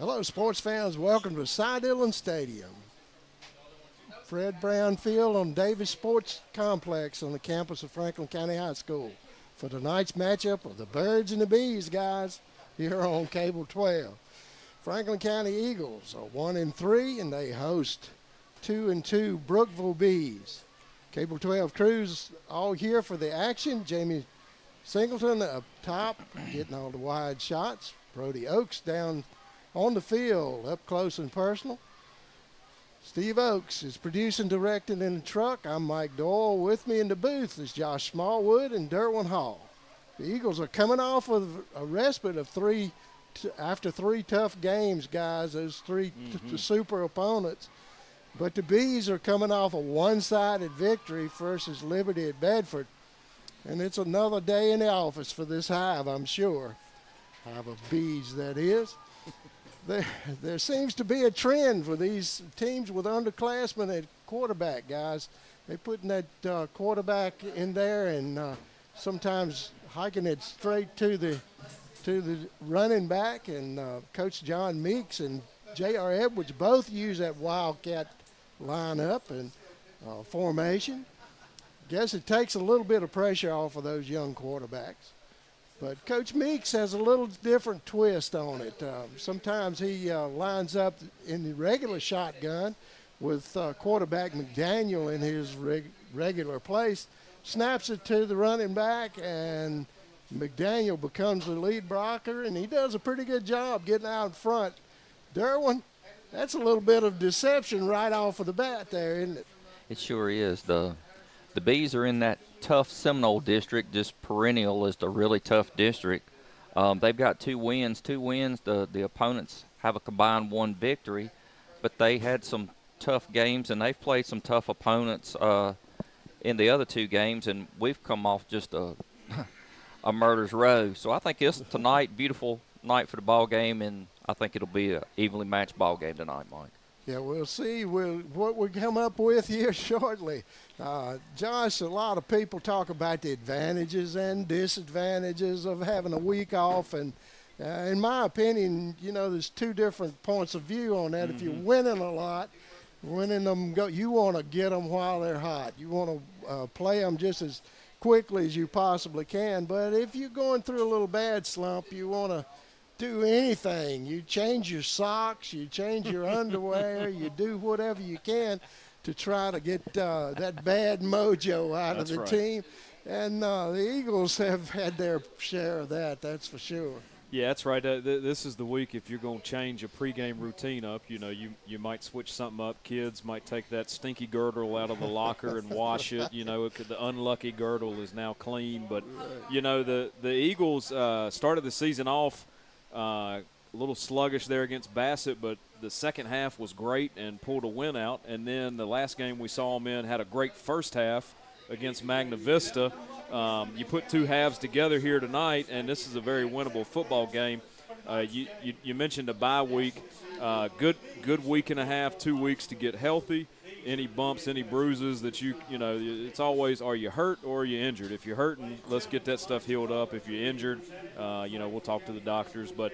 Hello, sports fans. Welcome to Cy Dillon Stadium. Fred Brown Field on Davis Sports Complex on the campus of Franklin County High School for tonight's matchup of the Birds and the Bees, guys, here on Cable 12. Franklin County Eagles are 1-3, and they host 2-2 Brookeville Bees. Cable 12 crews all here for the action. Jamie Singleton up top, getting all the wide shots. Brody Oakes down on the field, up close and personal. Steve Oakes is producing, directing in the truck. I'm Mike Doyle. With me in the booth is Josh Smallwood and Derwin Hall. The Eagles are coming off of a respite of after three tough games, guys, those three super opponents. But the Bees are coming off a one-sided victory versus Liberty at Bedford. And it's another day in the office for this hive, I'm sure. Hive of bees, that is. There seems to be a trend for these teams with underclassmen at quarterback, guys. They're putting that quarterback in there and sometimes hiking it straight to the running back. And Coach John Meeks and J.R. Edwards both use that Wildcat lineup and formation. Guess it takes a little bit of pressure off of those young quarterbacks. But Coach Meeks has a little different twist on it. Sometimes he lines up in the regular shotgun with quarterback McDaniel in his regular place, snaps it to the running back, and McDaniel becomes the lead blocker, and he does a pretty good job getting out in front. Derwin, that's a little bit of deception right off of the bat there, isn't it? It sure is. The Bees are in that tough Seminole district, just perennial as the really tough district. They've got two wins. The opponents have a combined one victory, but they had some tough games, and they've played some tough opponents in the other two games, and we've come off just a murder's row. So I think it's tonight, beautiful night for the ball game, and I think it'll be an evenly matched ball game tonight, Mike. Yeah, we'll see what we come up with here shortly. Josh, a lot of people talk about the advantages and disadvantages of having a week off. And in my opinion, there's two different points of view on that. If you're winning a lot, you want to get them while they're hot. You want to play them just as quickly as you possibly can. But if you're going through a little bad slump, you want to do anything. You change your socks, you change your underwear, you do whatever you can to try to get that bad mojo out of the team. And the Eagles have had their share of that, that's for sure. Yeah, that's right. This is the week if you're going to change a pregame routine up. You might switch something up. Kids might take that stinky girdle out of the locker and wash it. The unlucky girdle is now clean. But, the Eagles started the season off a little sluggish there against Bassett, but the second half was great and pulled a win out. And then the last game we saw them in had a great first half against Magna Vista. You put two halves together here tonight, and this is a very winnable football game. You mentioned a bye week. Good week and a half, 2 weeks to get healthy. Any bumps, any bruises that it's always, are you hurt or are you injured? If you're hurting, let's get that stuff healed up. If you're injured, we'll talk to the doctors. But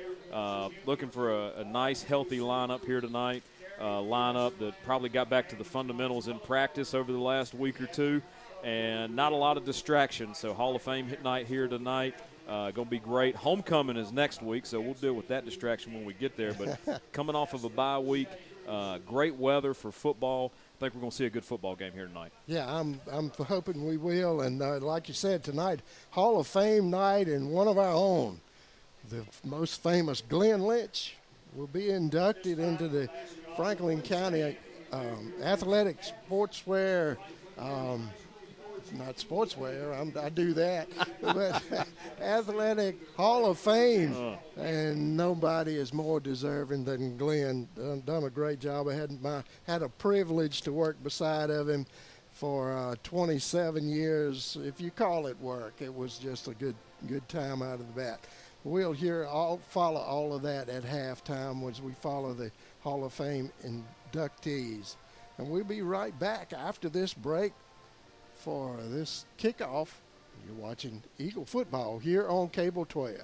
looking for a nice, healthy lineup here tonight, lineup that probably got back to the fundamentals in practice over the last week or two, and not a lot of distractions. So Hall of Fame night here tonight. Going to be great. Homecoming is next week, so we'll deal with that distraction when we get there. But coming off of a bye week, great weather for football. I think we're going to see a good football game here tonight. Yeah, I'm hoping we will. And like you said, tonight, Hall of Fame night, and one of our own, the most famous Glenn Lynch, will be inducted into the Franklin County Athletic Sportswear not sportswear, I do that, but Athletic Hall of Fame, and nobody is more deserving than Glenn. Done a great job. I had a privilege to work beside of him for 27 years. If you call it work, it was just a good time out of the bat. We'll follow all of that at halftime as we follow the Hall of Fame inductees. And we'll be right back after this break for this kickoff. You're watching Eagle football here on Cable 12.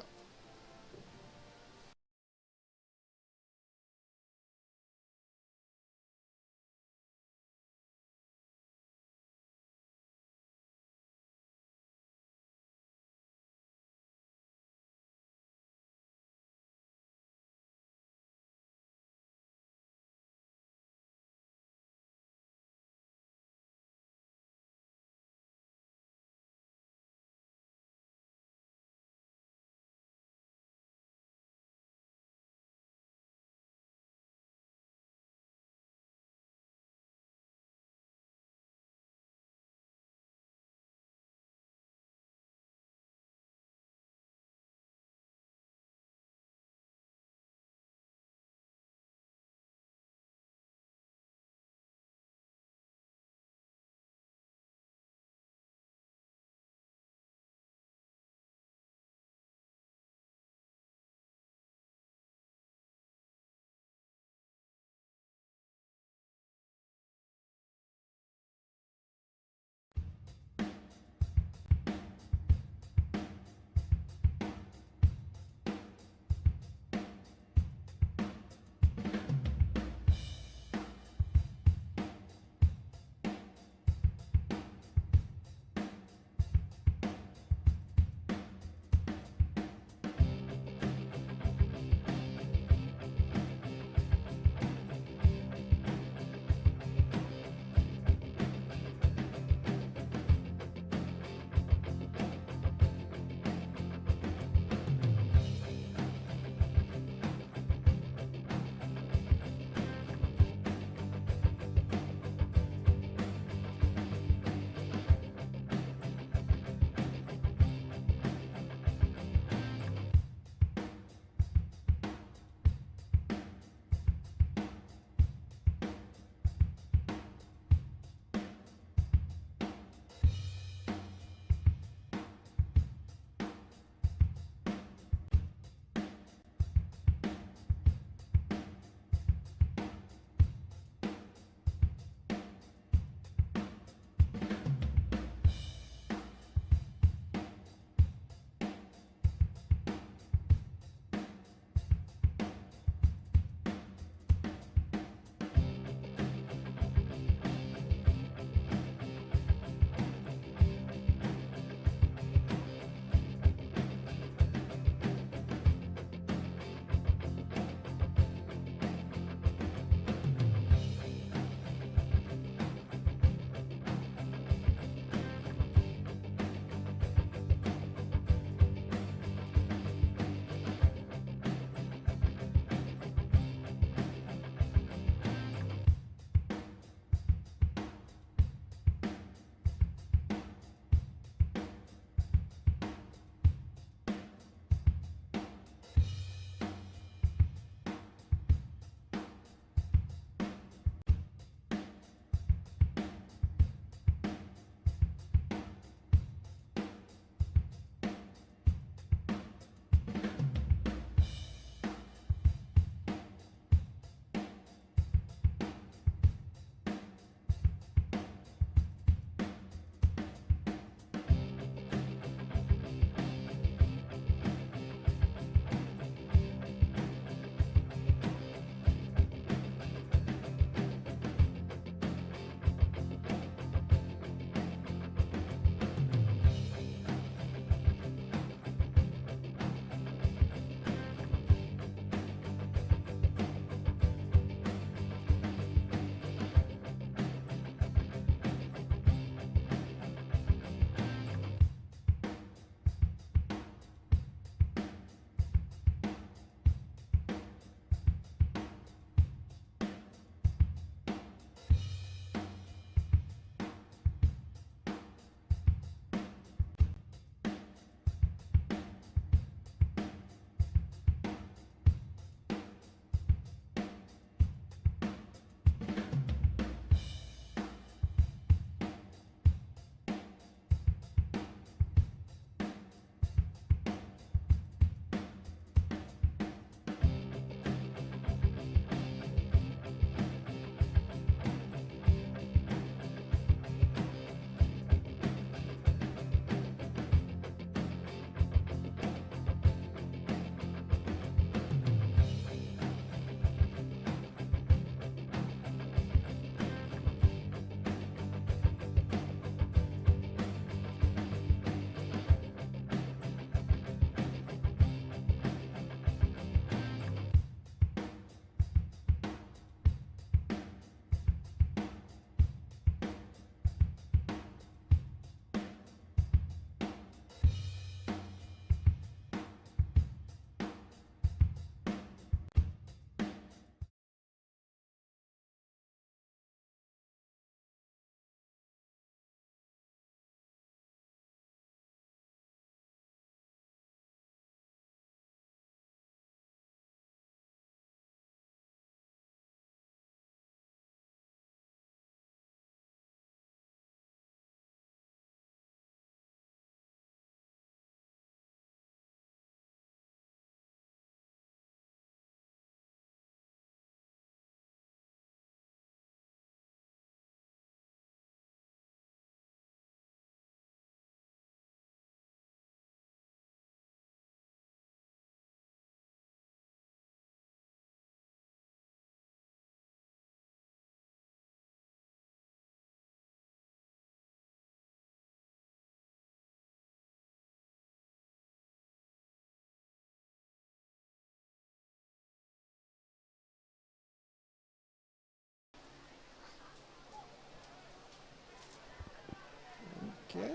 Okay.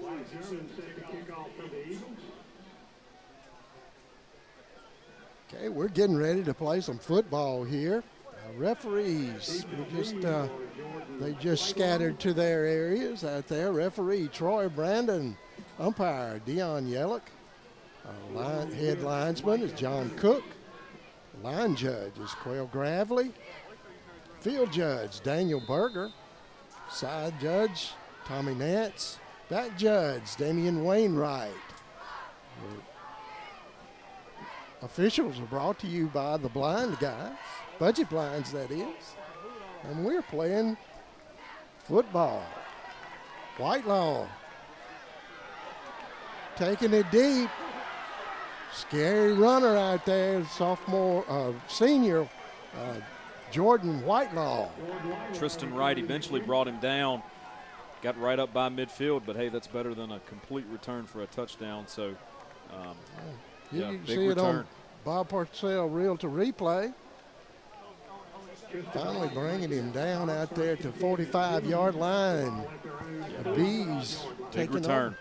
Okay, we're getting ready to play some football here. Referees, they just scattered to their areas out there. Referee Troy Brandon, umpire Dion Yellick, head linesman is John Cook, line judge is Quail Gravely, field judge Daniel Berger, side judge Tommy Nance, back judge Damian Wainwright. Officials are brought to you by the blind guys, budget blinds that is, and we're playing football. Whitelaw taking it deep. Scary runner out there, senior Jordan Whitelaw. Tristan Wright eventually brought him down, got right up by midfield, but hey, that's better than a complete return for a touchdown. So, You yeah, can big see it return. on Bob Parcell reel to replay. Finally bringing him down out there to 45-yard line. The Bees Big taking return.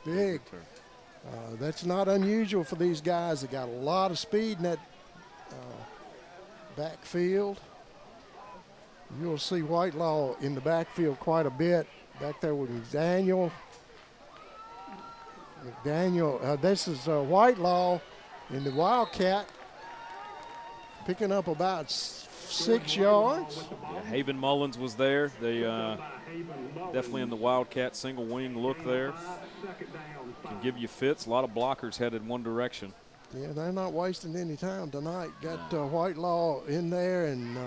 on. Big. That's not unusual for these guys. They got a lot of speed in that backfield. You'll see Whitelaw in the backfield quite a bit. Back there with McDaniel. This is Whitelaw in the Wildcat, picking up about 6 yards. Yeah, Haven Mullins was there. They definitely in the Wildcat single wing look there. Can give you fits. A lot of blockers headed one direction. Yeah, they're not wasting any time tonight. Got Whitelaw in there, and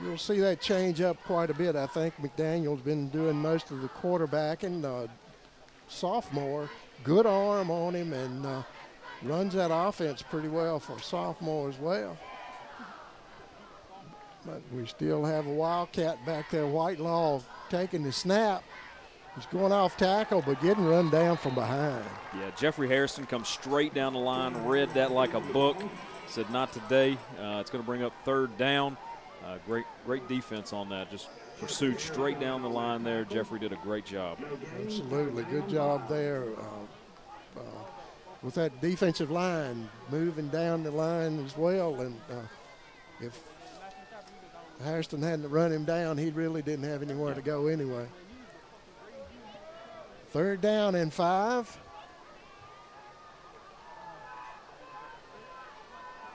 you'll see that change up quite a bit. I think McDaniel's been doing most of the quarterbacking. Sophomore, good arm on him, and runs that offense pretty well for a sophomore as well. But we still have a Wildcat back there. Whitelaw taking the snap. He's going off tackle, but getting run down from behind. Yeah, Jeffrey Harrison comes straight down the line, read that like a book, said not today. It's going to bring up third down. Great defense on that. Just pursued straight down the line there. Jeffrey did a great job. Absolutely, good job there with that defensive line moving down the line as well. And if Hairston hadn't run him down, he really didn't have anywhere to go anyway. Third down and 5.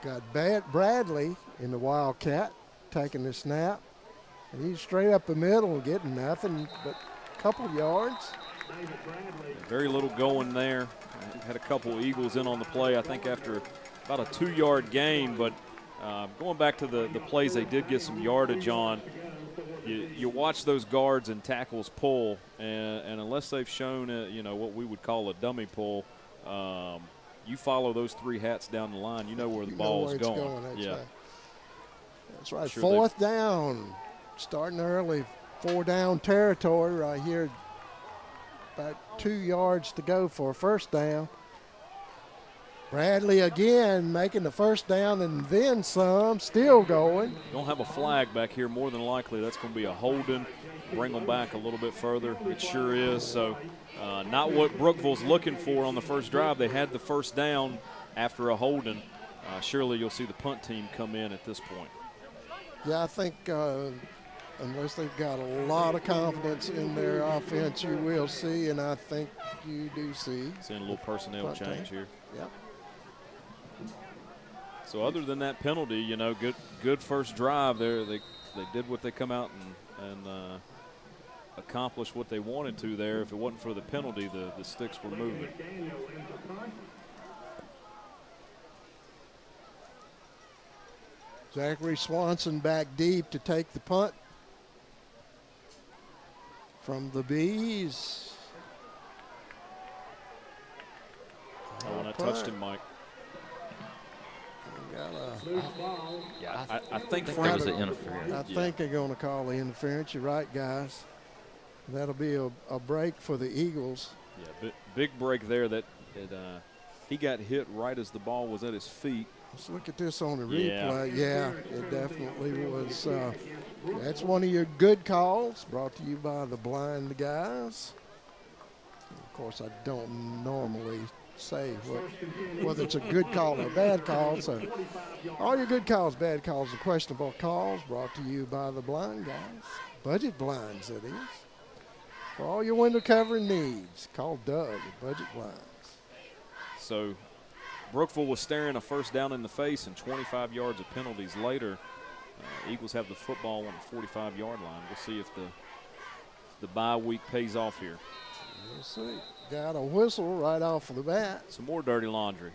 Got Bradley in the Wildcat taking the snap. And he's straight up the middle, getting nothing but a couple yards. Very little going there. Had a couple Eagles in on the play, I think, after about a 2-yard gain. But going back to the plays they did get some yardage on, you watch those guards and tackles pull, and unless they've shown what we would call a dummy pull, you follow those 3 hats down the line, you know where the ball's going. That's right. Sure, fourth down. Starting early, 4-down territory right here. About 2 yards to go for a first down. Bradley again making the first down and then some, still going. Don't have a flag back here. More than likely that's going to be a holding. Bring them back a little bit further. It sure is. So not what Brookeville's looking for on the first drive. They had the first down after a holding. Surely you'll see the punt team come in at this point. Yeah, I think unless they've got a lot of confidence in their offense, you will see, and I think you do see. Seeing a little personnel change here. Yep. So other than that penalty, good first drive there. They did what they come out and accomplished what they wanted to there. If it wasn't for the penalty, the sticks were moving. Zachary Swanson back deep to take the punt from the Bees. Oh, when I touched him, Mike. I think that was the interference. I think they're going to call the interference. You're right, guys. That'll be a break for the Eagles. Yeah, big break there. He got hit right as the ball was at his feet. Let's look at this on the replay. Yeah, it definitely was That's one of your good calls, brought to you by the blind guys. Of course, I don't normally say whether it's a good call or a bad call. So all your good calls, bad calls, and questionable calls brought to you by the blind guys. Budget Blinds, that is. For all your window covering needs, call Doug at Budget Blinds. So Brookeville was staring a first down in the face, and 25 yards of penalties later, Eagles have the football on the 45-yard line. We'll see if the bye week pays off here. We'll see. Got a whistle right off of the bat. Some more dirty laundry.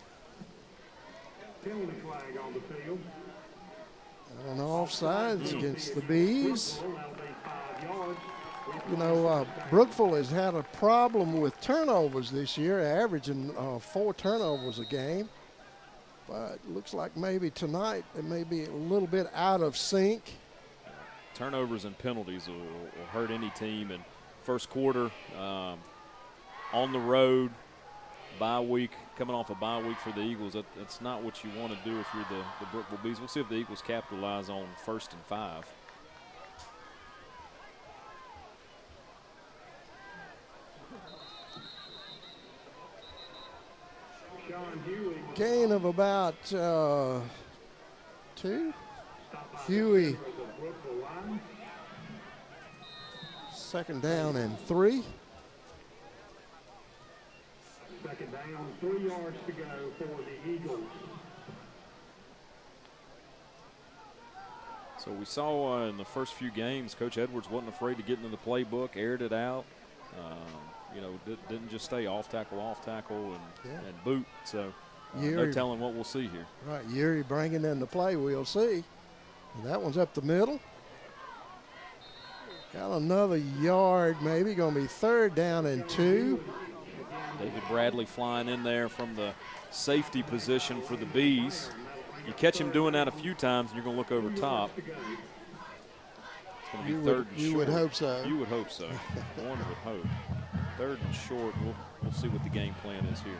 Penalty flag on the field. And offsides against the Bees. You know, Brookeville has had a problem with turnovers this year, averaging 4 turnovers a game. But looks like maybe tonight it may be a little bit out of sync. Turnovers and penalties will hurt any team. And first quarter, on the road, bye week, coming off a bye week for the Eagles, that's not what you want to do if you're the Brookeville Bees. We'll see if the Eagles capitalize on 1st and 5. Gain of about 2. Huey, 2nd down and 3. Second down, 3 yards to go for the Eagles. So we saw in the first few games, Coach Edwards wasn't afraid to get into the playbook, aired it out. You know, didn't just stay off tackle, and boot. So no telling what we'll see here. Right, Yuri bringing in the play, we'll see. And that one's up the middle. Got another yard, maybe going to be 3rd down and 2. David Bradley flying in there from the safety position for the Bees. You catch him doing that a few times, and you're going to look over top. It's going to be 3rd and short. You would hope so. You would hope so. One would hope. 3rd and short. We'll see what the game plan is here.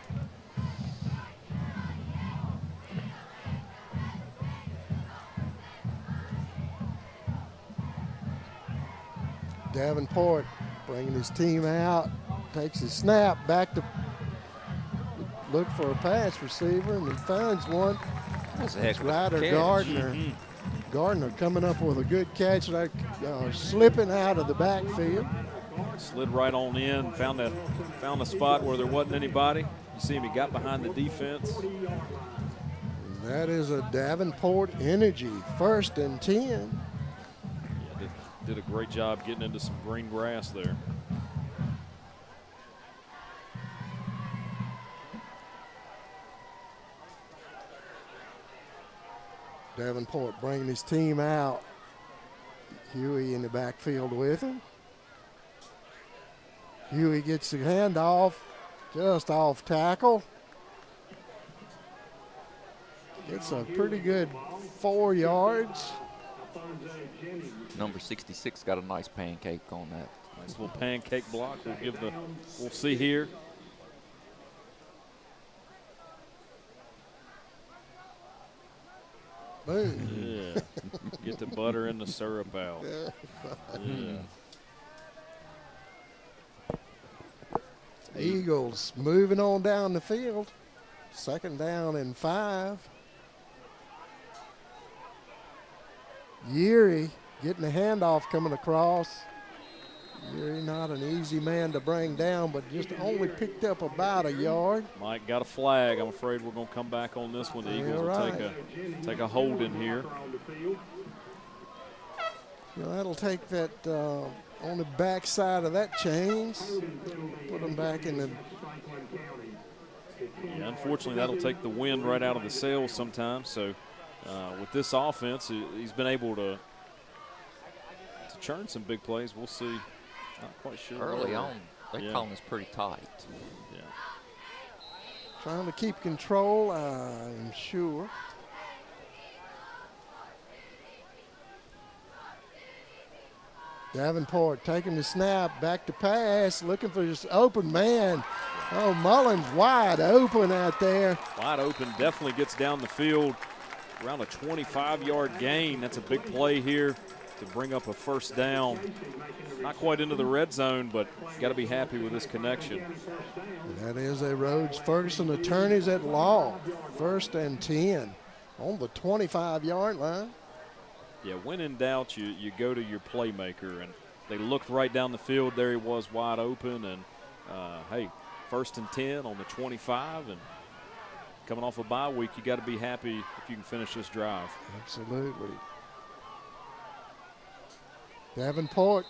Davenport bringing his team out, takes his snap, back to look for a pass receiver, and he finds one. That's a heck of a Ryder catch. Gardner. Gardner coming up with a good catch, like slipping out of the backfield. Slid right on in, found a spot where there wasn't anybody. You see him, he got behind the defense. And that is a Davenport Energy, 1st and 10. Yeah, did a great job getting into some green grass there. Davenport bringing his team out. Huey in the backfield with him. Huey gets the handoff, just off tackle. Gets a pretty good 4 yards. Number 66 got a nice pancake on that. Nice little pancake block. We'll see here. Boom. Yeah. Get the butter and the syrup out. Yeah. Eagles moving on down the field. 2nd down and 5. Yuri getting the handoff coming across. Yuri not an easy man to bring down, but just only picked up about a yard. Mike got a flag. I'm afraid we're going to come back on this one. The Eagles will take a hold in here. You know, that'll take that on the back side of that chains. Put them back in the. Yeah, unfortunately, that'll take the wind right out of the sails sometimes. So with this offense, he's been able to churn some big plays. We'll see. Not quite sure. Early on, they calling this pretty tight. Yeah. Trying to keep control, I'm sure. Davenport taking the snap, back to pass, looking for this open man. Oh, Mullins wide open out there. Wide open, definitely gets down the field. Around a 25-yard gain. That's a big play here to bring up a first down. Not quite into the red zone, but got to be happy with this connection. And that is a Rhodes-Ferguson attorneys at law. 1st and 10 on the 25-yard line. Yeah, when in doubt, you go to your playmaker, and they looked right down the field. There he was, wide open, and hey, 1st and 10 on the 25, and coming off a bye week, you got to be happy if you can finish this drive. Absolutely. Davenport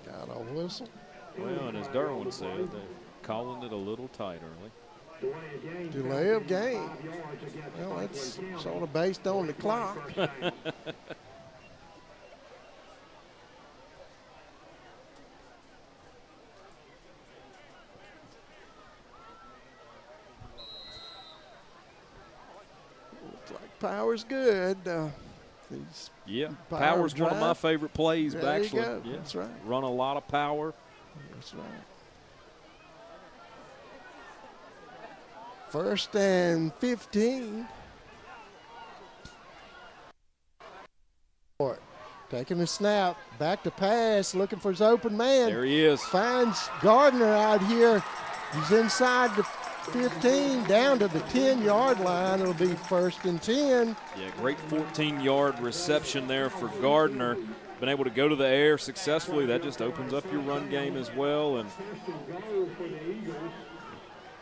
got a whistle. Well, and as Derwin said, they're calling it a little tight early. Delay of game. Well, that's sort of based on the clock. Looks like power's good. Yeah, power's one of my favorite plays, there actually. You go. Yeah. That's right. Run a lot of power. That's right. 1st and 15. Taking a snap, back to pass, looking for his open man. There he is. Finds Gardner out here. He's inside the 15, down to the 10-yard line. It'll be 1st and 10. Yeah, great 14-yard reception there for Gardner. Been able to go to the air successfully. That just opens up your run game as well. And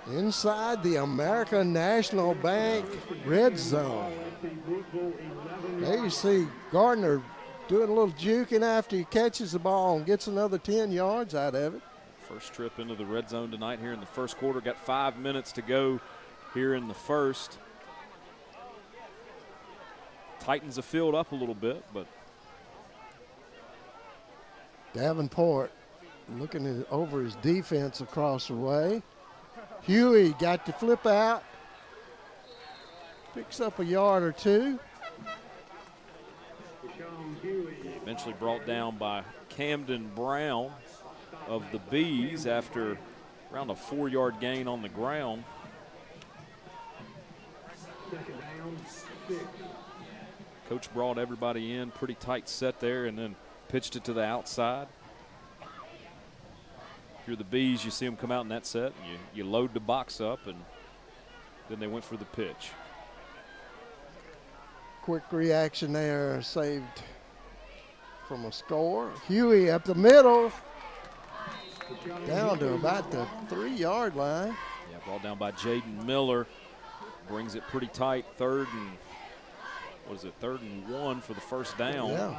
inside the American National Bank red zone. There you see Gardner doing a little juking after he catches the ball and gets another 10 yards out of it. first trip into the red zone tonight here in the first quarter. Got 5 minutes to go here in the first. Tightens the field up a little bit, but Davenport looking over his defense across the way. Huey got to flip out. Picks up a yard or two. eventually brought down by Camden Brown of the Bees after around a 4-yard gain on the ground. Coach brought everybody in, pretty tight set there, and then pitched it to the outside. If you're the Bees, you see them come out in that set, and you load the box up, and then they went for the pitch. Quick reaction there, saved from a score. Huey up the middle, down to about the 3-yard line. Yeah, ball down by Jaden Miller. Brings it pretty tight, third and 1 for the first down. Yeah.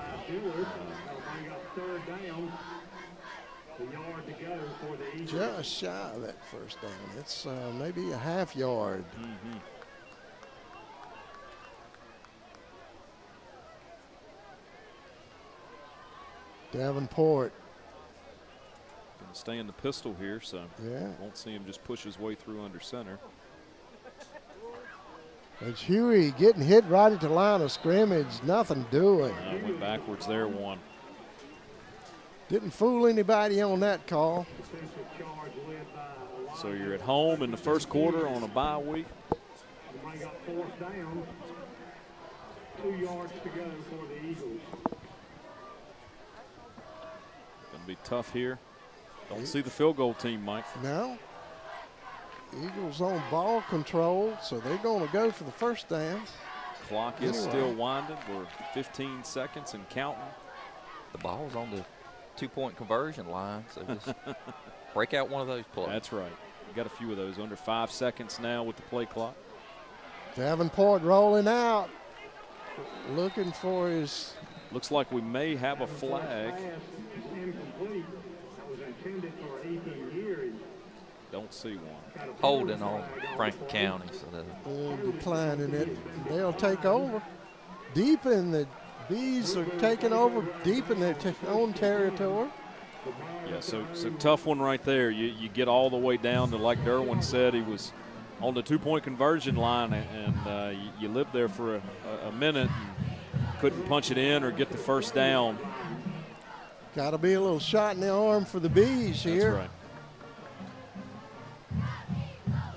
Just shy of that first down. It's maybe a half yard. Mm-hmm. Davenport. Going to stay in the pistol here, so Yeah. won't see him just push his way through under center. It's Huey getting hit right at the line of scrimmage. Nothing doing. Went backwards there one. Didn't fool anybody on that call. So you're at home in the first quarter on a bye week. 2 yards to go for the Eagles. Going to be tough here. Don't see the field goal team, Mike. No. Eagles on ball control, so they're going to go for the first down. Clock is still winding. We're 15 seconds and counting. The ball's on the 2-point conversion line, so just break out one of those plays. That's right. We got a few of those under 5 seconds now with the play clock. Davenport rolling out, looking for his. Looks like we may have a flag. Incomplete. That was intended for Ethan Geary. Don't see one. Holding on Franklin County. So Declining it. They'll take over. Deep in the Bees are taking over deep in their own territory. Yeah, so tough one right there. You get all the way down to, like Derwin said, he was on the 2-point conversion line, and you lived there for a minute and couldn't punch it in or get the first down. Got to be a little shot in the arm for the Bees here. That's right.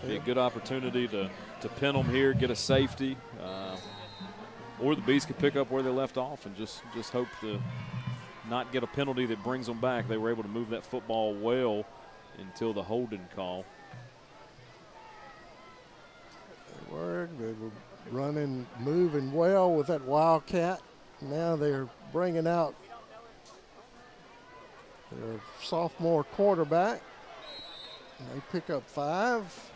Be a good opportunity to pin them here, get a safety. Or the Bees could pick up where they left off and just hope to not get a penalty that brings them back. They were able to move that football well until the holding call. They were running, moving well with that Wildcat. Now they're bringing out their sophomore quarterback. They pick up 5.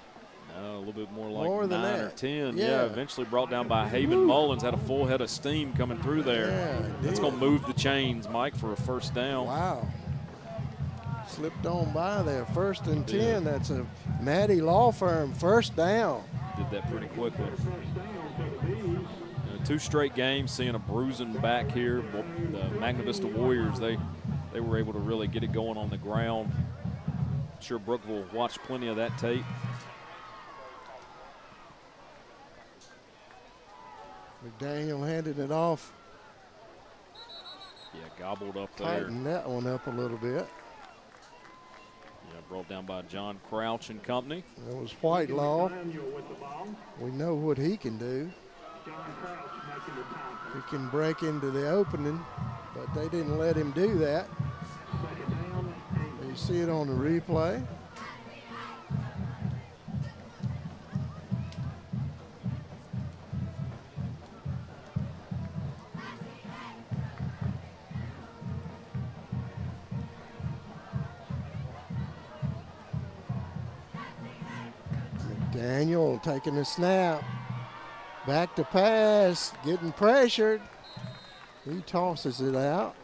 No, a little bit more like More than 9 or that. 10. Yeah. Yeah, eventually brought down by Haven Mullins. Had a full head of steam coming through there. Yeah, it That's did. going to move the chains, Mike, for a first down. Wow. Slipped on by there. 1st and 10. That's a Maddie Law Firm first down. Did that pretty quickly. 2 straight games, seeing a bruising back here. The Magna Vista Warriors, they were able to really get it going on the ground. I'm sure Brookeville watched plenty of that tape. McDaniel handed it off. Yeah, gobbled up there. Tightened that one up a little bit. Yeah, brought down by John Crouch and company. It was Whitelaw. Daniel with the ball. We know what he can do. John Crouch making the tackle. He can break into the opening, but they didn't let him do that. 2nd down. You see it on the replay. McDaniel taking a snap. Back to pass, getting pressured. He tosses it out.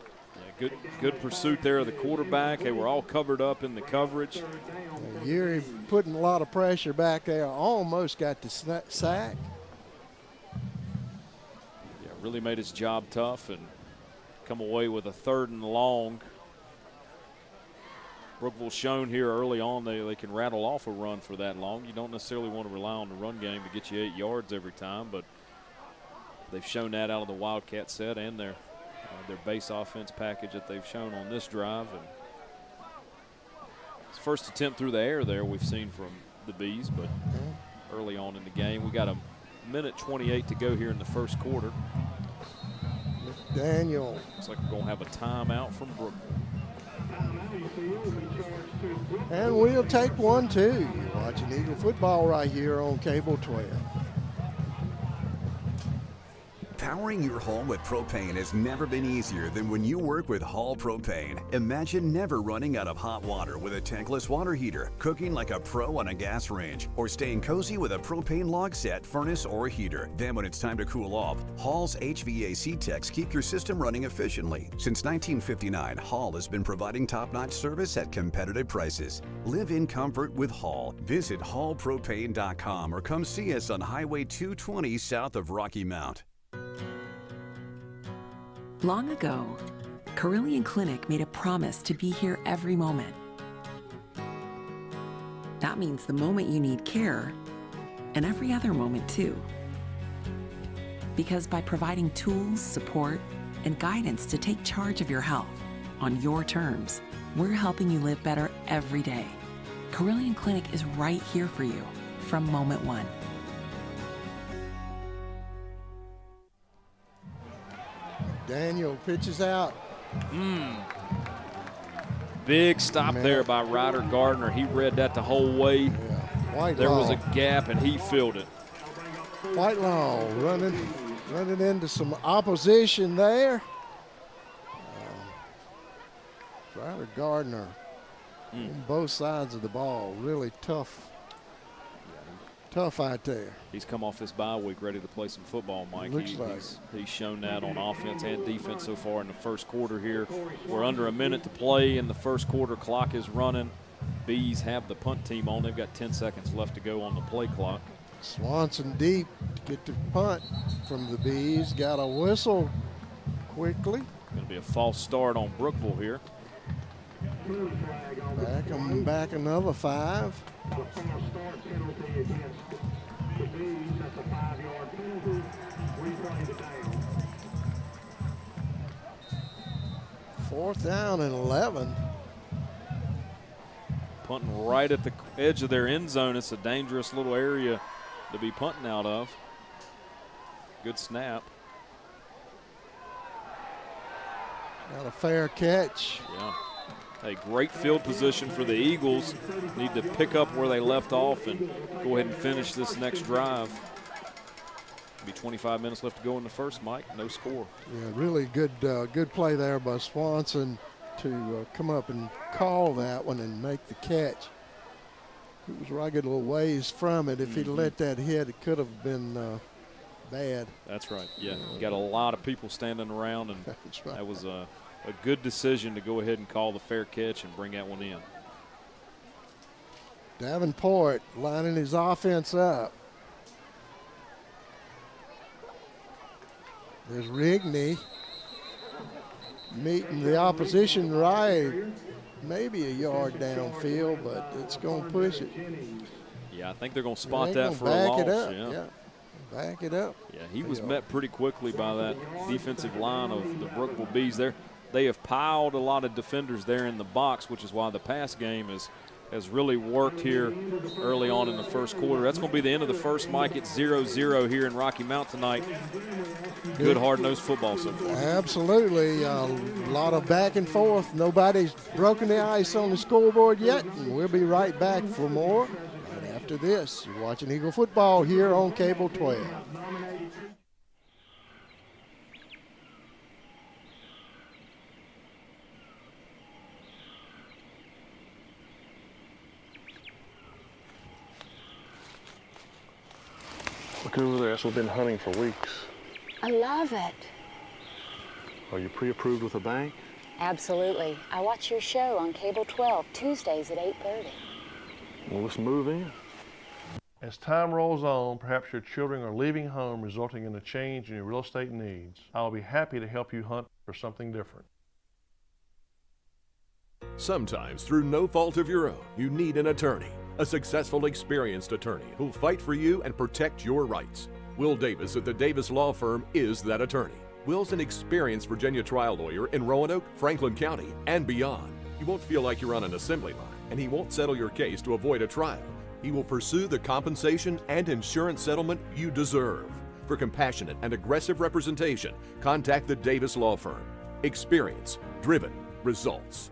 Yeah, good pursuit there of the quarterback. They were all covered up in the coverage. Yuri putting a lot of pressure back there. Almost got the sack. Yeah, really made his job tough and come away with a 3rd and long. Brookeville shown here early on they can rattle off a run for that long. You don't necessarily want to rely on the run game to get you 8 yards every time, but they've shown that out of the Wildcat set and their base offense package that they've shown on this drive. And it's first attempt through the air there we've seen from the Bees, but early on in the game. We got a minute 28 to go here in the first quarter. Daniel. Looks like we're going to have a timeout from Brookeville. And we'll take one too. You're watching Eagle football right here on Cable 12. Powering your home with propane has never been easier than when you work with Hall Propane. Imagine never running out of hot water with a tankless water heater, cooking like a pro on a gas range, or staying cozy with a propane log set, furnace, or heater. Then when it's time to cool off, Hall's HVAC techs keep your system running efficiently. Since 1959, Hall has been providing top-notch service at competitive prices. Live in comfort with Hall. Visit hallpropane.com or come see us on Highway 220 south of Rocky Mount. Long ago, Carillion Clinic made a promise to be here every moment. That means the moment you need care, and every other moment too. Because by providing tools, support, and guidance to take charge of your health on your terms, we're helping you live better every day. Carillion Clinic is right here for you from moment one. Daniel pitches out. Big stop there by Ryder Gardner. He read that the whole way. Whitelaw. There was a gap, and he filled it. Whitelaw running into some opposition there. Ryder Gardner on both sides of the ball. Really tough out there. He's come off this bye week ready to play some football, Mike. Looks like He's shown that on offense and defense so far in the first quarter here. We're under a minute to play in the first quarter. Clock is running. Bees have the punt team on. They've got 10 seconds left to go on the play clock. Swanson deep to get the punt from the Bees. Got a whistle quickly. Going to be a false start on Brookeville here. Back another 5. A false start penalty against the Bees. That's a 5-yard penalty. Replay the down. 4th down and 11. Punting right at the edge of their end zone. It's a dangerous little area to be punting out of. Good snap. Got a fair catch. Yeah. A great field position for the Eagles. Need to pick up where they left off and go ahead and finish this next drive. Be 25 minutes left to go in the first, Mike. No score. Yeah, really good play there by Swanson to come up and call that one and make the catch. He was right a little ways from it. If he'd let that hit, it could have been bad. That's right. Yeah, you got a lot of people standing around, and That's right. that was a good decision to go ahead and call the fair catch and bring that one in. Davenport lining his offense up. There's Rigney meeting the opposition right, maybe a yard downfield, but it's going to push it. Yeah, I think they're going to spot They're that for gonna a back loss. it up. Yeah. Back it up. Yeah, he was met pretty quickly by that defensive line of the Brookeville Bees there. They have piled a lot of defenders there in the box, which is why the pass game has really worked here early on in the first quarter. That's going to be the end of the first, Mike. It's 0-0 here in Rocky Mount tonight. Good hard-nosed football so far. Absolutely. A lot of back and forth. Nobody's broken the ice on the scoreboard yet, and we'll be right back for more right after this. You're watching Eagle football here on Cable 12. Look over there, that's what we've been hunting for weeks. I love it. Are you pre-approved with a bank? Absolutely. I watch your show on Cable 12, Tuesdays at 8:30. Well, let's move in. As time rolls on, perhaps your children are leaving home, resulting in a change in your real estate needs. I'll be happy to help you hunt for something different. Sometimes, through no fault of your own, you need an attorney. A successful, experienced attorney who'll fight for you and protect your rights. Will Davis at the Davis Law Firm is that attorney. Will's an experienced Virginia trial lawyer in Roanoke, Franklin County, and beyond. You won't feel like you're on an assembly line, and he won't settle your case to avoid a trial. He will pursue the compensation and insurance settlement you deserve. For compassionate and aggressive representation, contact the Davis Law Firm. Experience, driven, results.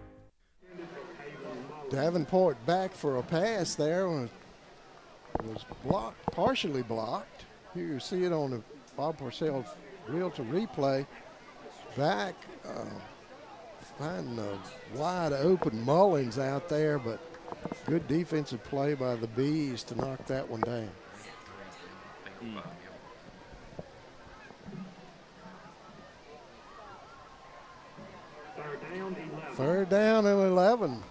Davenport back for a pass there. Was blocked, partially blocked. Here you see it on the Bob Purcell reel-to replay. Back, finding a wide open Mullins out there, but good defensive play by the Bees to knock that one down. Third down and 11.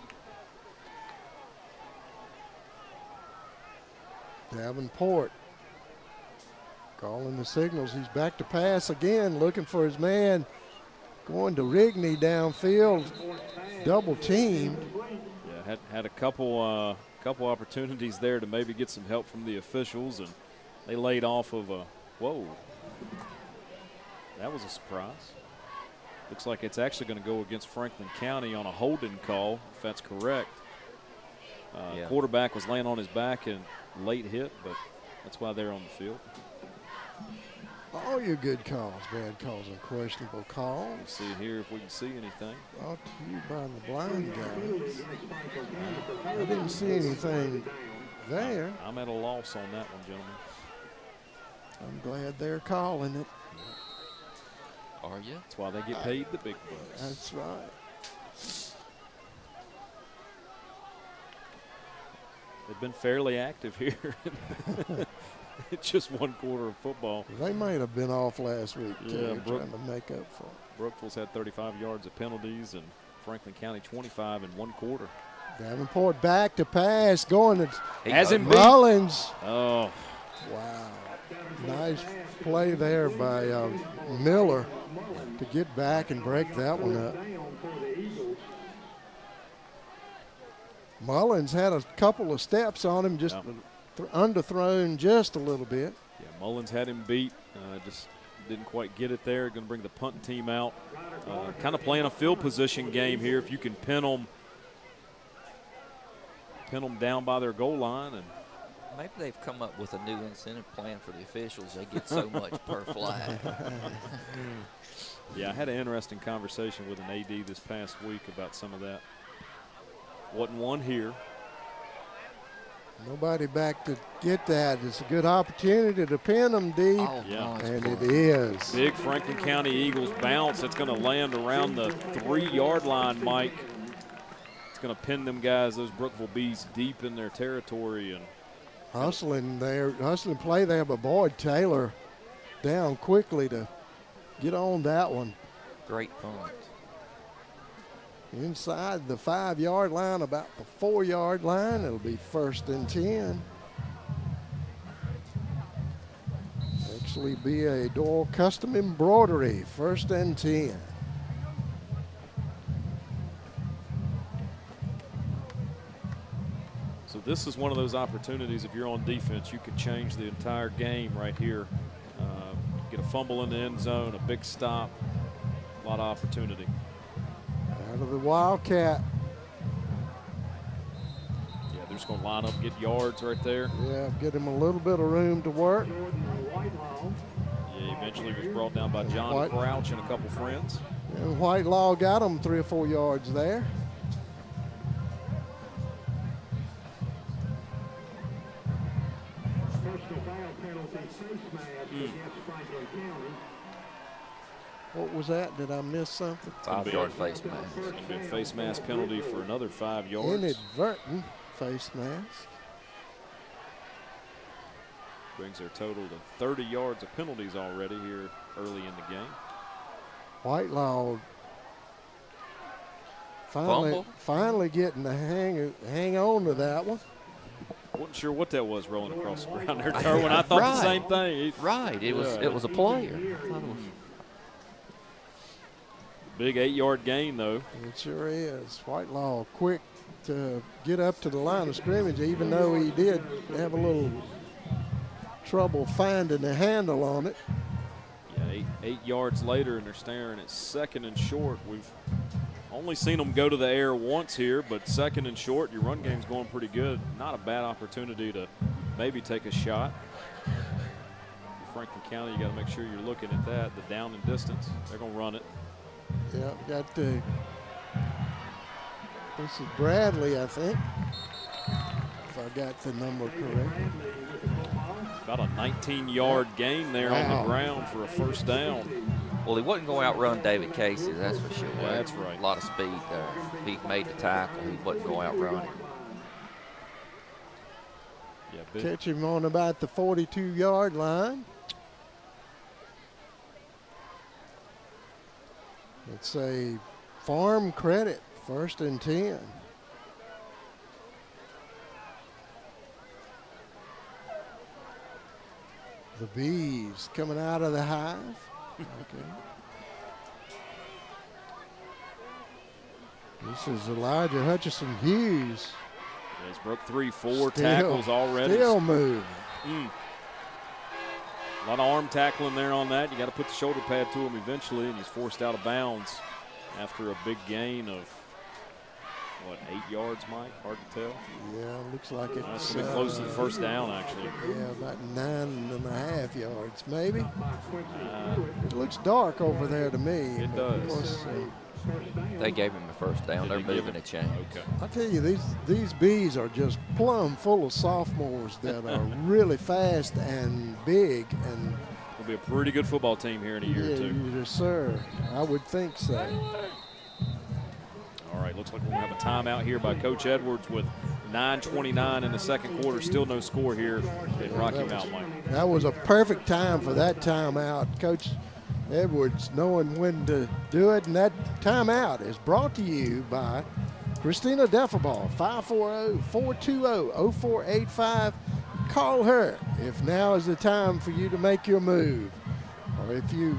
Davenport calling the signals. He's back to pass again, looking for his man. Going to Rigney downfield, double teamed. Yeah, had a couple opportunities there to maybe get some help from the officials, and they laid off of a whoa. That was a surprise. Looks like it's actually going to go against Franklin County on a holding call, if that's correct. Quarterback was laying on his back and late hit, but that's why they're on the field. All your good calls, bad calls, and questionable calls. We'll see here if we can see anything. Brought to you by the blind guys. I didn't see anything there. I'm at a loss on that one, gentlemen. I'm glad they're calling it. Are you? That's why they get paid the big bucks. That's right. They've been fairly active here. It's just one quarter of football. They might have been off last week, too, Yeah, trying to make up for it. Brookeville's had 35 yards of penalties, and Franklin County 25 in one quarter. Davenport back to pass, going to Hasn't beat. Mullins. Oh, Wow. Nice play there by Miller to get back and break that one up. Mullins had a couple of steps on him, just underthrown just a little bit. yeah, Mullins had him beat. Just didn't quite get it there. Going to bring the punt team out. Kind of playing a field position game here. If you can pin them down by their goal line. And Maybe they've come up with a new incentive plan for the officials. They get so much per flag. Yeah, I had an interesting conversation with an AD this past week about some of that. Wasn't one here. Nobody back to get that. It's a good opportunity to pin them deep. Oh, Yeah. nice And play. it is. Big Franklin County Eagles bounce. It's going to land around the 3-yard line, Mike. It's going to pin them guys, those Brookeville Bees, deep in their territory. And Hustling there, hustling play there, but Boyd Taylor down quickly to get on that one. Great punt. Inside the 5-yard line, about the 4-yard line, it'll be 1st and 10. Actually be a Doyle custom embroidery, 1st and 10. so this is one of those opportunities. If you're on defense, you could change the entire game right here. Get a fumble in the end zone, a big stop, a lot of opportunity. Out of the Wildcat. Yeah, they're just going to line up, get yards right there. Yeah, get him a little bit of room to work. Yeah, eventually was brought down by John White. Crouch and a couple friends. And Whitelaw got him 3 or 4 yards there. Personal foul penalty, face mask against Franklin County. What was that? Did I miss something? 5-yard face mask. It's going to be a face mask penalty for another 5 yards. Inadvertent face mask. Brings their total to 30 yards of penalties already here early in the game. Whitelaw Fumble? finally getting the hang on to that one. Wasn't sure what that was rolling across the ground there, Derwin. I thought the same thing. Right, it was a player. I thought it was. Big 8-yard gain, though. It sure is. Whitelaw quick to get up to the line of scrimmage, even though he did have a little trouble finding the handle on it. Yeah, eight yards later, and they're staring at 2nd and short. We've only seen them go to the air once here, but 2nd and short, your run game's going pretty good. Not a bad opportunity to maybe take a shot. For Franklin County, you got to make sure you're looking at that, the down and distance. They're going to run it. Yeah, got the. This is Bradley, I think, if I got the number correct. About a 19-yard gain there on Wow. the ground for a 1st down. Well, he wasn't going to outrun David Casey, that's for sure. Yeah, that's right. A lot of speed there. He made the tackle. He wasn't going to outrun him. Yeah, big. Catch him on about the 42-yard line. It's a farm credit, 1st and 10. The Bees coming out of the hive. Okay. This is Elijah Hutchison Hughes. Yeah, he's broke 3-4 tackles already. Still moving. A lot of arm tackling there on that. You got to put the shoulder pad to him eventually, and he's forced out of bounds after a big gain of, what, 8 yards, Mike? Hard to tell. Yeah, looks like it's That's going to be close to the 1st down, actually. Yeah, about 9.5 yards, maybe. It looks dark over there to me. It but of does. course, They gave him the 1st down. Did They're they give moving him- a chain. Okay. I tell you, these Bees are just plumb full of sophomores that are really fast and big. And Will be a pretty good football team here in a year or two. yes, sir. I would think so. All right, looks like we're going to have a timeout here by Coach Edwards with 9:29 in the 2nd quarter. Still no score here in Rocky Mount, Mike. That was a perfect time for that timeout. Coach Edwards knowing when to do it, and that timeout is brought to you by Christina Defferball, 540-420-0485. Call her if now is the time for you to make your move. Or if you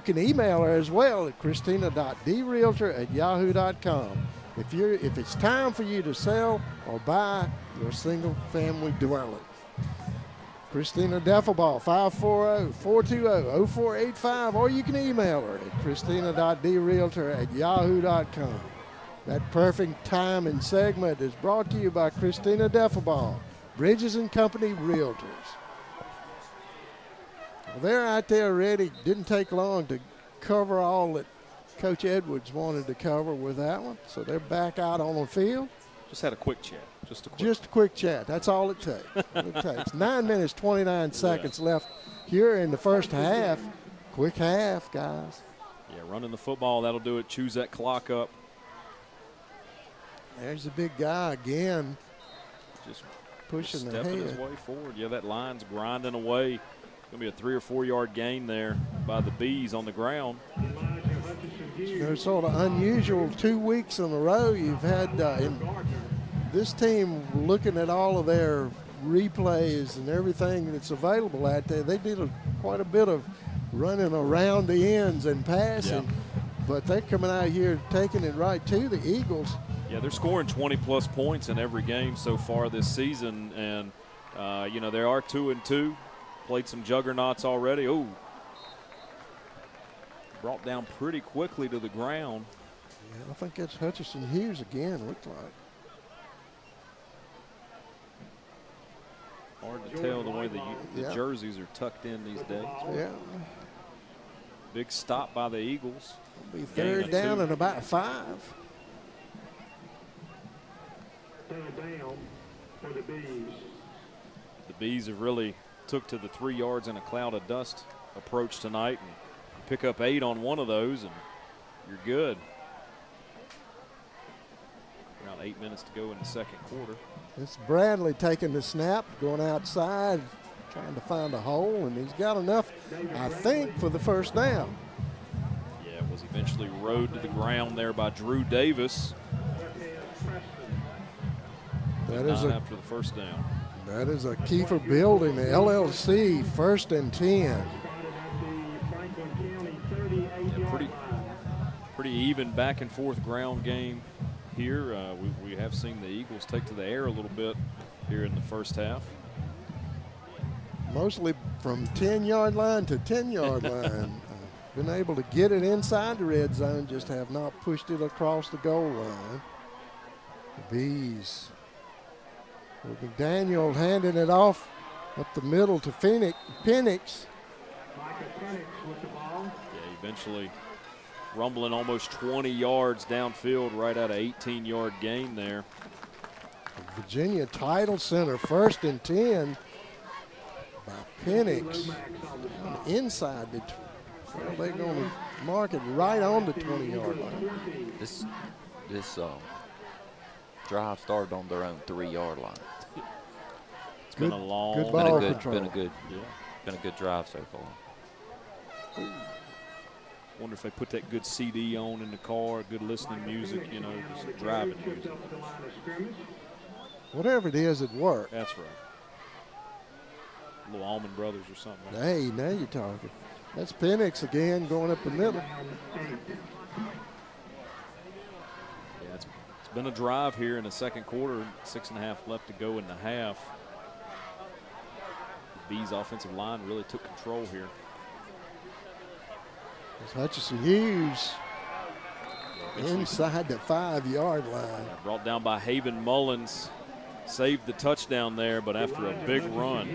can email her as well at christina.drealtor@yahoo.com. If it's time for you to sell or buy your single family dwelling. Christina Defferball, 540-420-0485, or you can email her at christina.drealtor@yahoo.com. That perfect time and segment is brought to you by Christina Defferball, Bridges & Company Realtors. Well, they're out there ready. Didn't take long to cover all that Coach Edwards wanted to cover with that one. So they're back out on the field. Just had a quick chat. Just a quick chat. That's all it takes. 9 minutes, 29 seconds left here in the first half. Quick half, guys. Yeah, running the football, that'll do it. Choose that clock up. There's the big guy again. Just pushing stepping his way forward. Yeah, that line's grinding away. Going to be a 3 or 4 yard gain there by the Bees on the ground. They're sort of unusual 2 weeks in a row. You've had in this team looking at all of their replays and everything that's available out there. They did quite a bit of running around the ends and passing, but they're coming out here taking it right to the Eagles. Yeah, they're scoring 20-plus points in every game so far this season, and you know, they are 2-2. Played some juggernauts already. Oh, brought down pretty quickly to the ground. Yeah, I think that's Hutchinson Hughes again, looked like. Hard to tell the way the jerseys are tucked in these days. Yeah. Big stop by the Eagles. It'll be third down and about 5. Down for the Bees. The Bees have really took to the 3 yards in a cloud of dust approach tonight and pick up 8 on one of those, and you're good. Around 8 minutes to go in the second quarter. It's Bradley taking the snap, going outside, trying to find a hole, and he's got enough, I think, for the first down. Yeah, it was eventually rode to the ground there by Drew Davis. That is after the first down. That is a Kiefer Building, the LLC, 1st and 10. Yeah, pretty even back and forth ground game here. We have seen the Eagles take to the air a little bit here in the first half. Mostly from 10-yard line to 10-yard line. Been able to get it inside the red zone, just have not pushed it across the goal line. The Bees. McDaniel handing it off up the middle to Penix. Yeah, eventually rumbling almost 20 yards downfield right at an 18-yard gain there. Virginia Title Center, 1st and 10 by Penix. Inside the, well, they're going to mark it right on the 20-yard line. This drive started on their own 3-yard line. It's been a long, good ball been a good drive so far. Wonder if they put that good CD on in the car, good listening music, you know, just driving music. Whatever it is, it worked. That's right. Little Allman Brothers or something. Hey, now you're talking. That's Penix again going up the middle. Yeah, it's been a drive here in the second quarter. 6.5 left to go in the half. The Bees offensive line really took control here. It's Hutchinson Hughes inside the 5-yard line. Brought down by Haven Mullins. Saved the touchdown there, but after a big run.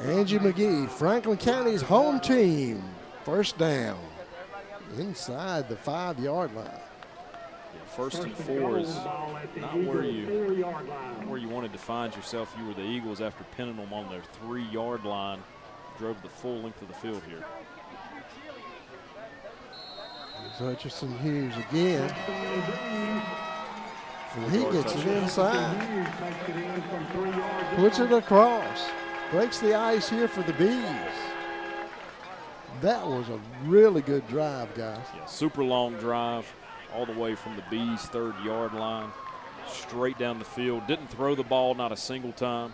Angie McGee, Franklin County's home team. 1st down inside the 5-yard line. Yeah, 1st and 4 is not where you wanted to find yourself. You were the Eagles after pinning them on their 3-yard line. Drove the full length of the field here. There's Hutchinson Hughes again. And he gets it inside. Puts it across. Breaks the ice here for the Bees. That was a really good drive, guys. Yeah, super long drive all the way from the Bees' 3rd-yard line. Straight down the field. Didn't throw the ball, not a single time.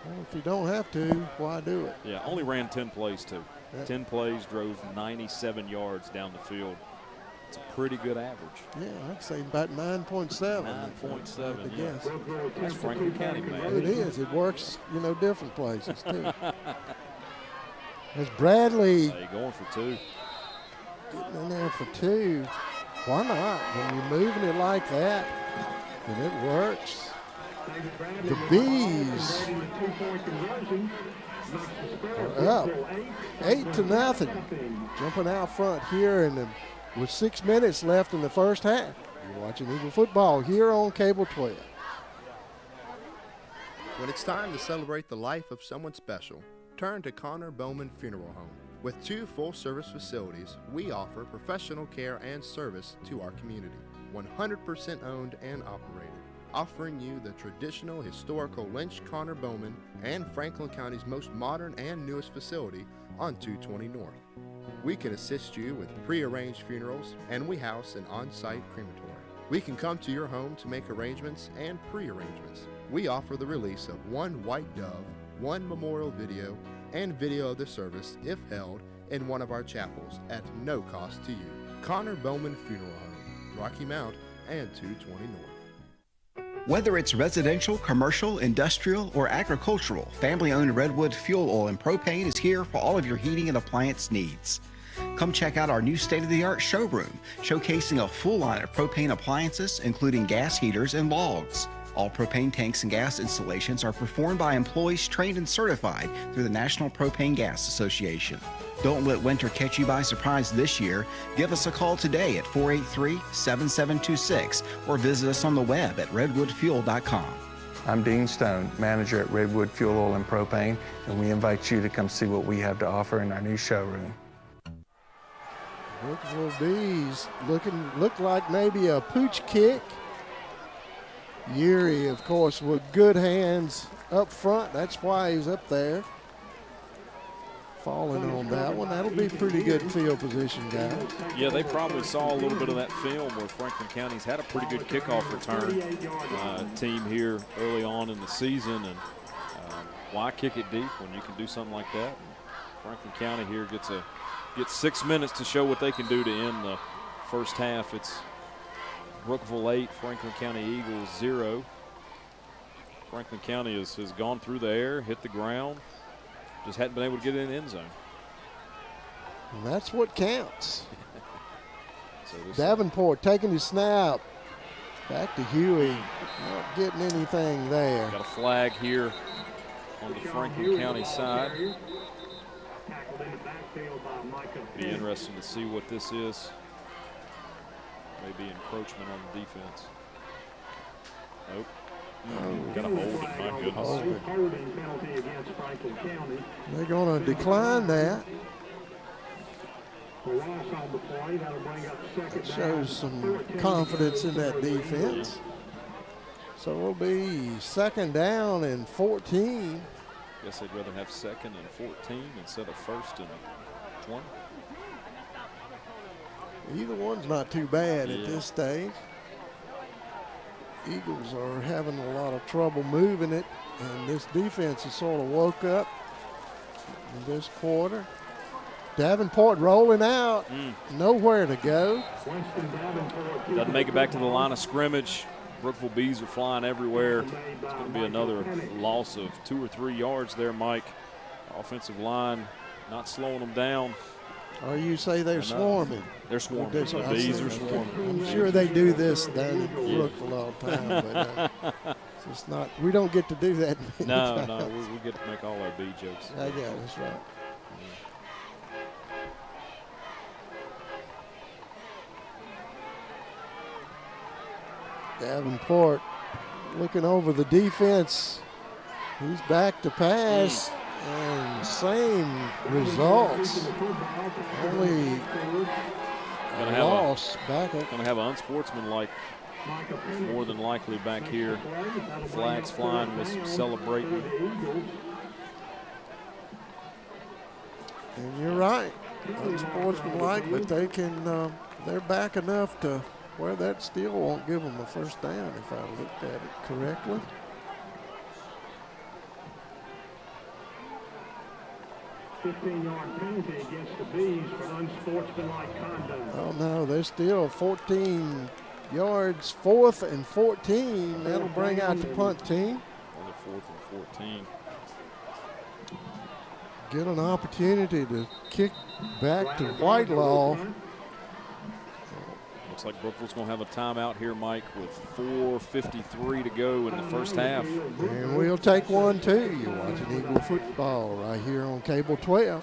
Well, if you don't have to, why do it? Yeah, only ran 10 plays, too. Yeah. 10 plays, drove 97 yards down the field. It's a pretty good average. Yeah, I'd say about 9.7. 9.7, yeah. yes. That's Franklin County, man. It is. It works, you know, different places, too. There's Bradley. Hey, going for 2. Getting in there for 2. Why not? When you're moving it like that, and it works. The Bees are up 8-0. Jumping out front here and with 6 minutes left in the first half. You're watching Eagle football here on Cable 12. When it's time to celebrate the life of someone special, turn to Connor Bowman Funeral Home. With 2 full-service facilities, we offer professional care and service to our community. 100% owned and operated, offering you the traditional historical Lynch Connor Bowman and Franklin County's most modern and newest facility on 220 North. We can assist you with pre-arranged funerals, and we house an on-site crematory. We can come to your home to make arrangements and pre-arrangements. We offer the release of 1 white dove, 1 memorial video, and video of the service if held in one of our chapels at no cost to you. Connor Bowman Funeral Home, Rocky Mount and 220 North. Whether it's residential, commercial, industrial, or agricultural, family-owned Redwood Fuel Oil and Propane is here for all of your heating and appliance needs. Come check out our new state-of-the-art showroom, showcasing a full line of propane appliances, including gas heaters and logs. All propane tanks and gas installations are performed by employees trained and certified through the National Propane Gas Association. Don't let winter catch you by surprise this year. Give us a call today at 483-7726 or visit us on the web at redwoodfuel.com. I'm Dean Stone, manager at Redwood Fuel Oil and Propane, and we invite you to come see what we have to offer in our new showroom. Brookeville Bees look like maybe a pooch kick. Yuri, of course, with good hands up front. That's why he's up there. Falling on that one. That'll be pretty good field position, guys. Yeah, they probably saw a little bit of that film where Franklin County's had a pretty good kickoff return team here early on in the season. And why kick it deep when you can do something like that? And Franklin County here gets 6 minutes to show what they can do to end the first half. It's Brookeville 8, Franklin County Eagles 0. Franklin County has gone through the air, hit the ground, just hadn't been able to get in the end zone. And that's what counts. Davenport taking his snap. Back to Huey. Not getting anything there. Got a flag here on the Franklin County side. Be interesting to see what this is. Maybe encroachment on the defense. Nope. Got to hold it, my goodness. They're going to decline that. That shows some confidence in that defense. So it'll be 2nd down and 14. Guess they'd rather have 2nd and 14 instead of 1st and 20. Either one's not too bad at this stage. Eagles are having a lot of trouble moving it, and this defense has sort of woke up in this quarter. Davenport rolling out, nowhere to go. Doesn't make it back to the line of scrimmage. Brookeville Bees are flying everywhere. It's going to be another loss of 2 or 3 yards there, Mike. Offensive line not slowing them down. Or you say they're swarming. They're swarming. The Bees are swarming. I'm sure they do this down in Brookeville all the time, but it's just not. We don't get to do that. No, we get to make all our bee jokes. Yeah, that's right. Davenport looking over the defense. He's back to pass. And same results. Only a loss back up. Going to have an unsportsmanlike, more than likely back here. Flags flying with some celebrating. And you're right. Unsportsmanlike, but they can. They're back enough to where that still won't give them a first down if I looked at it correctly. $15-yard penalty against the Bees for unsportsmanlike conduct. Oh no, they're still 14 yards, 4th and 14. That'll bring out the punt team. Only 4th and 14. Get an opportunity to kick back to Whitelaw. Looks like Brookeville's going to have a timeout here, Mike, with 4:53 to go in the first half. And we'll take one, too. You're watching Eagle football right here on Cable 12.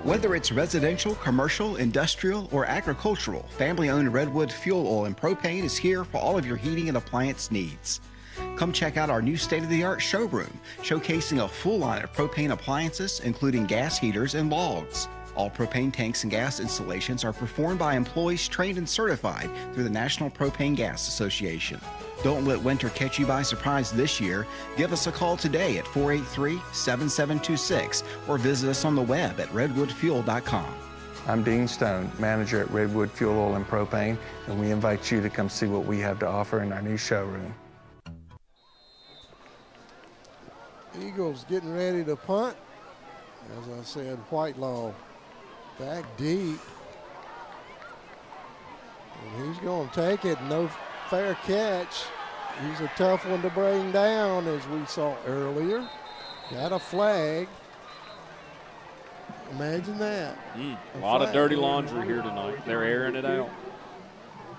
Whether it's residential, commercial, industrial, or agricultural, family-owned Redwood Fuel Oil and Propane is here for all of your heating and appliance needs. Come check out our new state-of-the-art showroom, showcasing a full line of propane appliances, including gas heaters and logs. All propane tanks and gas installations are performed by employees trained and certified through the National Propane Gas Association. Don't let winter catch you by surprise this year. Give us a call today at 483-7726 or visit us on the web at redwoodfuel.com. I'm Dean Stone, manager at Redwood Fuel Oil and Propane, and we invite you to come see what we have to offer in our new showroom. Eagles getting ready to punt. As I said, Whitelaw back deep. And he's going to take it. No fair catch. He's a tough one to bring down, as we saw earlier. Got a flag. Imagine that. A lot of dirty laundry here tonight. They're airing it out.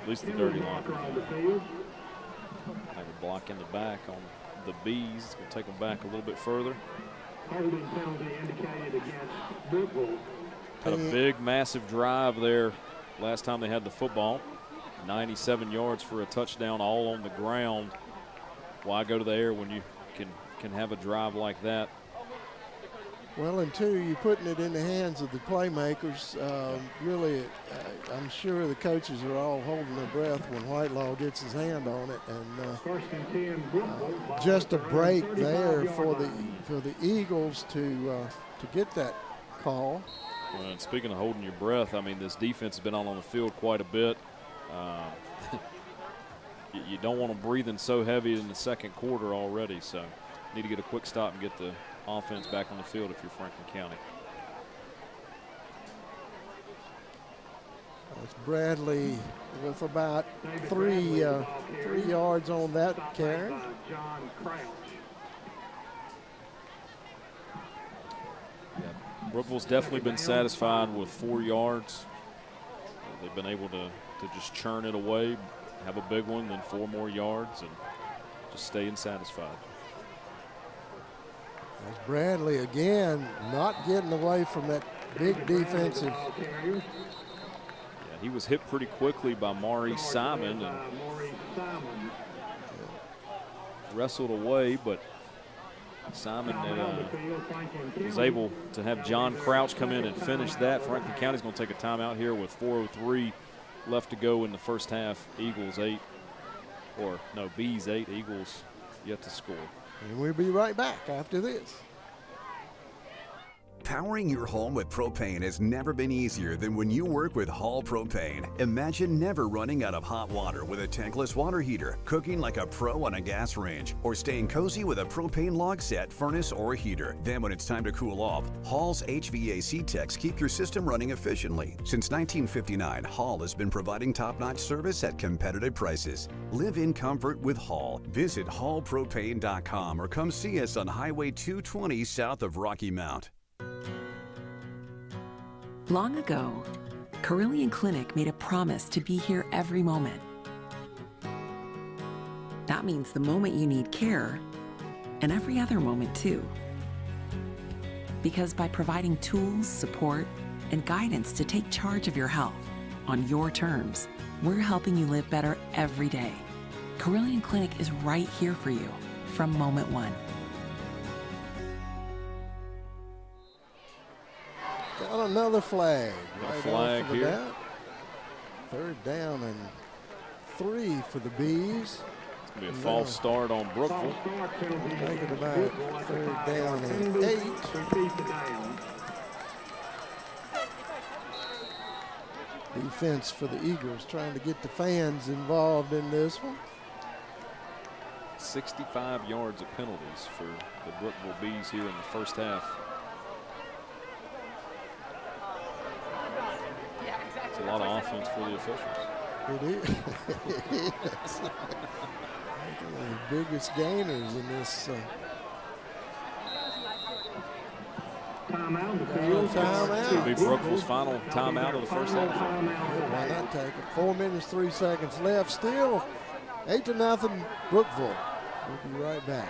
At least the dirty laundry. Have a block in the back on the Bees. It's going to take them back a little bit further. Holding penalty indicated against Brookeville. Had a big, massive drive there last time they had the football. 97 yards for a touchdown, all on the ground. Why go to the air when you can have a drive like that? Well, and two, you're putting it in the hands of the playmakers. Really, I'm sure the coaches are all holding their breath when Whitelaw gets his hand on it. And just a break there for the Eagles to get that call. Well, and speaking of holding your breath, I mean, this defense has been on the field quite a bit. You don't want them breathing so heavy in the second quarter already, so need to get a quick stop and get the offense back on the field if you're Franklin County. It's Bradley with about three yards on that carry. Brookeville's definitely been satisfied with 4 yards. They've been able to just churn it away, have a big one, then 4 more yards, and just staying satisfied. As Bradley again not getting away from that big defensive. Yeah, he was hit pretty quickly by Maurice Simon and wrestled away, but Simon was able to have John Crouch come in and finish that. Franklin County's going to take a timeout here with 4:03 left to go in the first half. Bees 8, Eagles yet to score. And we'll be right back after this. Powering your home with propane has never been easier than when you work with Hall Propane. Imagine never running out of hot water with a tankless water heater, cooking like a pro on a gas range, or staying cozy with a propane log set, furnace, or heater. Then when it's time to cool off, Hall's HVAC techs keep your system running efficiently. Since 1959, Hall has been providing top-notch service at competitive prices. Live in comfort with Hall. Visit hallpropane.com or come see us on Highway 220 south of Rocky Mount. Long ago, Carillion Clinic made a promise to be here every moment. That means the moment you need care, and every other moment too. Because by providing tools, support, and guidance to take charge of your health on your terms, we're helping you live better every day. Carillion Clinic is right here for you from moment one. Got another flag. Right flag here. Bat. 3rd down and 3 for the Bees. It's going to be a false start on Brookeville. Make it about 3rd down and 8. Defense for the Eagles trying to get the fans involved in this one. 65 yards of penalties for the Brookeville Bees here in the first half. It's a lot of offense for the officials. It is. It is. The biggest gainers in this. Timeout. It'll be Brookeville's final timeout of the first half. Why not take it? 4 minutes, 3 seconds left. Still 8-0 Brookeville. We'll be right back.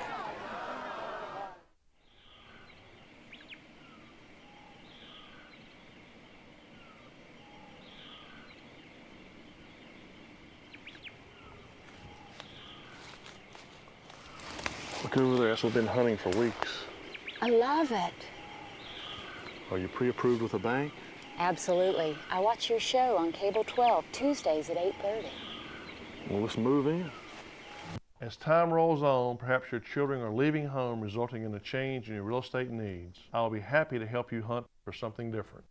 Look over there, that's what we've been hunting for weeks. I love it. Are you pre-approved with a bank? Absolutely. I watch your show on Cable 12 Tuesdays at 8:30. Well, let's move in. As time rolls on, perhaps your children are leaving home, resulting in a change in your real estate needs. I'll be happy to help you hunt for something different.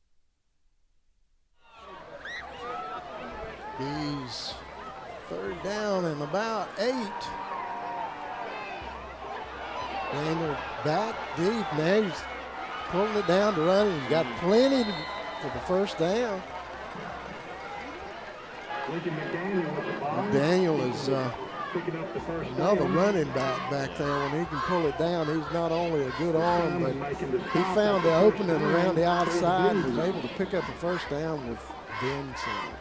Bees, 3rd down and about 8. Daniel back deep. Now he's pulling it down to run. He's got plenty for the first down. Daniel is another running back there. When he can pull it down, he's not only a good arm, but he found the opening around the outside and was able to pick up the first down with Benson.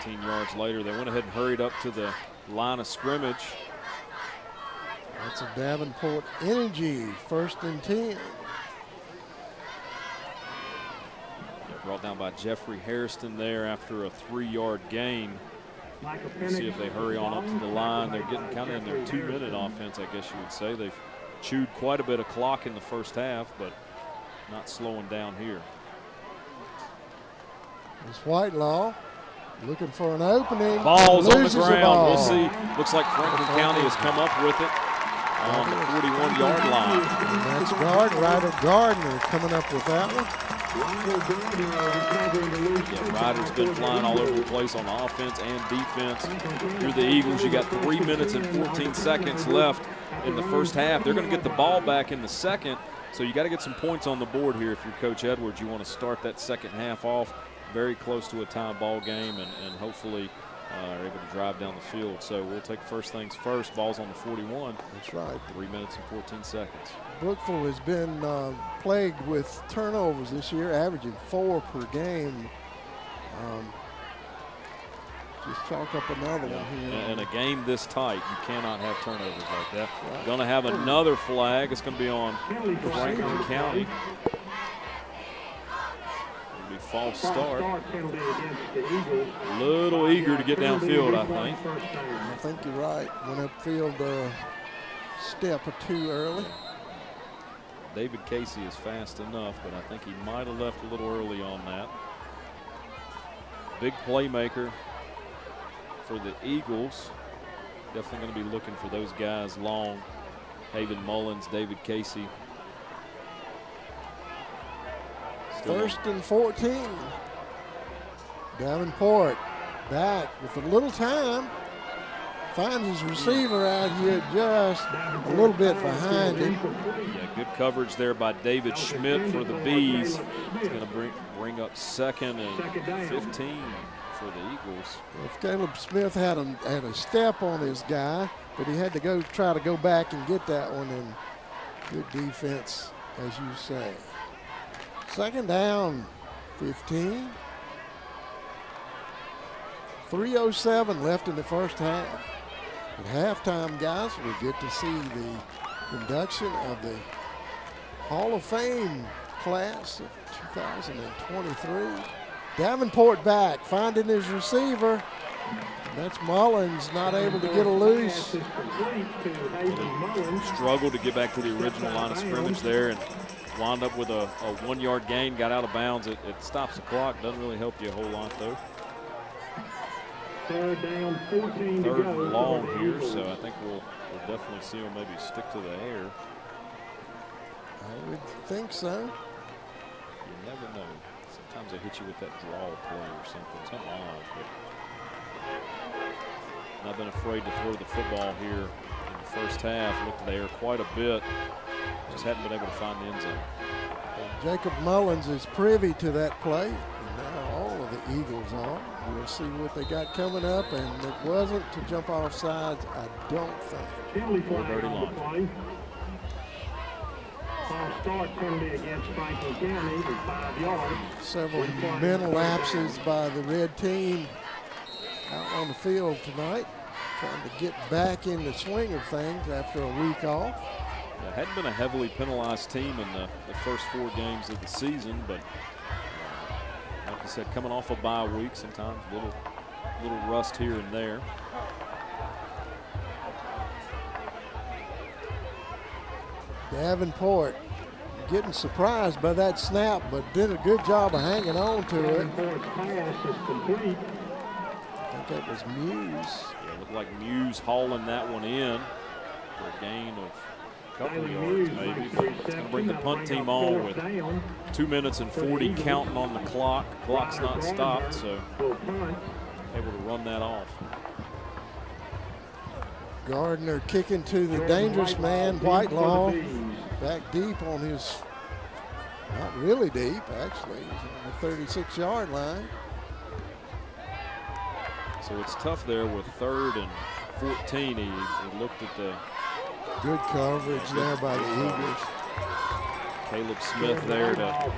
18 yards later, they went ahead and hurried up to the line of scrimmage. That's a Davenport Energy, 1st and 10. Brought down by Jeffrey Hairston there after a 3-yard gain. We'll see if they hurry on up to the line. They're getting kind of in their 2-minute offense, I guess you would say. They've chewed quite a bit of clock in the first half, but not slowing down here. It's Whitelaw looking for an opening. Ball's on the Loses ground. ball. We'll see. Looks like Franklin County has come up with it on the 41-yard line. And that's Ryder Gardner coming up with that one. Yeah, Ryder's been flying all over the place on offense and defense. You're the Eagles. You got 3 minutes and 14 seconds left in the first half. They're going to get the ball back in the second, so you got to get some points on the board here if you're Coach Edwards. You want to start that second half off very close to a tie ball game and hopefully are able to drive down the field. So we'll take first things first. Ball's on the 41. That's right. 3 minutes and 14 seconds. Brookeville has been plagued with turnovers this year, averaging 4 per game. Just chalk up another one here. In a game this tight, you cannot have turnovers like that. Right. Going to have another flag. It's going to be on Franklin County. False start. A little eager to get downfield, I think. I think you're right. Went upfield a step or two early. David Casey is fast enough, but I think he might have left a little early on that. Big playmaker for the Eagles. Definitely going to be looking for those guys long. Haven Mullins, David Casey. 1st and 14. Davenport back with a little time. Finds his receiver out here just a little bit behind him. Yeah, good coverage there by David Schmidt for the Bees. It's going to bring up 2nd and 15 for the Eagles. Well, if Caleb Smith had a step on his guy, but he had to try to go back and get that one, and good defense, as you say. 2nd down, 15. 3:07 left in the first half. At halftime, guys, we get to see the induction of the Hall of Fame class of 2023. Davenport back, finding his receiver. That's Mullins, not able to get a loose. Struggled to get back to the original line of scrimmage there and wound up with a 1-yard gain, got out of bounds. It stops the clock, doesn't really help you a whole lot though. 3rd down, 14 to go. 3rd and long here, so I think we'll definitely see him maybe stick to the air. I would think so. You never know. Sometimes they hit you with that draw play or something odd. But not been afraid to throw the football here in the first half. Looked at the air quite a bit. Just hadn't been able to find the end zone. Jacob Mullins is privy to that play, and now all of the Eagles are. We'll see what they got coming up, and it wasn't to jump off sides, I don't think. Dirty line. false start penalty against Franklin County is 5 yards. Several mental lapses by the red team out on the field tonight, trying to get back in the swing of things after a week off. It hadn't been a heavily penalized team in the first 4 games of the season, but like I said, coming off a bye week, sometimes a little rust here and there. Davenport getting surprised by that snap, but did a good job of hanging on to it. Davenport's pass is complete. I think that was Muse. Yeah, it looked like Muse hauling that one in for a gain of a couple of yards maybe. But it's going to bring the punt team on with 2 minutes and 40 counting on the clock. Clock's not stopped, so able to run that off. Gardner kicking to the dangerous man, Whitelaw, back deep on his, not really deep actually, he's on the 36-yard line. So it's tough there with 3rd and 14. He looked at the good coverage there by the Eagles. Caleb Smith there to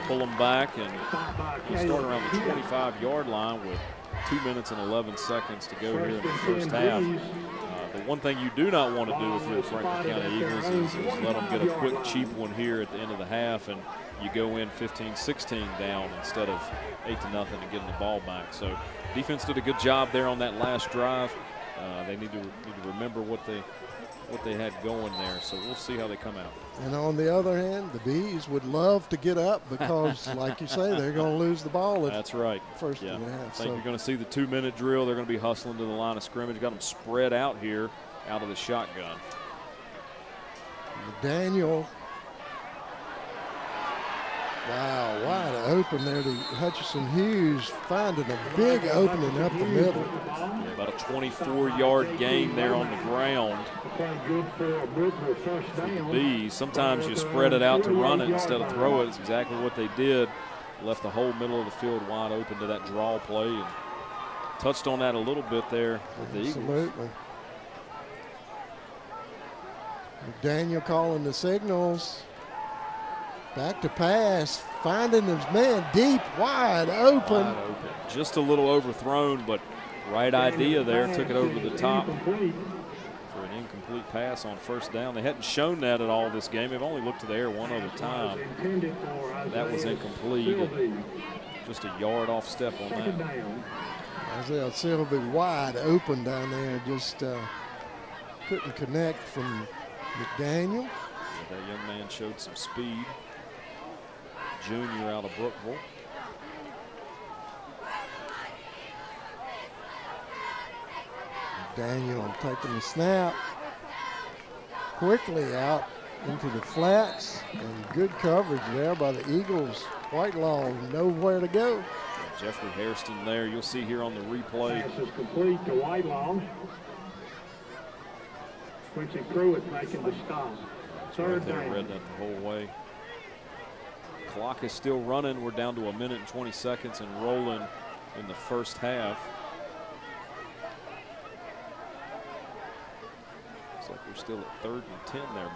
pull him back, and he'll start around the 25-yard line with 2 minutes and 11 seconds to go here in the first half. The one thing you do not want to do if you're the Franklin County Eagles is let them get a quick, cheap one here at the end of the half, and you go in 15-16 down instead of 8-0 and getting the ball back. So defense did a good job there on that last drive. They need to remember what they had going there. So we'll see how they come out. And on the other hand, the Bees would love to get up because, like you say, they're going to lose the ball. That's right. First yeah. and a half. I think you're going to see the 2-minute drill. They're going to be hustling to the line of scrimmage. Got them spread out here out of the shotgun. Daniel. Wow, wide open there to Hutchinson Hughes, finding a big opening up the middle. Yeah, about a 24-yard gain there on the ground for the Bees. Sometimes you spread it out to run it instead of throw it. It's exactly what they did. Left the whole middle of the field wide open to that draw play, and touched on that a little bit there with the Eagles. Absolutely. Daniel calling the signals. Back to pass, finding his man deep, wide open. Wide open. Just a little overthrown, but right idea there. Took it over the top for an incomplete pass on first down. They hadn't shown that at all this game. They've only looked to the air one other time. That was incomplete. Just a yard off step on that. Isaiah Silvey wide open down there. Just couldn't connect from McDaniel. Yeah, that young man showed some speed. Junior out of Brookeville. Daniel taking the snap quickly out into the flats, and good coverage there by the Eagles. Whitelaw nowhere to go. Jeffrey Hairston there. You'll see here on the replay. Pass is complete to Whitelaw. Quincy Pruitt making the stop. Third down. Read that the whole way. Clock is still running. We're down to 1 minute and 20 seconds and rolling in the first half. Looks like we're still at 3rd and 10 there,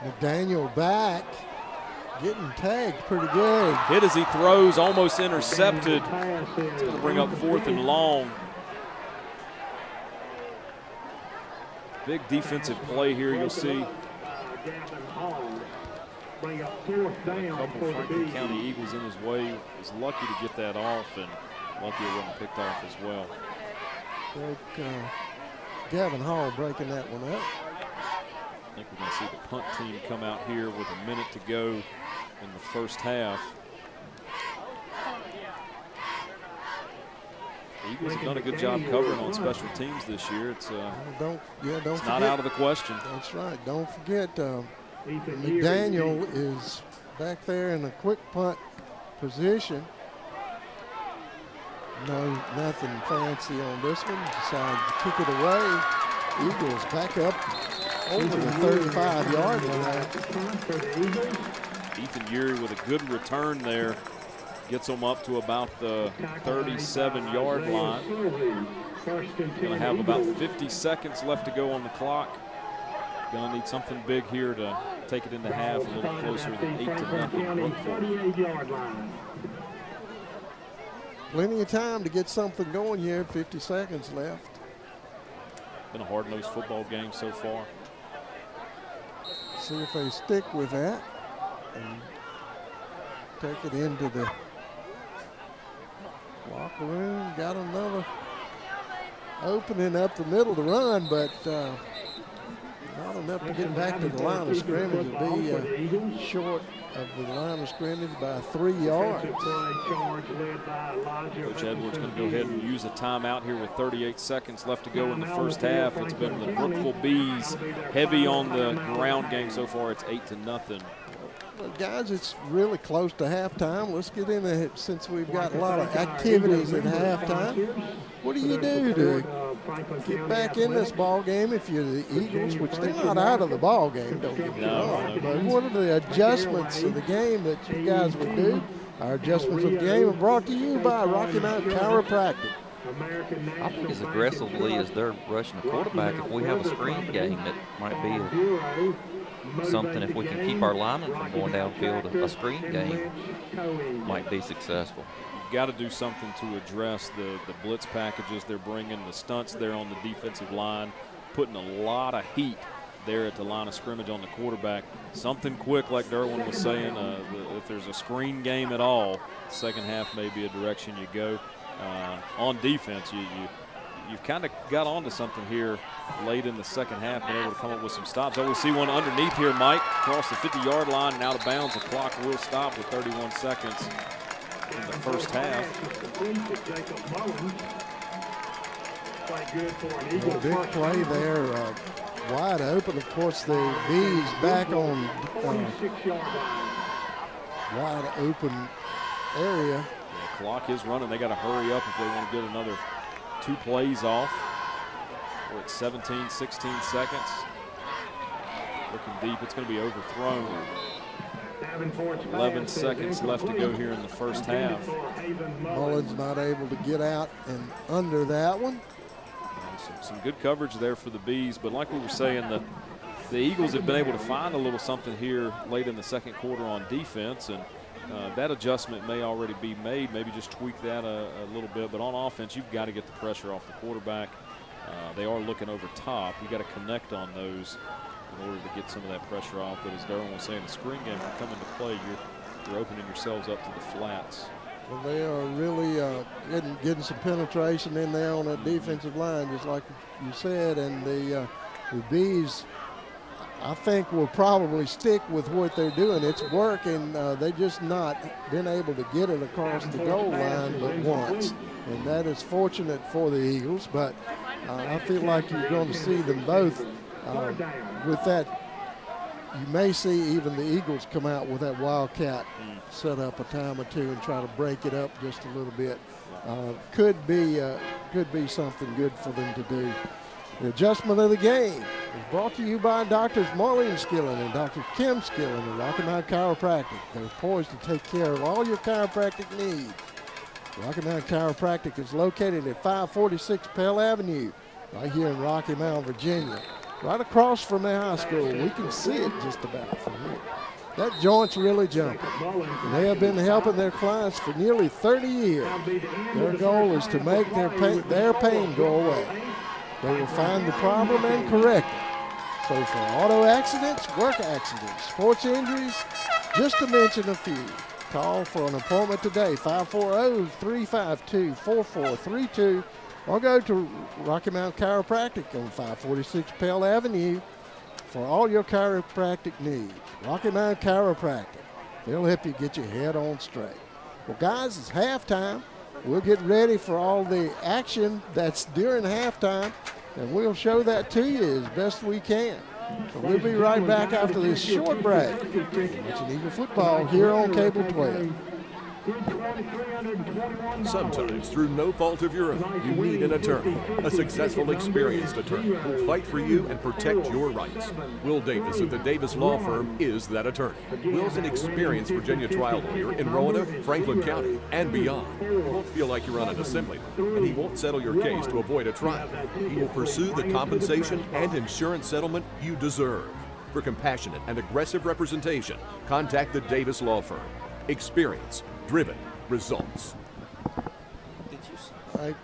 Mike. McDaniel back, getting tagged pretty good. Hit as he throws, almost intercepted. It's going to bring up 4th and long. Big defensive play here, you'll see. Bring up 4th down. A couple Franklin County Eagles in his way. Was lucky to get that off, and lucky it wasn't picked off as well. Gavin Hall breaking that one up. I think we're going to see the punt team come out here with a minute to go in the first half. The Eagles have done a good job covering on special teams this year. It's not out of the question. That's right. Don't forget, McDaniel is back there in a quick punt position. No, nothing fancy on this one. Decided to kick it away. Eagles back up over the 35-yard line. Ethan Urey with a good return there. Gets them up to about the 37-yard line. Going to have about 50 seconds left to go on the clock. Gonna need something big here to take it into half, a little closer than 8-0 Brookeville. Plenty of time to get something going here. 50 seconds left. Been a hard-nosed football game so far. See if they stick with that and take it into the locker room. Got another opening up the middle to run, but not enough to get back to the line of scrimmage. It'll be short of the line of scrimmage by 3 yards. Coach Edwards going to go ahead and use a timeout here with 38 seconds left to go in the first half. It's been the Brookeville Bees heavy on the ground game so far. It's 8-0. Well, guys, it's really close to halftime. Let's get in there since we've got a lot of activities at halftime. What do you do to get back in this ball game if you're the Eagles, which they're not out of the ball game, don't get me wrong. But what are the adjustments of the game that you guys would do? Our adjustments of the game are brought to you by Rocky Mountain Chiropractic. I think as aggressively as they're rushing the quarterback, if we have a screen game, it might be something. If we can keep our linemen from going downfield, a screen game might be successful. You've got to do something to address the blitz packages they're bringing, the stunts there on the defensive line, putting a lot of heat there at the line of scrimmage on the quarterback. Something quick, like Derwin was saying. If there's a screen game at all, second half may be a direction you go. On defense, you've kind of got onto something here late in the second half, been able to come up with some stops. Oh, we see one underneath here, Mike, across the 50-yard line and out of bounds. The clock will stop with 31 seconds in the first half. A big play there, wide open. Of course, the Bees back on wide open area. The clock is running. They got to hurry up if they want to get another 2 plays off. We're at 17, 16 seconds. Looking deep, it's going to be overthrown. 11 seconds left to go here in the first half. Mullins not able to get out and under that one. Some good coverage there for the Bees, but like we were saying, the Eagles have been able to find a little something here late in the second quarter on defense, and that adjustment may already be made, maybe just tweak that a little bit. But on offense, you've got to get the pressure off the quarterback. They are looking over top. You've got to connect on those in order to get some of that pressure off. But as Darren was saying, the screen game will come into play. You're opening yourselves up to the flats. Well, they are really getting some penetration in there on that defensive line, just like you said. And the Bees, I think, will probably stick with what they're doing. It's working. They just not been able to get it across the goal line but once. And that is fortunate for the Eagles. But I feel like you're going to see them both with that. You may see even the Eagles come out with that Wildcat set up a time or two and try to break it up just a little bit. Could be something good for them to do. The adjustment of the game is brought to you by Drs. Marlene Skillen and Dr. Kim Skillen of Rocky Mountain Chiropractic. They're poised to take care of all your chiropractic needs. Rocky Mountain Chiropractic is located at 546 Pell Avenue, right here in Rocky Mount, Virginia. Right across from the high school. We can see it just about from here. That joint's really jumping. And they have been helping their clients for nearly 30 years. Their goal is to make their pain go away. They will find the problem and correct it. So for auto accidents, work accidents, sports injuries, just to mention a few, call for an appointment today, 540-352-4432, or go to Rocky Mountain Chiropractic on 546 Pell Avenue for all your chiropractic needs. Rocky Mountain Chiropractic. They'll help you get your head on straight. Well, guys, it's halftime. We'll get ready for all the action that's during halftime, and we'll show that to you as best we can. So we'll be right back after this short break. Watching Eagle football here on Cable 12. Sometimes, through no fault of your own, you need an attorney, a successful, experienced attorney who will fight for you and protect your rights. Will Davis of the Davis Law Firm is that attorney. Will's an experienced Virginia trial lawyer in Roanoke, Franklin County, and beyond. You won't feel like you're on an assembly line, and he won't settle your case to avoid a trial. He will pursue the compensation and insurance settlement you deserve. For compassionate and aggressive representation, contact the Davis Law Firm. Experience, driven, results. Right.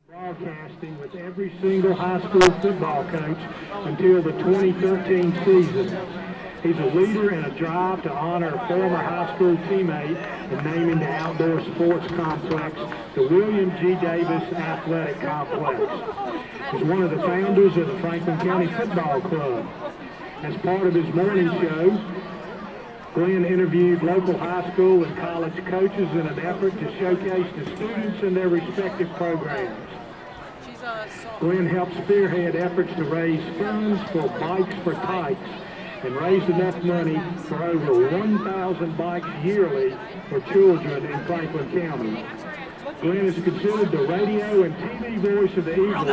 Broadcasting with every single high school football coach until the 2013 season. He's a leader in a drive to honor a former high school teammate and naming the outdoor sports complex the William G. Davis Athletic Complex. He's one of the founders of the Franklin County Football Club. As part of his morning show, Glenn interviewed local high school and college coaches in an effort to showcase the students in their respective programs. Glenn helped spearhead efforts to raise funds for Bikes for Tykes and raised enough money for over 1,000 bikes yearly for children in Franklin County. Glenn is considered the radio and TV voice of the Eagles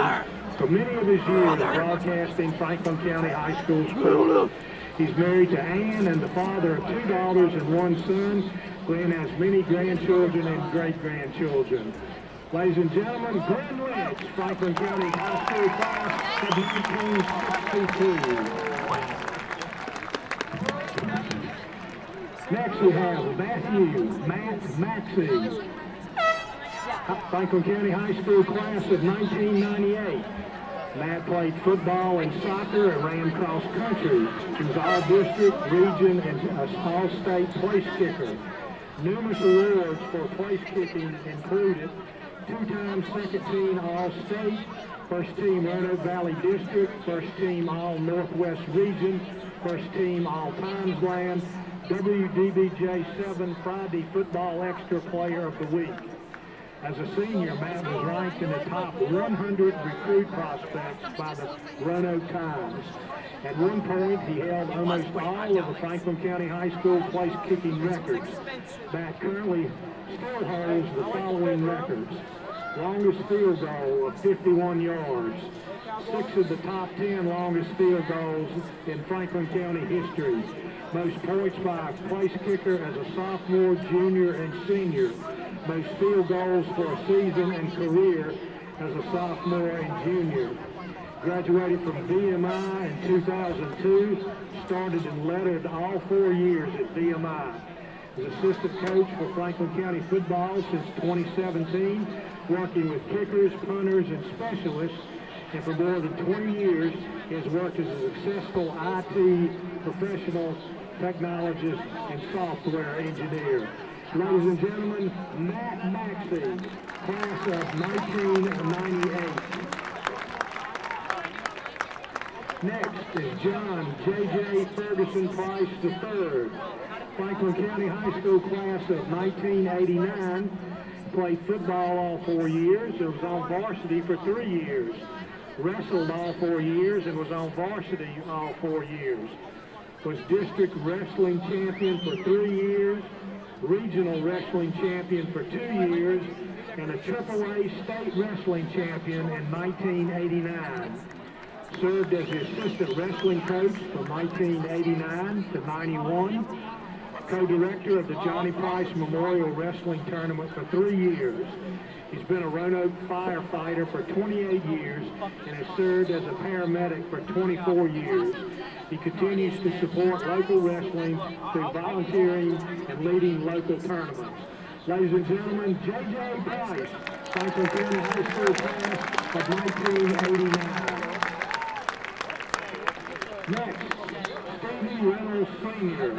for many of his years broadcasting Franklin County High School sports. He's married to Ann and the father of 2 daughters and 1 son. Glenn has many grandchildren and great-grandchildren. Ladies and gentlemen, Glenn Lynch, Franklin County High School class of 1962. Next we have Matt Maxey, Franklin County High School class of 1998. Matt played football and soccer and ran cross country. He was all-district, region, and all-state place kicker. Numerous awards for place kicking included 2-time second team All-State, first team Roanoke Valley District, first team All-Northwest Region, first team All-Timesland, WDBJ 7 Friday Football Extra Player of the Week. As a senior, Matt was ranked in the top 100 recruit prospects by the Roanoke Times. At one point, he held almost all of the Franklin County High School place kicking records. Matt currently still holds the following records. Longest field goal of 51 yards. 6 of the top 10 longest field goals in Franklin County history. Most points by a place kicker as a sophomore, junior, and senior. Most field goals for a season and career as a sophomore and junior. Graduated from VMI in 2002, started and lettered all 4 years at VMI. Was assistant coach for Franklin County football since 2017, working with kickers, punters, and specialists. And for more than 20 years, he has worked as a successful IT professional, technologist, and software engineer. Ladies and gentlemen, Matt Maxey, class of 1998. Next is John J.J. Ferguson Price III, Franklin County High School class of 1989. Played football all 4 years and was on varsity for 3 years. Wrestled all 4 years and was on varsity all 4 years. Was district wrestling champion for 3 years, regional wrestling champion for 2 years, and a AAA state wrestling champion in 1989. Served as the assistant wrestling coach from 1989 to 91. Co-director of the Johnny Price Memorial Wrestling Tournament for 3 years. He's been a Roanoke firefighter for 28 years and has served as a paramedic for 24 years. He continues to support local wrestling through volunteering and leading local tournaments. Ladies and gentlemen, J.J. Price, Franklin County High School class of 1989. Next, Stevie Reynolds Sr.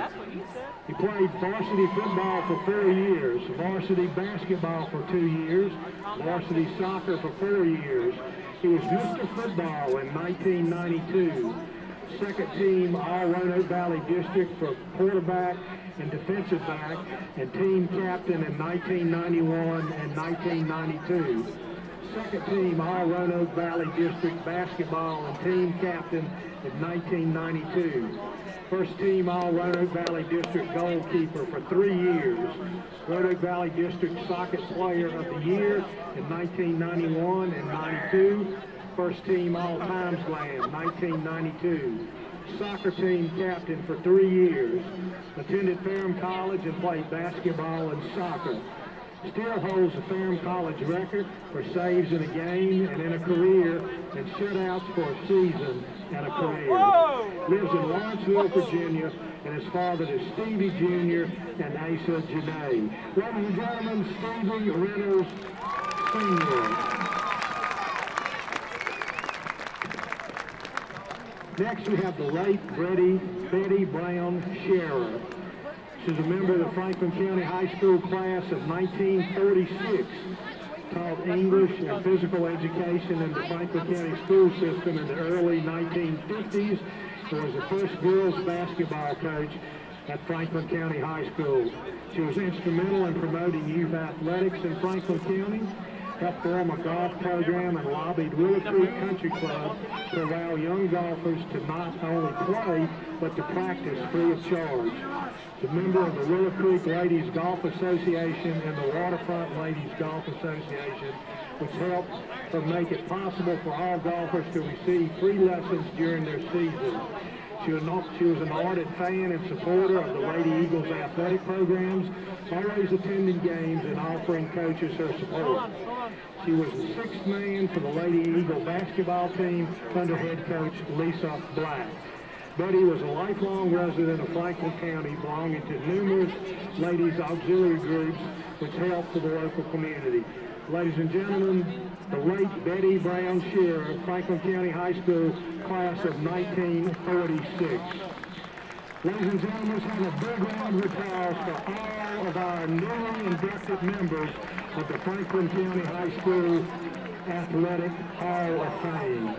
He played varsity football for 4 years, varsity basketball for 2 years, varsity soccer for 4 years. He was Mr. Football in 1992. Second team All-Roanoke Valley District for quarterback and defensive back, and team captain in 1991 and 1992. Second team All-Roanoke Valley District basketball and team captain in 1992. First team All-Roanoke Valley District goalkeeper for 3 years. Roanoke Valley District Soccer Player of the Year in 1991 and 92. First team All-Time Slam, 1992. Soccer team captain for 3 years. Attended Ferrum College and played basketball and soccer. Still holds the Ferrum College record for saves in a game and in a career, and shutouts for a season and a career. Lives in Lawrenceville, Virginia, and his father is Stevie Jr. and Asa Janae. Ladies and gentlemen, Stevie Reynolds Sr. Next, we have the late Betty Brown Scherer. She's a member of the Franklin County High School class of 1946. Taught English and physical education in the Franklin County school system in the early 1950s. And was the first girls basketball coach at Franklin County High School. She was instrumental in promoting youth athletics in Franklin County. Helped form a golf program and lobbied Willow Creek Country Club to allow young golfers to not only play, but to practice free of charge. She's a member of the Willow Creek Ladies Golf Association and the Waterfront Ladies Golf Association, which helped to make it possible for all golfers to receive free lessons during their season. She was an ardent fan and supporter of the Lady Eagles athletic programs, always attending games and offering coaches her support. She was the sixth man for the Lady Eagle basketball team under head coach Lisa Black. Betty was a lifelong resident of Franklin County, belonging to numerous ladies auxiliary groups which helped for the local community. Ladies and gentlemen, the late Betty Brown Scherer, Franklin County High School, class of 1946. Ladies and gentlemen, let's have a big round of applause for all of our newly inducted members of the Franklin County High School Athletic Hall of Fame.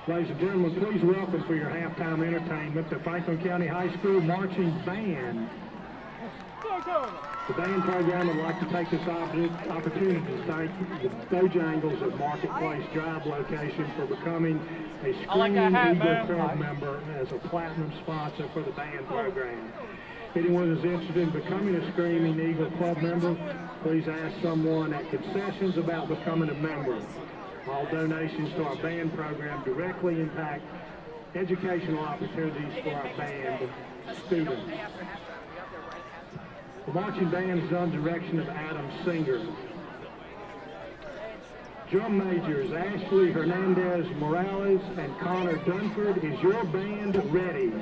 Ladies and gentlemen, please welcome for your halftime entertainment the Franklin County High School Marching Band. The band program would like to take this opportunity to thank the Bojangles at Marketplace Drive location for becoming a Screaming Eagle Club member as a platinum sponsor for the band program. If anyone is interested in becoming a Screaming Eagle Club member, please ask someone at concessions about becoming a member. All donations to our band program directly impact educational opportunities for our band students. The marching band is under direction of Adam Singer. Drum majors Ashley Hernandez Morales and Connor Dunford. Is your band ready?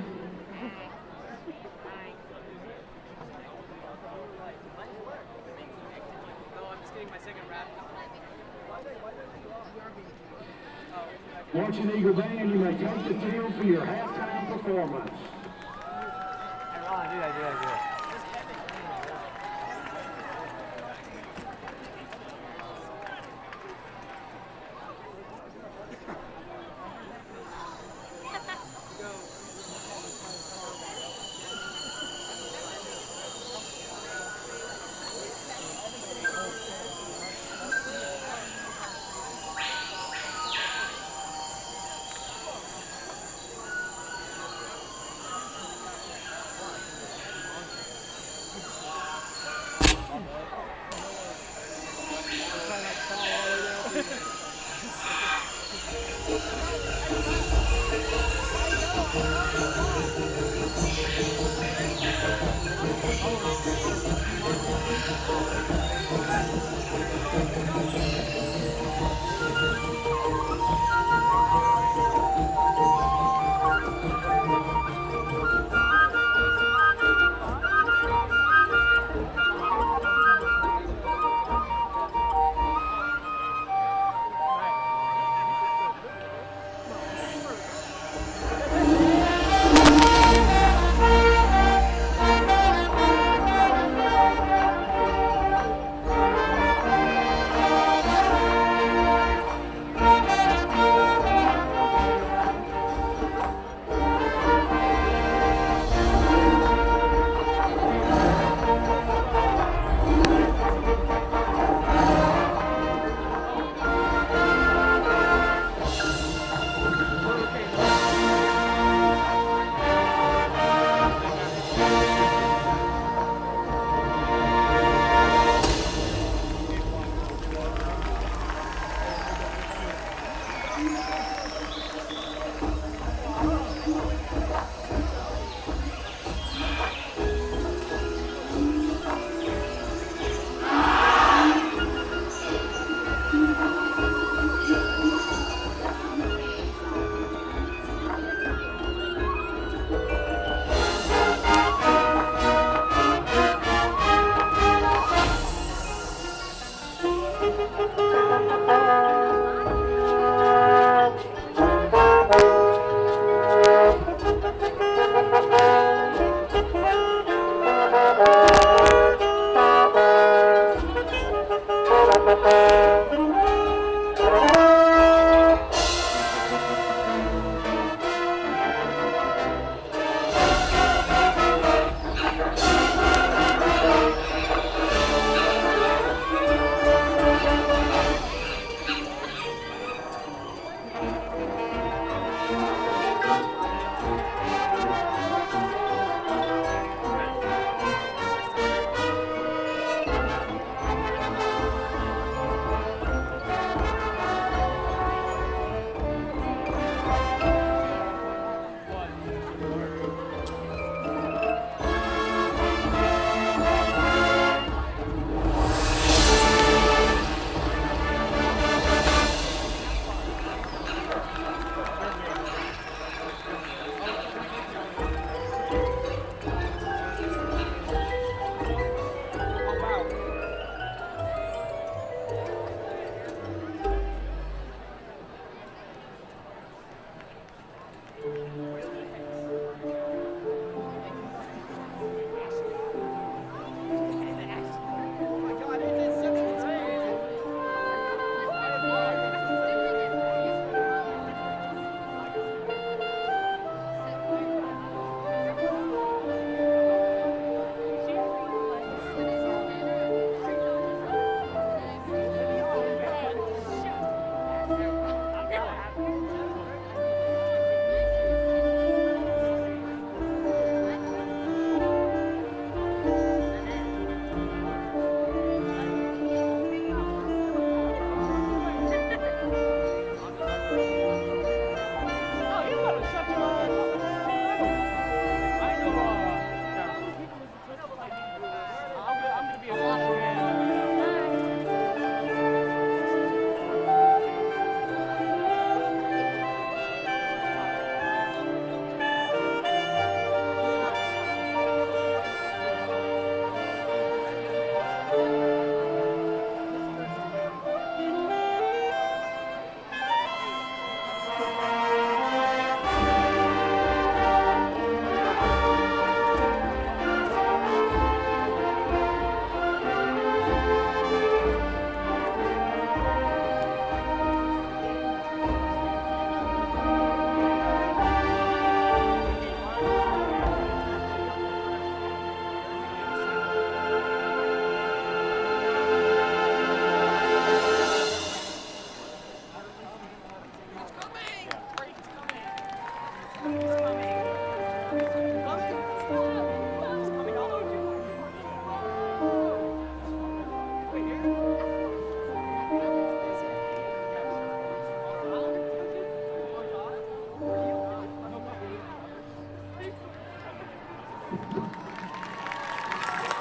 Marching Eagle Band, you may take the field for your halftime performance.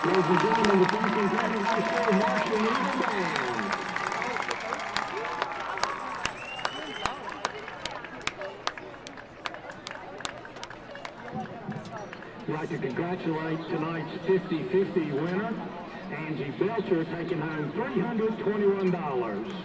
Ladies and gentlemen, the Franklin County High School Marching Unit Band. I'd like to congratulate tonight's 50-50 winner, Angie Belcher, taking home $321.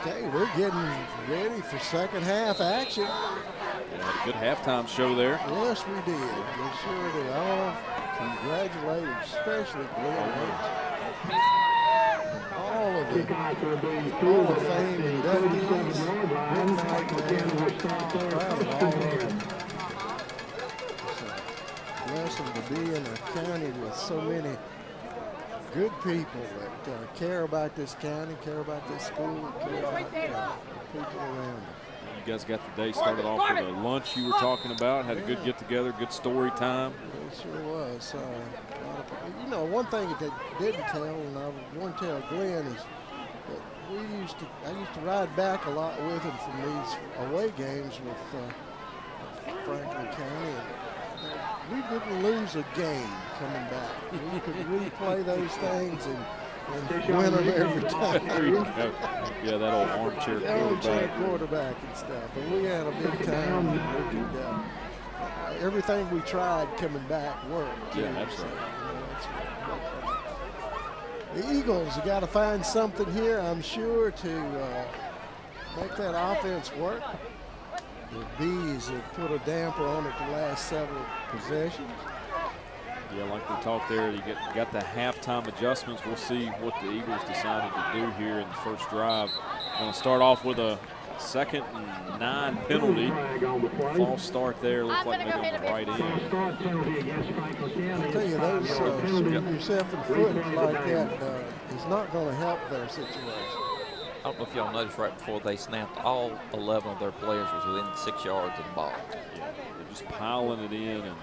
Okay, we're getting ready for second half action. Yeah, had a good halftime show there. Yes, we did. We sure did. I want to congratulate especially Glenn Hurts. All of the Hall of Fame inductees. Good night, man. Proud of all of them. It's a blessing to be in a county with so many good people that care about this county, care about this school, care about the people around it. You guys got the day started off with a lunch you were talking about. Had a good get-together, good story time. It sure was. You know, one thing that they didn't tell, and I want to tell Glenn, is that I used to ride back a lot with him from these away games with Franklin County. And we didn't lose a game coming back. We could replay those things and win them every time. There you go. Yeah, that old armchair quarterback and stuff. But we had a big time. And we could, everything we tried coming back worked. Yeah, that's right. The Eagles have got to find something here, I'm sure, to make that offense work. The Bees have put a damper on it the last several possessions. Yeah, like we talked there, you got the halftime adjustments. We'll see what the Eagles decided to do here in the first drive. Going to start off with a 2nd and 9 penalty. False start there. Looks like they're going to right in. I tell you, those shooting yourself in the foot like that is not going to help their situation. I don't know if y'all noticed right before they snapped, all 11 of their players was within 6 yards of the ball. Yeah, they're just piling it in, and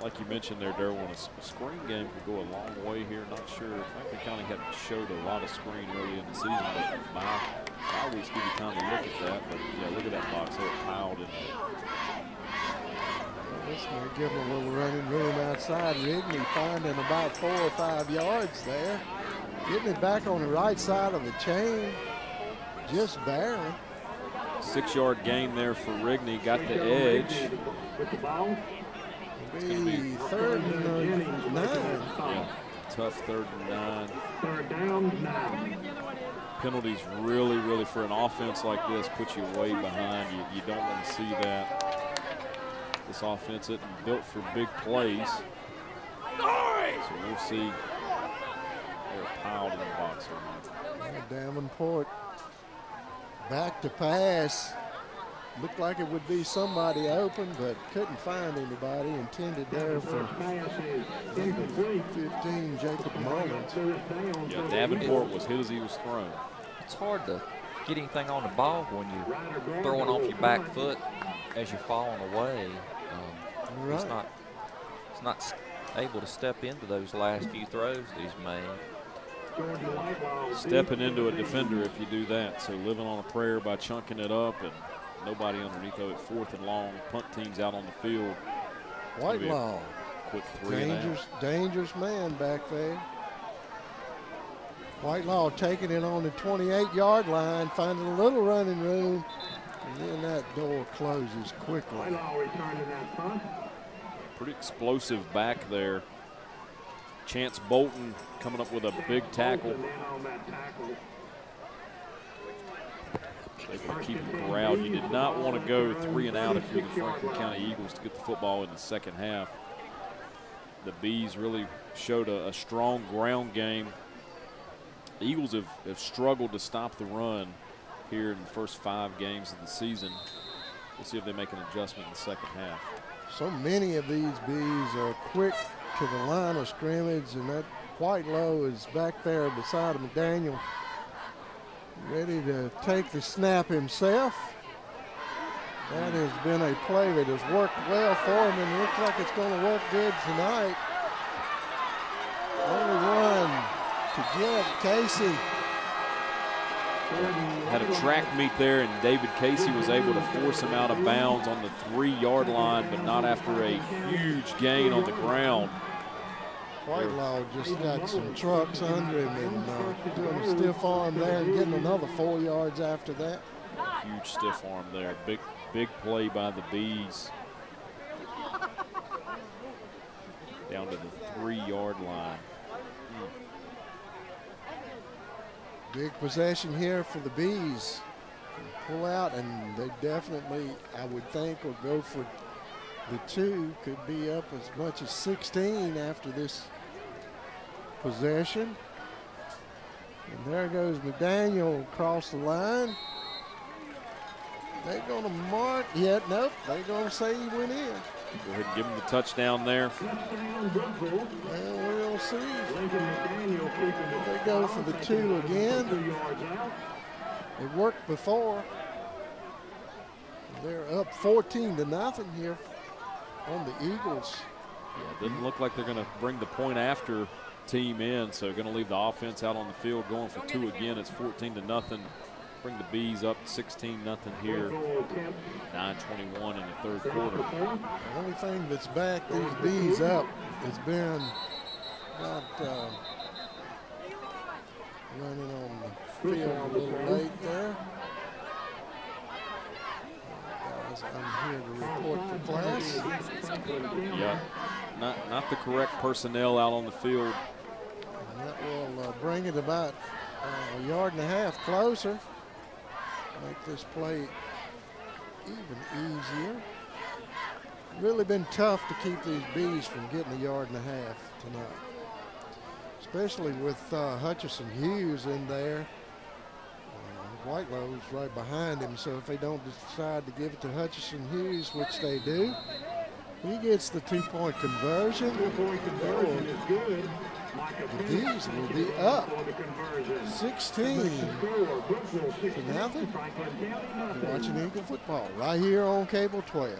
like you mentioned there, Derwin, a screen game could go a long way here. Not sure. Franklin County hadn't showed a lot of screen early in the season, but I always give you time to look at that. But yeah, look at that box there, piled in there. This may give them a little running room outside. Rigney finding about 4 or 5 yards there. Getting it back on the right side of the chain, just barely. 6-yard gain there for Rigney. Got the edge. Be 3rd and 9. Yeah, tough 3rd and 9. 3rd down, 9. Penalties really, for an offense like this, put you way behind. You don't want to see that. This offense isn't built for big plays. So we'll see. They're piled in the box right now. Davenport back to pass. Looked like it would be somebody open, but couldn't find anybody. Intended there for 15, Jacob Mullins. Yeah, Davenport was hit as he was thrown. It's hard to get anything on the ball when you're throwing off your back foot as you're falling away. He's not able to step into those last few throws that he's made. Stepping into a defender if you do that. So living on a prayer by chunking it up and nobody underneath of it. 4th and long. Punt team's out on the field. Whitelaw. Quick 3 and out. Dangerous man back there. Whitelaw taking it on the 28-yard line, finding a little running room, and then that door closes quickly. Whitelaw returning that punt. Pretty explosive back there. Chance Bolton coming up with a big tackle. They can keep it corralled. You did not want to go 3 and out if you're the Franklin County Eagles to get the football in the second half. The Bees really showed a strong ground game. The Eagles have struggled to stop the run here in the first 5 games of the season. We'll see if they make an adjustment in the second half. So many of these Bees are quick to the line of scrimmage, and that Whitelaw is back there beside McDaniel, ready to take the snap himself. That has been a play that has worked well for him, and looks like it's going to work good tonight. Only one to Jed Casey. Had a track meet there, and David Casey was able to force him out of bounds on the 3-yard line, but not after a huge gain on the ground. Whitelaw just got some trucks under him and doing a stiff arm there and getting another 4 yards after that. Huge stiff arm there. Big play by the Bees. Down to the 3-yard line. Big possession here for the Bees. Pull out, and they definitely, I would think, will go for the 2. Could be up as much as 16 after this possession. And there goes McDaniel across the line. They're going to mark yet. Nope, they're going to say he went in. Go ahead and give him the touchdown there. Well, we'll see. If they go for the 2 again. It worked before. They're up 14-0 here on the Eagles. Yeah, doesn't look like they're going to bring the point after team in, so going to leave the offense out on the field going for 2 again. It's 14-0. Bring the Bees up 16-0 here. 9:21 in the third quarter. The only thing that's backed these Bees up has been about running on the field a little late there. Guys, I'm here to report for class. Yeah, not the correct personnel out on the field. And that will bring it about a yard and a half closer. Make this play even easier. Really been tough to keep these Bees from getting a yard and a half tonight, especially with Hutchinson Hughes in there. Whitelow's right behind him, so if they don't decide to give it to Hutchinson Hughes, which they do, he gets the 2-point conversion. 2-point conversion is good. The Bees will be up 16-0. You're watching Eagle football right here on Cable 12.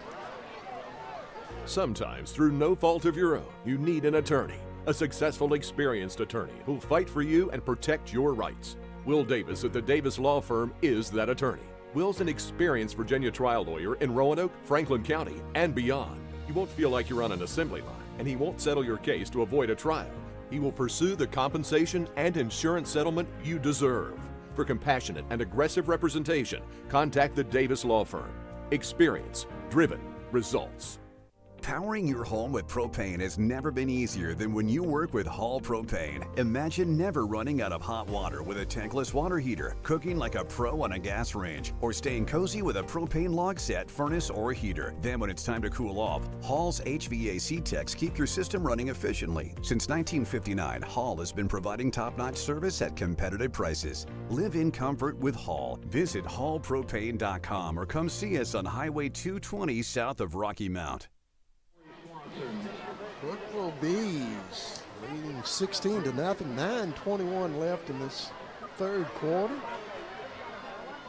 Sometimes, through no fault of your own, you need an attorney. A successful, experienced attorney who'll fight for you and protect your rights. Will Davis at the Davis Law Firm is that attorney. Will's an experienced Virginia trial lawyer in Roanoke, Franklin County, and beyond. You won't feel like you're on an assembly line, and he won't settle your case to avoid a trial. He will pursue the compensation and insurance settlement you deserve. For compassionate and aggressive representation, contact the Davis Law Firm. Experience, driven, results. Powering your home with propane has never been easier than when you work with Hall Propane. Imagine never running out of hot water with a tankless water heater, cooking like a pro on a gas range, or staying cozy with a propane log set, furnace, or heater. Then when it's time to cool off, Hall's HVAC techs keep your system running efficiently. Since 1959, Hall has been providing top-notch service at competitive prices. Live in comfort with Hall. Visit hallpropane.com or come see us on Highway 220 south of Rocky Mount. Brookeville Bees leading 16-0, 9:21 left in this third quarter.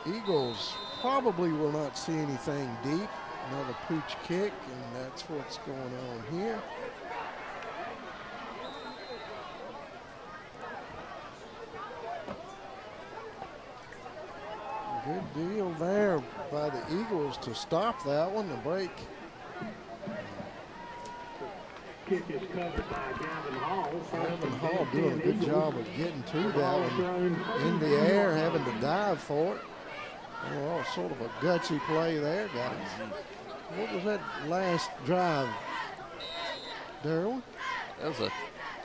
Eagles probably will not see anything deep. Another pooch kick, and that's what's going on here. Good deal there by the Eagles to stop that one, the break. Kick is covered by Gavin Hall. Gavin Hall doing a good job of getting to that one in the air, having to dive for it. Oh, sort of a gutsy play there, guys. What was that last drive, Darryl? That was a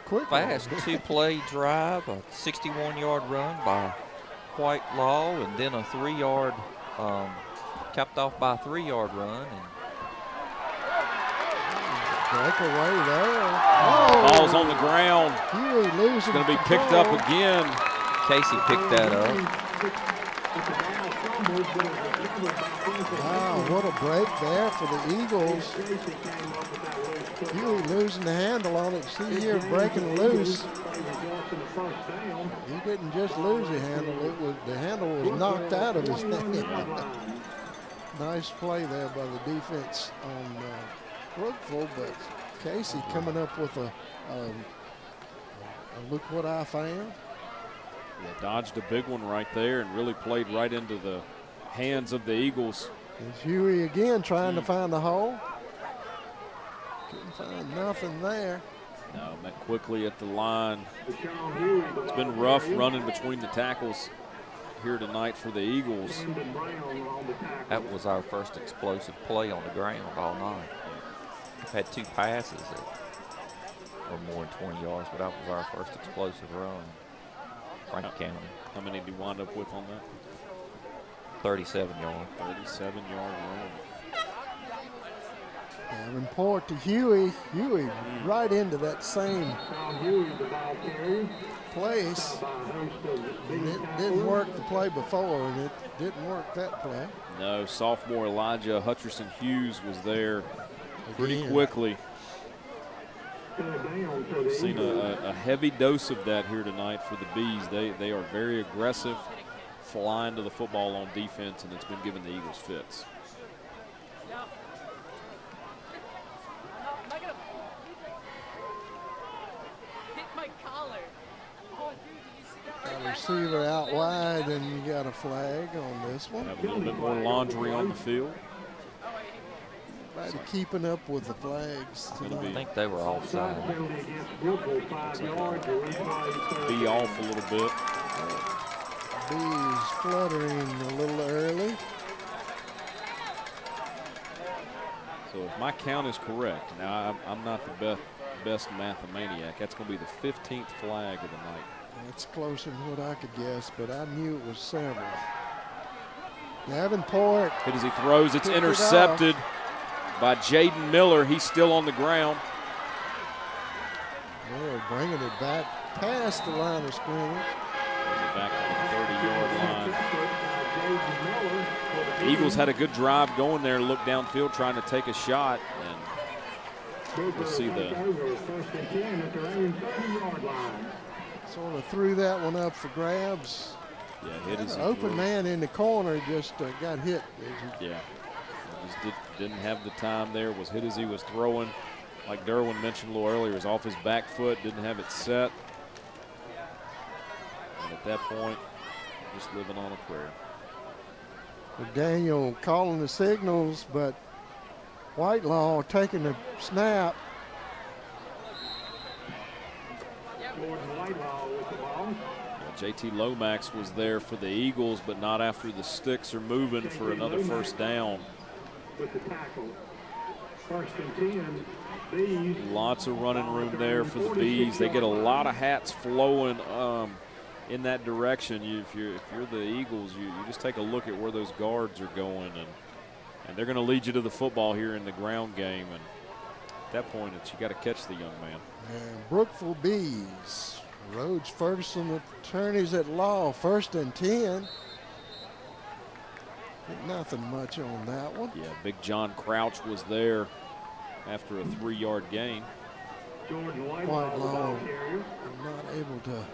quick, fast 2-play drive, a 61-yard run by Whitelaw, and then a 3-yard, capped off by a 3-yard run. And breakaway there. Oh. Ball's on the ground. Huey losing it's going to be picked up again. Casey picked that up. Wow, what a break there for the Eagles. Huey losing the handle on it. See here, breaking loose. He didn't just lose the handle. The handle was knocked out of his hand. Nice play there by the defense on Brookeville, but Casey coming up with a look what I found. Yeah, dodged a big one right there and really played right into the hands of the Eagles. It's Huey again trying to find the hole. Couldn't find nothing there. No, met quickly at the line. It's been rough running between the tackles here tonight for the Eagles. That was our first explosive play on the ground all night. We've had 2 passes that were more than 20 yards, but that was our first explosive run. Franklin County. How many did he wind up with on that? 37 yard. 37-yard run. Davenport to Huey. Huey right into that same place. It didn't work the play before, and it didn't work that play. No, sophomore Elijah Hutcherson Hughes was there pretty Again. quickly. We've seen a heavy dose of that here tonight for the Bees. They are very aggressive, flying to the football on defense, and it's been giving the Eagles fits. Got a receiver out wide, and you got a flag on this one. Have a little bit more laundry on the field. Everybody keeping up with the flags I tonight. think they were offside. Be off a little bit. Bees fluttering a little early. So if my count is correct, now I'm not the best mathemaniac, that's going to be the 15th flag of the night. That's closer than what I could guess, but I knew it was several. Davenport. Hit as he throws, it's picked it intercepted by Jaden Miller. He's still on the ground. Miller bringing it back past the line of scrimmage. Brings it back to the 30-yard line. The Eagles had a good drive going there, looked downfield trying to take a shot, and we'll see the sort of threw that one up for grabs. Yeah, hit as he open threw. man in the corner just got hit. Yeah, just didn't have the time there. Was hit as he was throwing. Like Derwin mentioned a little earlier, was off his back foot, didn't have it set. And at that point, just living on a prayer. Daniel calling the signals, but Whitelaw taking the snap. JT Lomax was there for the Eagles, but not after the sticks are moving for another first down. With the tackle. First and 10, Bees. Lots of running room there for the Bees. They get a lot of hats flowing in that direction. If you're the Eagles, you just take a look at where those guards are going, and they're going to lead you to the football here in the ground game. And at that point, you got to catch the young man. And Brookeville Bees. Rhodes, Ferguson, attorneys at law. First and 10. Nothing much on that one. Yeah, Big John Crouch was there after a 3-yard gain. Whitelaw not able to.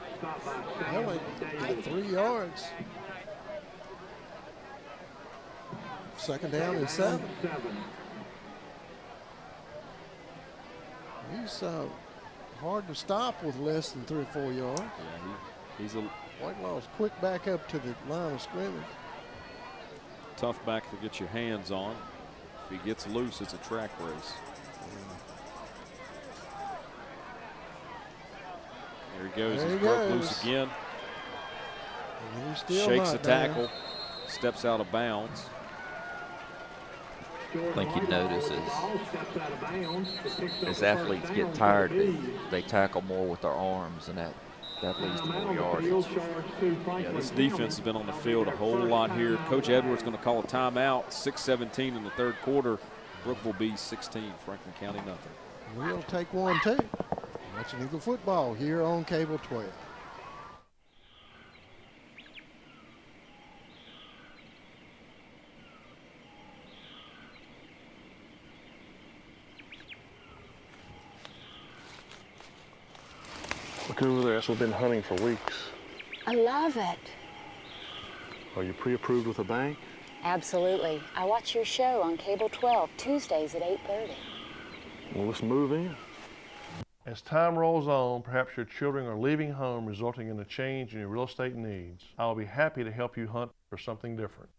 Well, it got 3 yards. Second down and 7. He's hard to stop with less than 3 or 4 yards. Yeah, he's a Whitelaw's quick back up to the line of scrimmage. tough back to get your hands on. If he gets loose, it's a track race. There he goes. He's broke loose again. Shakes the tackle. Steps out of bounds. I think you notice as athletes get tired, they tackle more with their arms, and that leads to more yardage. Yeah, this defense has been on the field a whole lot here. Coach Edwards going to call a timeout. 6:17 in the third quarter. Brookeville Bees 16, Franklin County nothing. We'll take one too. Watching Eagle football here on Cable 12. Look over there, that's what we've been hunting for weeks. I love it. Are you pre-approved with a bank? Absolutely. I watch your show on Cable 12, Tuesdays at 8:30. Well, let's move in. As time rolls on, perhaps your children are leaving home, resulting in a change in your real estate needs. I'll be happy to help you hunt for something different.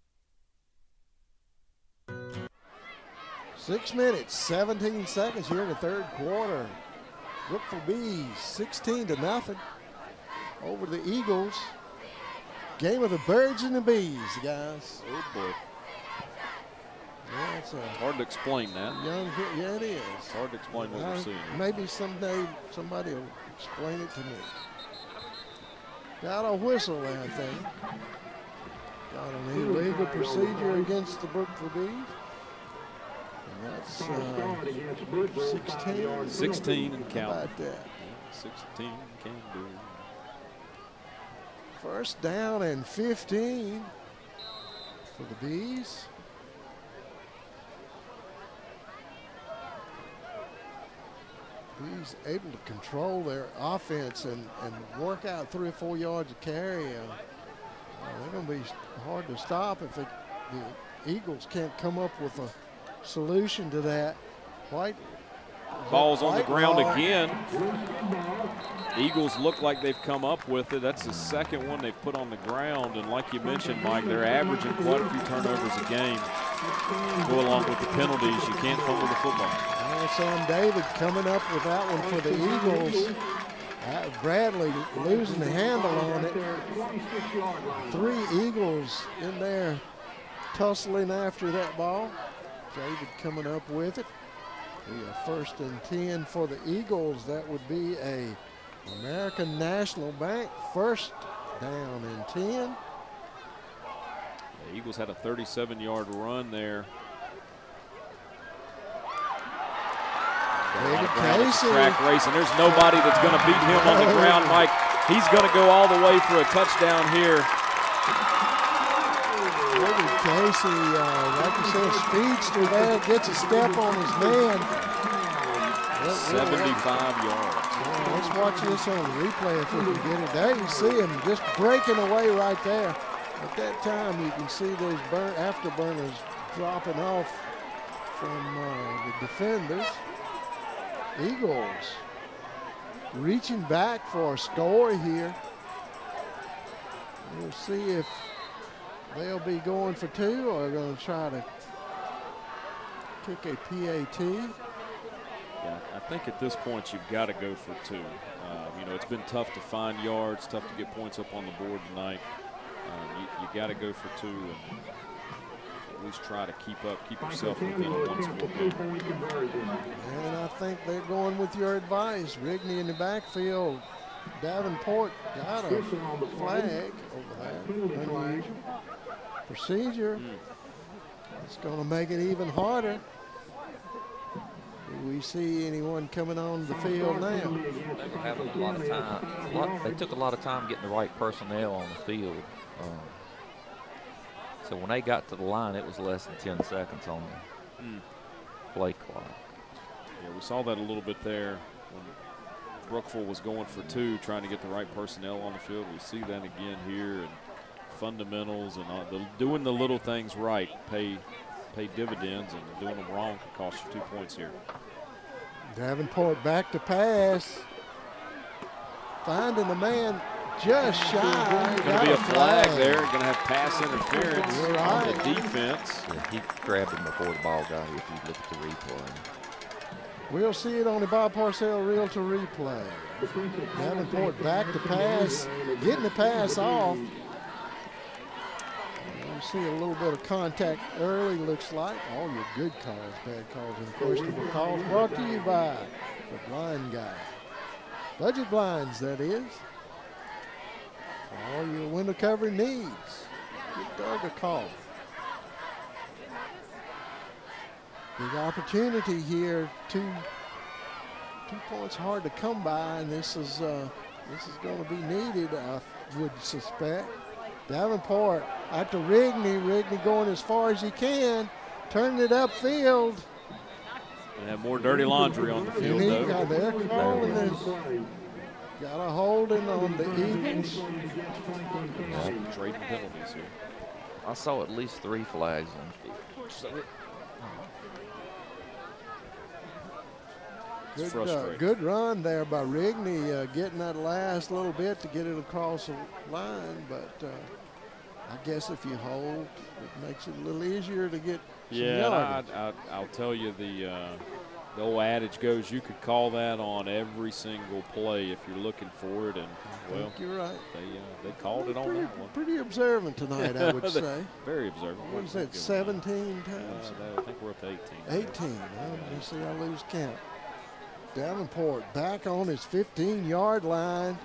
6 minutes, 17 seconds here in the third quarter. Brookeville Bees 16-0 over the Eagles. Game of the birds and the bees, guys. Oh boy. Yeah, it's hard to explain that. Yeah, it is. It's hard to explain what we're seeing. Maybe someday somebody will explain it to me. got a whistle, I think. Got an illegal procedure against the Brookeville Bees. And that's 16. 16 and count. How about that? 16 can do. First down and 15 for the Bees. Bees able to control their offense and work out 3 or 4 yards of carry. They're going to be hard to stop if the Eagles can't come up with a solution to that. Ball's on the ground again. Eagles look like they've come up with it. That's the second one they've put on the ground. And like you mentioned, Mike, they're averaging quite a few turnovers a game. Go along with the penalties. You can't fumble the football. Sam David coming up with that one for the Eagles. Bradley losing the handle on it. 3 Eagles in there tussling after that ball. David coming up with it. Be a first and 10 for the Eagles. That would be a American National Bank first down and 10. The Eagles had a 37-yard run there. David Casey. Track race, and there's nobody that's going to beat him on the ground, Mike. He's going to go all the way for a touchdown here. David Casey, like you said, speedster there, gets a step on his man. 75 yards. Yeah, let's watch this on the replay if we can get it. There you see him just breaking away right there. At that time, you can see those afterburners dropping off from the defenders. Eagles reaching back for a score here. We'll see if they'll be going for 2 or they're going to try to kick a PAT. Yeah, I think at this point you've got to go for 2. You know, it's been tough to find yards, tough to get points up on the board tonight. You got to go for 2 and at least try to keep yourself within a 1-score game. And I think they're going with your advice. Rigney in the backfield. Davenport got a flag over there. Unusual procedure. It's going to make it even harder. Do we see anyone coming on the field now? They were having a lot of time. They took a lot of time getting the right personnel on the field. So when they got to the line, it was less than 10 seconds on the play clock. Yeah, we saw that a little bit there when Brookeville was going for 2, trying to get the right personnel on the field. We see that again here, and fundamentals and doing the little things right pay dividends, and doing them wrong could cost you 2 points here. Davenport back to pass. Finding the man just shy. Going to be a flag there. Going to have pass interference on the defense. Yeah, he grabbed him before the ball got here if you look at the replay. We'll see it on the Bob Parcell reel to replay. Davenport back to pass, getting the pass off. You see a little bit of contact early, looks like. All your good calls, bad calls, and questionable calls brought to you by the Blind Guy. Budget blinds, that is. For all your window covering needs, give Doug a call. Big opportunity here. 2 points hard to come by, and this is going to be needed, I would suspect. Davenport out to Rigney. Rigney going as far as he can, turning it upfield. They have more dirty laundry on the field, though. They're calling this. Got a holding on the Eagles. Trading penalties here. I saw at least 3 flags on the field. Good run there by Rigney, getting that last little bit to get it across the line, but I guess if you hold, it makes it a little easier to get some yardage. I'll tell you, the old adage goes, you could call that on every single play if you're looking for it, and well, you're right. They called it on that one. Pretty observant tonight, I would say. Very observant. What is that, 17 times? I think we're up to 18. 18. Well, you see, I lose count. Davenport back on his 15-yard line.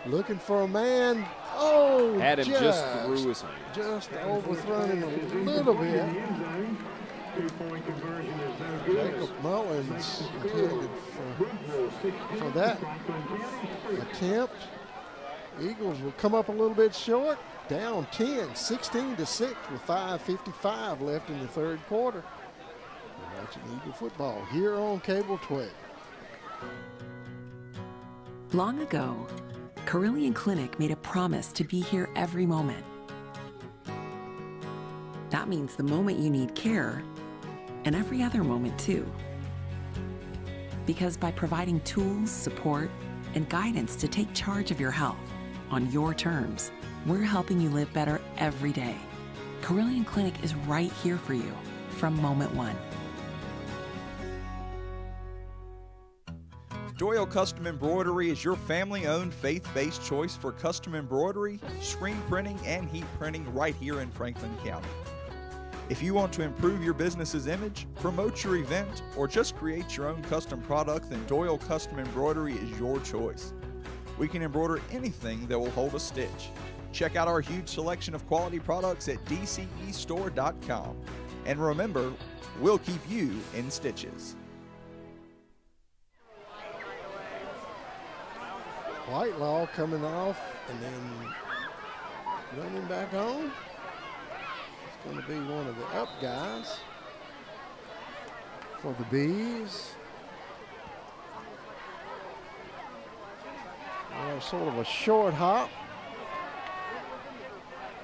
Looking for a man. Oh, had him just through his hand. Just overthrown him a little bit. Jacob Mullins intended for that attempt. Eagles will come up a little bit short. Down 10, 16-6 with 5:55 left in the third quarter. We're watching Eagle football here on Cable 12. Long ago, Carillion Clinic made a promise to be here every moment. That means the moment you need care and every other moment too. Because by providing tools, support, and guidance to take charge of your health on your terms, we're helping you live better every day. Carillion Clinic is right here for you from moment one. Doyle Custom Embroidery is your family-owned, faith-based choice for custom embroidery, screen printing, and heat printing right here in Franklin County. If you want to improve your business's image, promote your event, or just create your own custom product, then Doyle Custom Embroidery is your choice. We can embroider anything that will hold a stitch. Check out our huge selection of quality products at dcestore.com. And remember, we'll keep you in stitches. Whitelaw coming off and then running back on. It's going to be one of the up guys for the Bees. Sort of a short hop.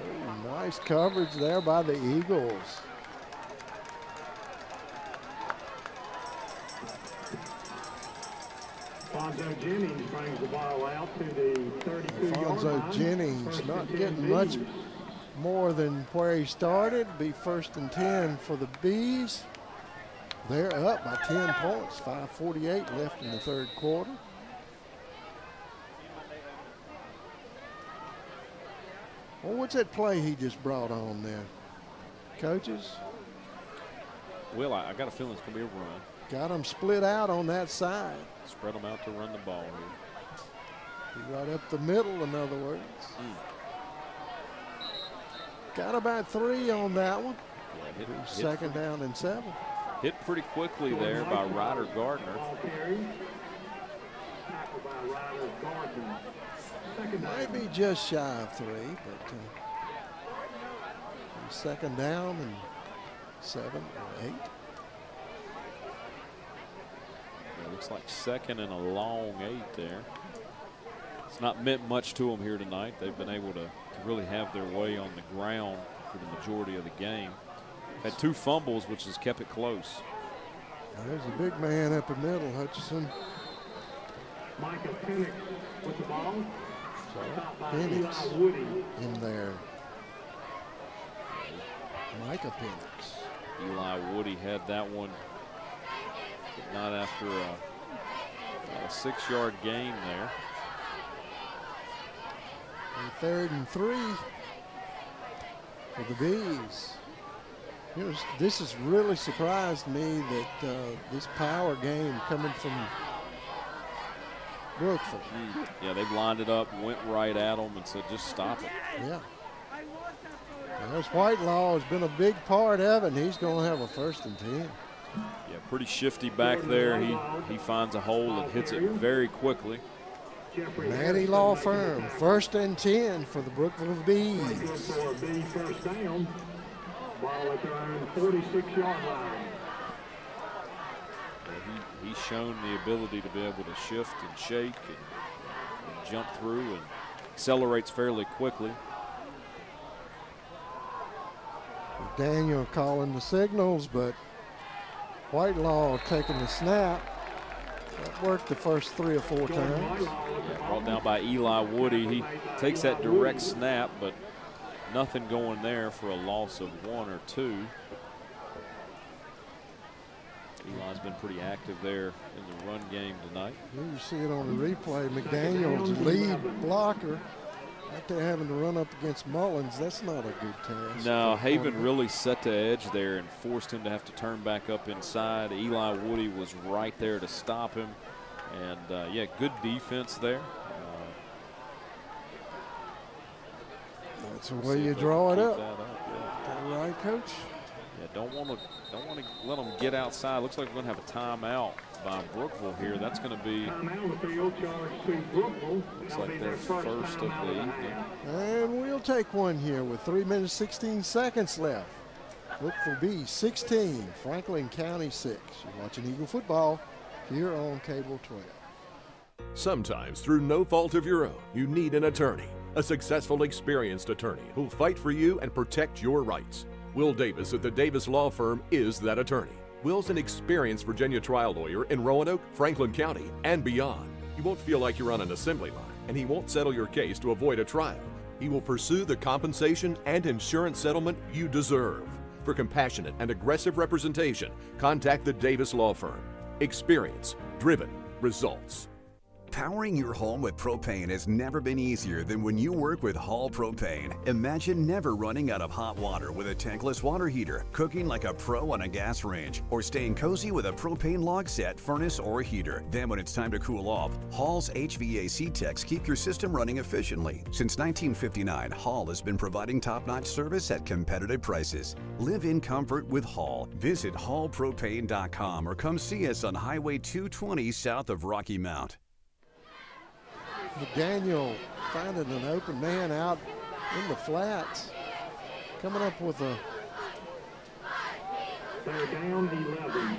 Ooh, nice coverage there by the Eagles. Alfonso Jennings brings the ball out to the 32-yard line. Alfonso Jennings not getting much more than where he started. Be 1st and 10 for the Bees. They're up by 10 points. 5:48 left in the third quarter. Well, what's that play he just brought on there, coaches? Well, I got a feeling it's going to be a run. Got them split out on that side. Spread them out to run the ball here. Right up the middle, in other words. Got about 3 on that one. Yeah, second down and 7. Hit pretty quickly there by Ryder Gardner. Might be just shy of 3, but second down and 7 or 8. It looks like second and a long 8 there. It's not meant much to them here tonight. They've been able to really have their way on the ground for the majority of the game. Had 2 fumbles, which has kept it close. There's a big man up the middle, Hutchison. Micah Penix with the ball. Penix in there. Micah Penix. Eli Woody had that one, but not after a 6-yard gain there. And 3rd and 3 for the Bees. This has really surprised me that this power game coming from Brookeville. Yeah, they've lined it up, went right at them, and said, just stop it. Yeah. There's Whitelaw has been a big part of it, and he's going to have a 1st and 10. Yeah, pretty shifty back there. He finds a hole and hits it very quickly. Maddie Law Firm, 1st and 10 for the Brookeville Bees. For a B first down. Ball at their own 46-yard line. He's shown the ability to be able to shift and shake and jump through and accelerates fairly quickly. Daniel calling the signals, but Whitelaw taking the snap. That worked the first 3 or 4 times. Yeah, brought down by Eli Woody. He takes that direct snap, but nothing going there for a loss of 1 or 2. Eli's been pretty active there in the run game tonight. You see it on the replay. McDaniel's lead blocker. Out there having to run up against Mullins, that's not a good task. No, Haven really set the edge there and forced him to have to turn back up inside. Eli Woody was right there to stop him. And, yeah, good defense there. That's the way you draw it up. Yeah. All right, Coach. Yeah, don't want to let them get outside. Looks like we're going to have a timeout by Brookeville here. That's going to be, looks like their first of the evening. And we'll take one here with 3 minutes, 16 seconds left. Brookeville B 16, Franklin County 6. You're watching Eagle football here on Cable 12. Sometimes, through no fault of your own, you need an attorney. A successful, experienced attorney who'll fight for you and protect your rights. Will Davis at the Davis Law Firm is that attorney. Will's an experienced Virginia trial lawyer in Roanoke, Franklin County, and beyond. You won't feel like you're on an assembly line, and he won't settle your case to avoid a trial. He will pursue the compensation and insurance settlement you deserve. For compassionate and aggressive representation, contact the Davis Law Firm. Experience, driven, results. Powering your home with propane has never been easier than when you work with Hall Propane. Imagine never running out of hot water with a tankless water heater, cooking like a pro on a gas range, or staying cozy with a propane log set, furnace, or heater. Then when it's time to cool off, Hall's HVAC techs keep your system running efficiently. Since 1959, Hall has been providing top-notch service at competitive prices. Live in comfort with Hall. Visit hallpropane.com or come see us on Highway 220 south of Rocky Mount. McDaniel finding an open man out in the flats. Coming up with a down 11.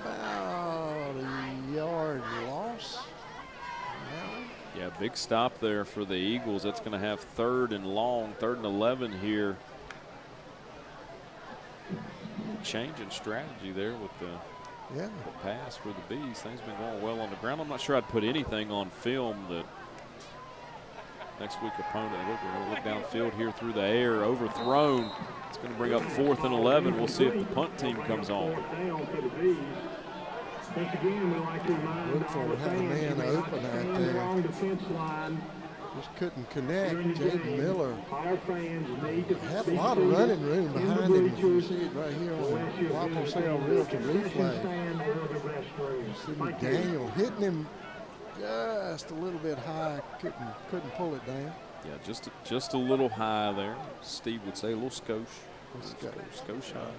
About a yard loss. Yeah, big stop there for the Eagles. That's going to have 3rd and long, 3rd and 11 here. Change in strategy there with the pass for the Bees. Things have been going well on the ground. I'm not sure I'd put anything on film that next week opponent. We're going to look downfield here through the air, overthrown. It's going to bring up 4th and 11. We'll see if the punt team comes on. Look for had a man open out there. Just couldn't connect. Jaden Miller had a lot of running room behind him. You can see it right here on Waffle Sale Realty replay. See McDaniel hitting him just a little bit high. Couldn't pull it down. Yeah, just a little high there. Steve would say a little skosh. Skosh high.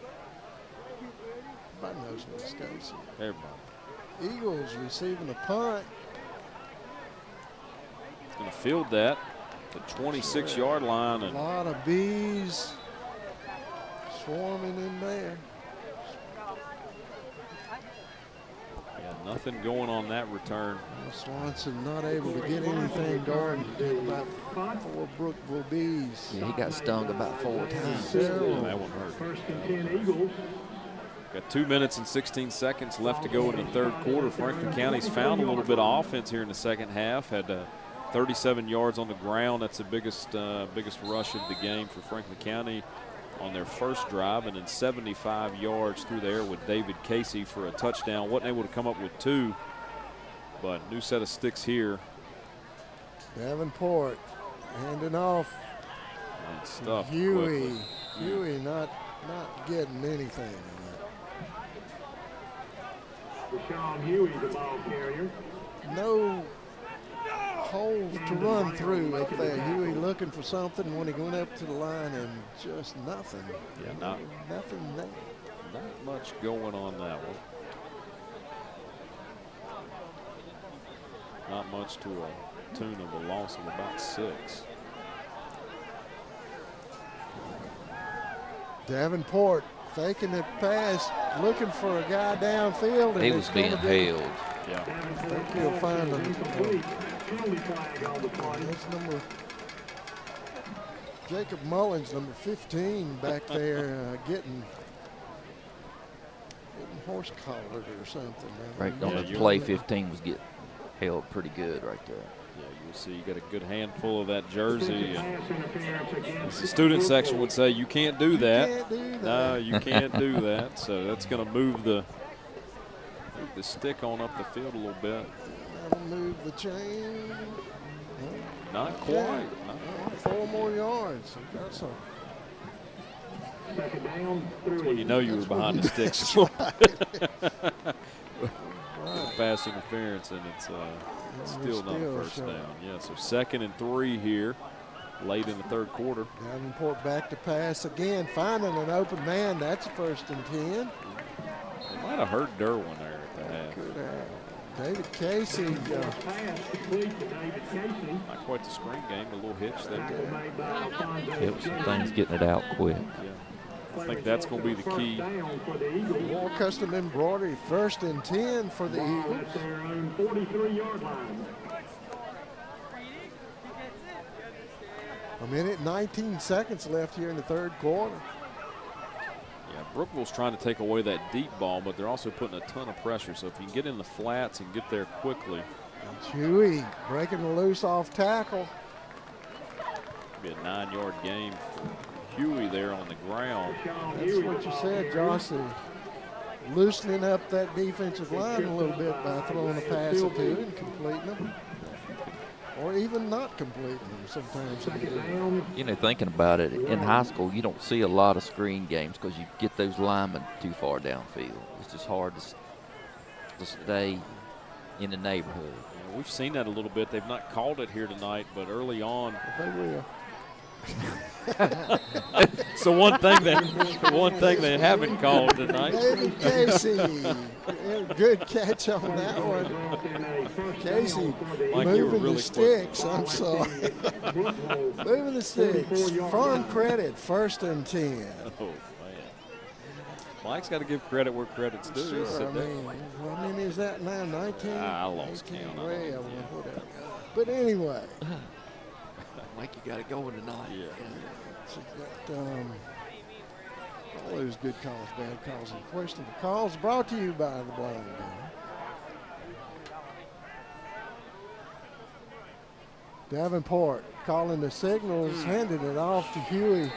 Everybody knows what a skosh is. Everybody. Eagles receiving a punt. It's going to field that. The 26-yard line. And a lot of bees swarming in there. Yeah, nothing going on that return. Swanson not able to get anything going. About 4 Brookeville bees. Yeah, he got stung about 4 times. Yeah, that one hurt. 1st and 10 Eagles. Got 2 minutes and 16 seconds left to go in the 3rd quarter. Franklin County's found a little bit of offense here in the 2nd half. Had 37 yards on the ground. That's the biggest rush of the game for Franklin County on their first drive, and then 75 yards through the air with David Casey for a touchdown. Wasn't able to come up with 2, but new set of sticks here. Davenport handing off. And stuff. Huey not getting anything. Deshaun Huey, the ball carrier. No holes to run through up there. Huey looking for something when he went up to the line, and just nothing. Yeah, nothing there. Not much going on that one. Not much to a tune of a loss of about 6. Davenport faking the pass, looking for a guy downfield. And he was being held. Yeah. I think he'll find him. That's Jacob Mullins, number 15, back there getting horse collared or something. Right on the play, 15 was getting held pretty good right there. Yeah, you'll see you got a good handful of that jersey. And as the student section would say, you can't do that. You can't do that. No, you can't do that. So that's going to move the stick on up the field a little bit. That'll move the chain. Not quite. 4 more yards. That's when you know you were behind the sticks. Pass interference, and it's still not a first down. Yeah, so 2nd and 3 here late in the third quarter. Davenport back to pass again, finding an open man. That's 1st and 10. They might have hurt Derwin there at the half. Could have. David Casey. Not quite the screen game, a little hitch there. It was some things getting it out quick. Yeah. I think that's going to be the key. More custom embroidery, 1st and 10 for the Eagles. At their own 43-yard line. A minute, 19 seconds left here in the third quarter. Yeah, Brookeville's trying to take away that deep ball, but they're also putting a ton of pressure. So if you can get in the flats and get there quickly. Huey breaking loose off tackle. Be a 9-yard game for Huey there on the ground. That's what you said, Josh. Loosening up that defensive line a little bit by throwing a pass or two and completing them. Or even not completing them sometimes. You know, thinking about it, in high school, you don't see a lot of screen games because you get those linemen too far downfield. It's just hard to stay in the neighborhood. Yeah, we've seen that a little bit. They've not called it here tonight, but early on. They will. So one thing they haven't called tonight. David Casey, good catch on that one. Casey Mike, moving really the sticks. I'm sorry. Moving the sticks. Firm credit, 1st and 10. Oh man, Mike's got to give credit where credit's due. Sure, I mean, is that now 19? I lost count. Whatever. But anyway. Mike, you got it going tonight. Yeah. So all those good calls, bad calls, and questionable calls brought to you by the Blind Guy. Davenport calling the signals, handing it off to Huey.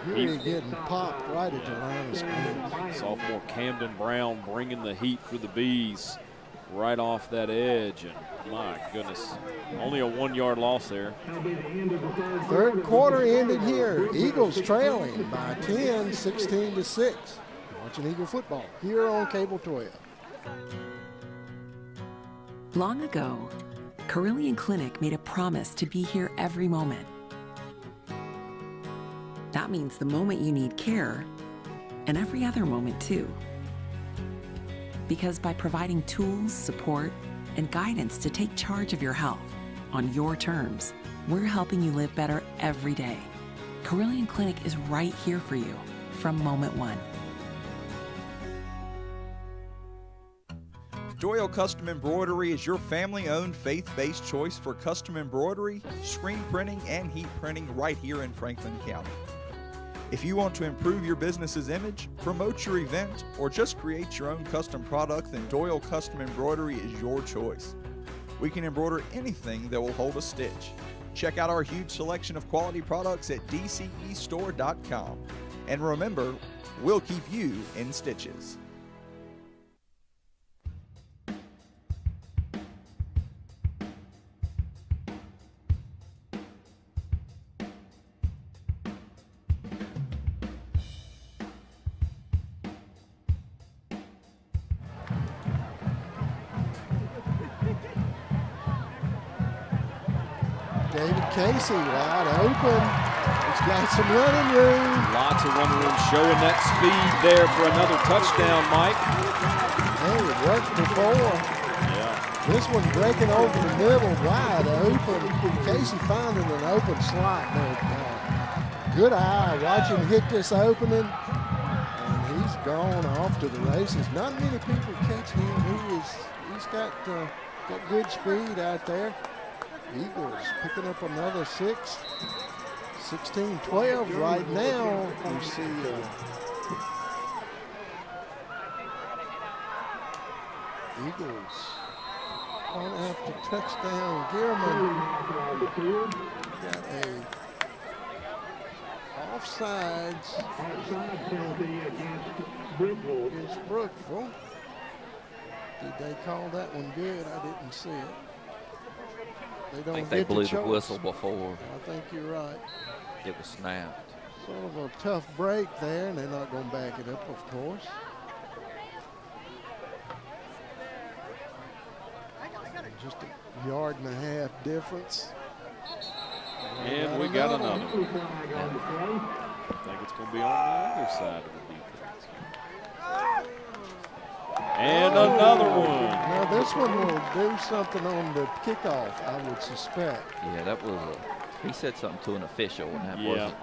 Huey getting popped right at the line of scrimmage. Sophomore Camden Brown bringing the heat for the Bees right off that edge. And my goodness, only a 1-yard loss there. Third quarter ended here. Eagles trailing by 10, 16-6. Watching Eagle football here on Cable 12. Long ago, Carillion Clinic made a promise to be here every moment. That means the moment you need care, and every other moment too. Because by providing tools, support, and guidance to take charge of your health on your terms, we're helping you live better every day. Carillion Clinic is right here for you from moment one. Doyle Custom Embroidery is your family-owned, faith-based choice for custom embroidery, screen printing, and heat printing right here in Franklin County. If you want to improve your business's image, promote your event, or just create your own custom product, then Doyle Custom Embroidery is your choice. We can embroider anything that will hold a stitch. Check out our huge selection of quality products at dcestore.com. And remember, we'll keep you in stitches. David Casey wide open. He's got some running room. Lots of running room, showing that speed there for another touchdown, Mike. Hey, it worked before. Yeah. This one breaking over the middle, wide open. Casey finding an open slot there. Good eye, watch him hit this opening. And he's gone off to the races. Not many people catch him. He's got good speed out there. Eagles picking up another 6. 16-12 right now. We see Eagles on after touchdown. Gearman got a offsides against Brookeville. Did they call that one good? I didn't see it. I think they blew the whistle before. I think you're right. It was snapped. Sort of a tough break there, and they're not going to back it up, of course. Just a yard and a half difference. And we got another one. I think it's going to be on the other side of the defense. And another one. Now this one will do something on the kickoff, I would suspect. Yeah, that was he said something to an official, and that Yeah. wasn't.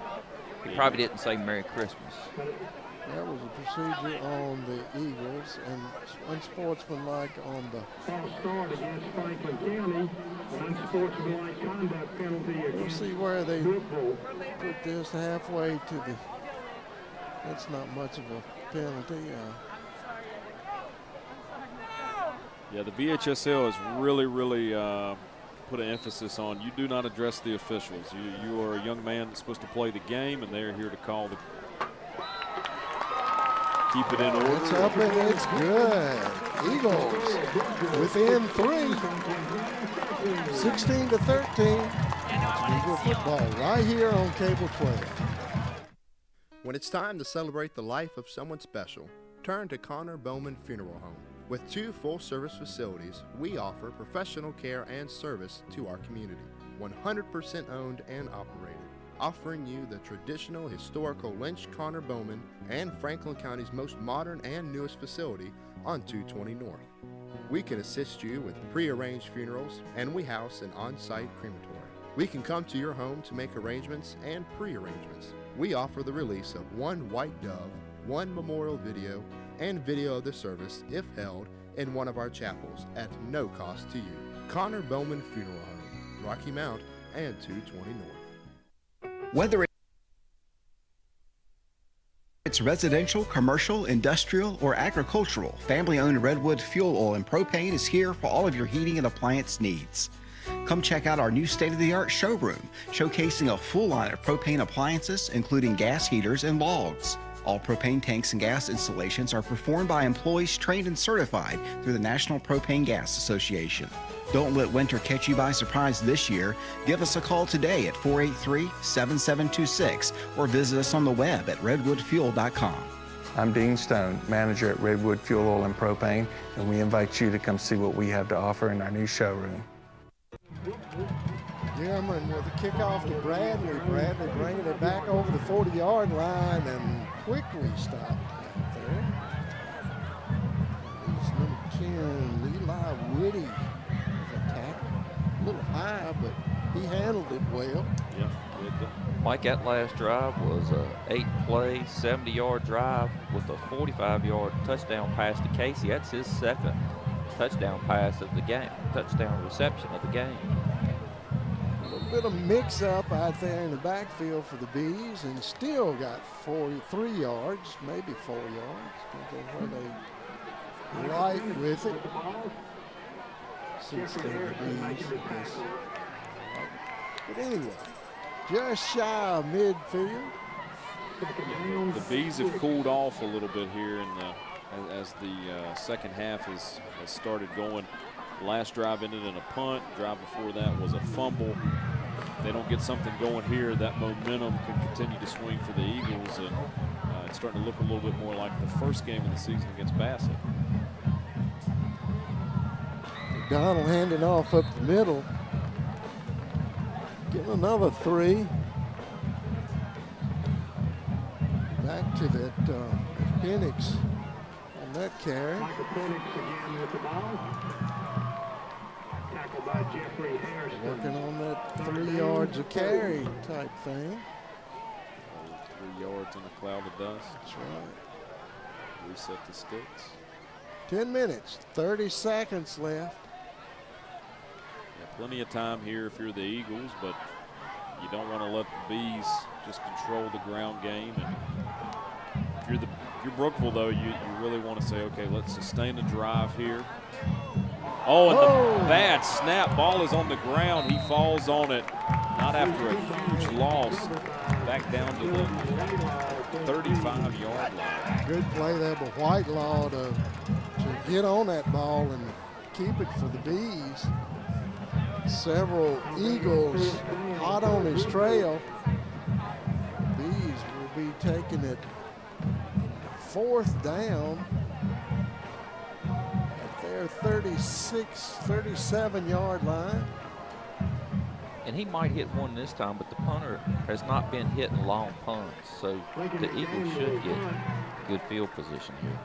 He probably didn't say Merry Christmas. That was a procedure on the Eagles and unsportsmanlike on the. False start against Franklin County. An unsportsmanlike conduct penalty We'll against see where they Brookeville. put this halfway to the. That's not much of a penalty. Yeah, the VHSL has really put an emphasis on you do not address the officials. You are a young man that's supposed to play the game, and they're here to call the keep it in order. It's up and it's good. Eagles within 3. 16-13. Eagle football right here on Cable 12. When it's time to celebrate the life of someone special, turn to Connor Bowman Funeral Home. With 2 full-service facilities, we offer professional care and service to our community. 100% owned and operated, offering you the traditional historical Lynch Connor Bowman and Franklin County's most modern and newest facility on 220 North. We can assist you with pre-arranged funerals, and we house an on-site crematory. We can come to your home to make arrangements and pre-arrangements. We offer the release of 1 white dove, 1 memorial video, and video of the service if held in one of our chapels at no cost to you. Connor Bowman Funeral Home, Rocky Mount and 220 North. Whether it's residential, commercial, industrial, or agricultural, family-owned Redwood Fuel Oil and Propane is here for all of your heating and appliance needs. Come check out our new state-of-the-art showroom, showcasing a full line of propane appliances, including gas heaters and logs. All propane tanks and gas installations are performed by employees trained and certified through the National Propane Gas Association. Don't let winter catch you by surprise this year. Give us a call today at 483-7726 or visit us on the web at redwoodfuel.com. I'm Dean Stone, manager at Redwood Fuel Oil and Propane, and we invite you to come see what we have to offer in our new showroom. Gilman with a kickoff to Bradley. Bradley bringing it back over the 40-yard line and quickly stopped out there. It's number 10, Eli Woody with a tackle. A little high, but he handled it well. Yeah. Mike, that last drive was a 8-play, 70-yard drive with a 45-yard touchdown pass to Casey. That's his second touchdown pass of the game, touchdown reception of the game. A little bit of mix-up out there in the backfield for the Bees, and still got 3 yards, maybe 4 yards. Depends on where they like with it. 16 Bees, I guess. But anyway, just shy of midfield. The Bees have cooled off a little bit here in the as the second half has started going. Last drive ended in a punt. Drive before that was a fumble. If they don't get something going here, that momentum can continue to swing for the Eagles, and it's starting to look a little bit more like the first game of the season against Bassett. McDonald handing off up the middle. Getting another 3. Back to that Penix on that carry. Michael Penix again with the ball. Tackled by Jeffrey Harrison. Working on that 3 yards a carry type thing. 3 yards in a cloud of dust. That's right. Reset the sticks. 10 minutes, 30 seconds left. Plenty of time here if you're the Eagles, but you don't want to let the Bees just control the ground game. And if you're Brookeville, though, you really want to say, okay, let's sustain the drive here. Oh, and the bad snap. Ball is on the ground. He falls on it, not after a huge loss. Back down to the 35-yard line. Good play there by Whitelaw to get on that ball and keep it for the Bees. Several Eagles hot on his trail. Bees will be taking it 4th down at their 37-yard line. And he might hit one this time, but the punter has not been hitting long punts, so the Eagles should get good field position here.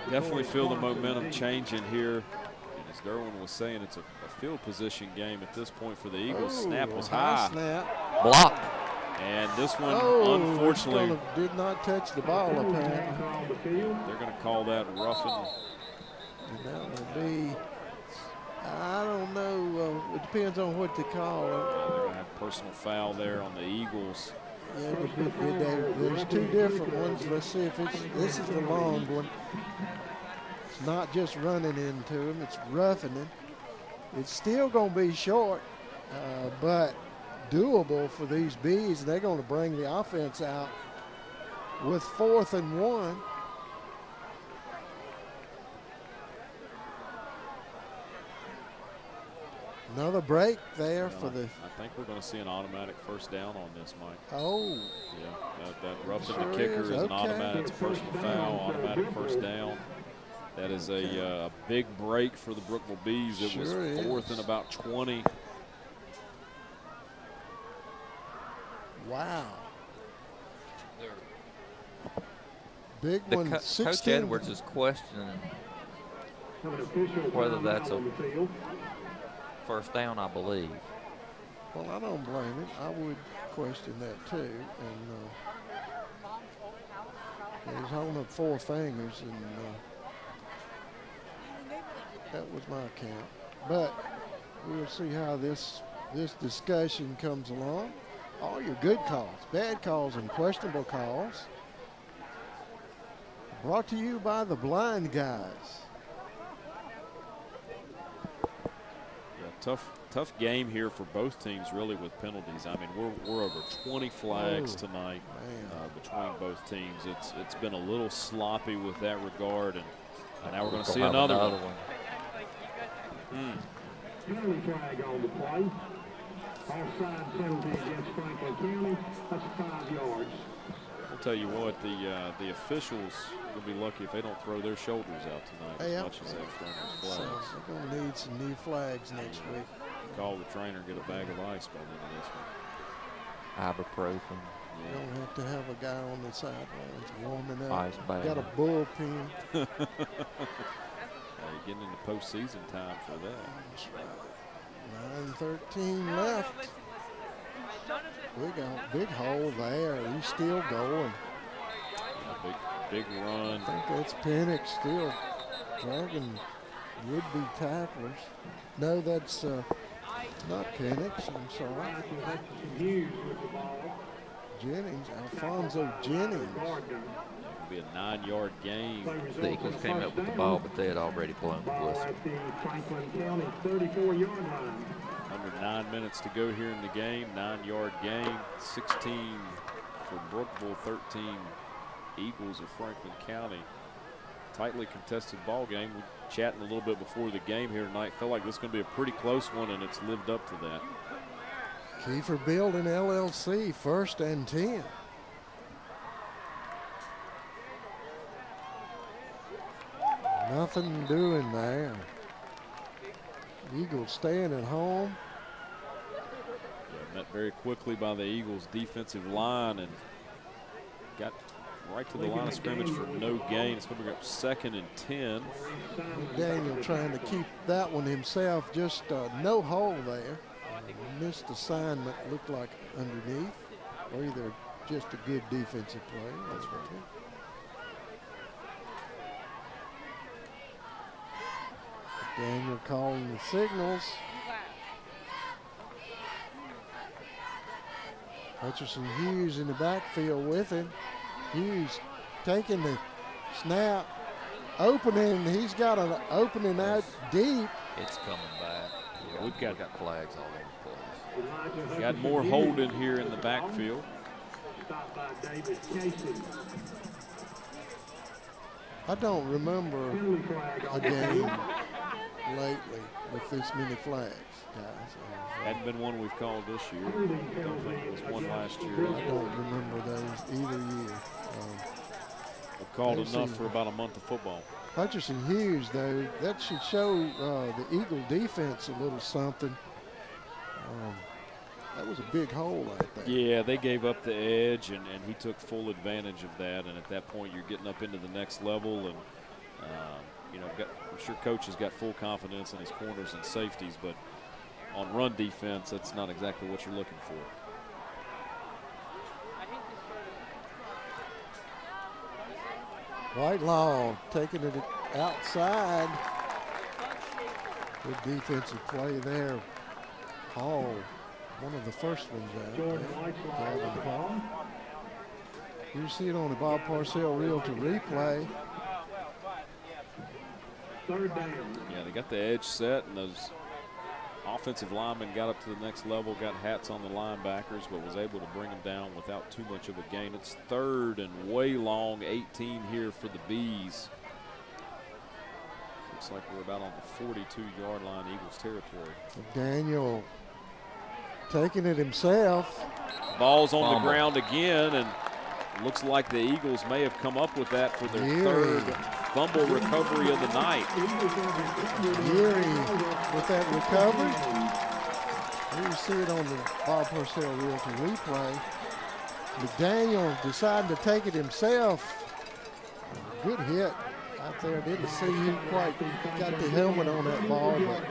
Definitely feel the momentum changing here. And as Derwin was saying, it's a field position game at this point for the Eagles. Snap was high. Snap. Block. And this one, unfortunately, did not touch the ball, apparently. They're going to call that roughing. And that will be, I don't know, it depends on what they call it. They're going to have personal foul there on the Eagles. Yeah, there's two different ones. Let's see if this is the long one. It's not just running into him, it's roughing him. It's still going to be short, but doable for these Bees. They're going to bring the offense out with 4th and 1. Another break there for the. I think we're going to see an automatic first down on this, Mike. Oh. Yeah, that roughing the kicker is an automatic. It's a personal foul, automatic first down. That is a big break for the Brookeville Bees. It was 4th and about 20. Wow. Big The one, Coach Edwards is questioning whether that's a first down, I believe. Well, I don't blame him. I would question that too. And he's holding up 4 fingers, and that was my count. But we'll see how this discussion comes along. All your good calls, bad calls, and questionable calls. Brought to you by the Blind Guys. Yeah, tough game here for both teams, really, with penalties. I mean, we're over 20 flags tonight between both teams. It's been a little sloppy with that regard, and now we're going to see another one. Penalty flag on the play. Offside penalty against Franklin County. That's 5 yards. I'll tell you what, the officials will be lucky if they don't throw their shoulders out tonight as much as they've thrown those flags. So we're going to need some new flags next week. Call the trainer, get a bag of ice by the end of this one. Ibuprofen. You don't have to have a guy on the sidelines warming up. Ice bag. Got a bullpen. Getting into postseason time for that. That's right. 9:13 left. Big hole there. He's still going. Yeah, big run. I think that's Pennick still dragging would-be tacklers. No, that's not Pennick. I'm sorry. Jennings, Alfonso Jennings. It'll be a 9-yard gain. The Eagles came up with the ball, but they had already blown the whistle. Franklin County 34-yard line. Under 9 minutes to go here in the game. 9-yard gain. 16 for Brookeville, 13 Eagles of Franklin County. Tightly contested ball game. We're chatting a little bit before the game here tonight. Felt like this is going to be a pretty close one, and it's lived up to that. Kiefer Building LLC, 1st and 10. Nothing doing there. Eagles staying at home. Yeah, met very quickly by the Eagles defensive line and got right to the line of scrimmage for no gain. It's going to bring up 2nd and 10. Daniel trying to keep that one himself, just no hole there. Missed assignment, looked like underneath, or either just a good defensive play. That's right. Daniel calling the signals. Hutcherson Hughes in the backfield with him. Hughes taking the snap, opening. He's got an opening out deep. It's coming back. Yeah, we've got flags all over the place. Got more holding here in the backfield. I don't remember a game lately with this many flags, guys. Hadn't been one we've called this year. I don't think it was one last year. I don't remember those either year. We've called enough for about a month of football. Hutcherson Hughes, though, that should show the Eagle defense a little something. That was a big hole right there. Yeah, they gave up the edge, and he took full advantage of that. And at that point, you're getting up into the next level. And, I'm sure Coach has got full confidence in his corners and safeties, but on run defense, that's not exactly what you're looking for. Whitelaw taking it outside. Good defensive play there. Hall, one of the first ones out. You see it on the Bob Parcells Realty replay. Yeah, they got the edge set, and those offensive linemen got up to the next level, got hats on the linebackers, but was able to bring them down without too much of a gain. It's 3rd and way long, 18 here for the Bees. Looks like we're about on the 42-yard line, Eagles territory. Daniel taking it himself. Ball's on the ground again, and looks like the Eagles may have come up with that for their 3rd fumble recovery of the night. Geary with that recovery. You see it on the Bob Parcells Realty replay. McDaniel decided to take it himself. Good hit out there. Didn't see who quite got the helmet on that ball, but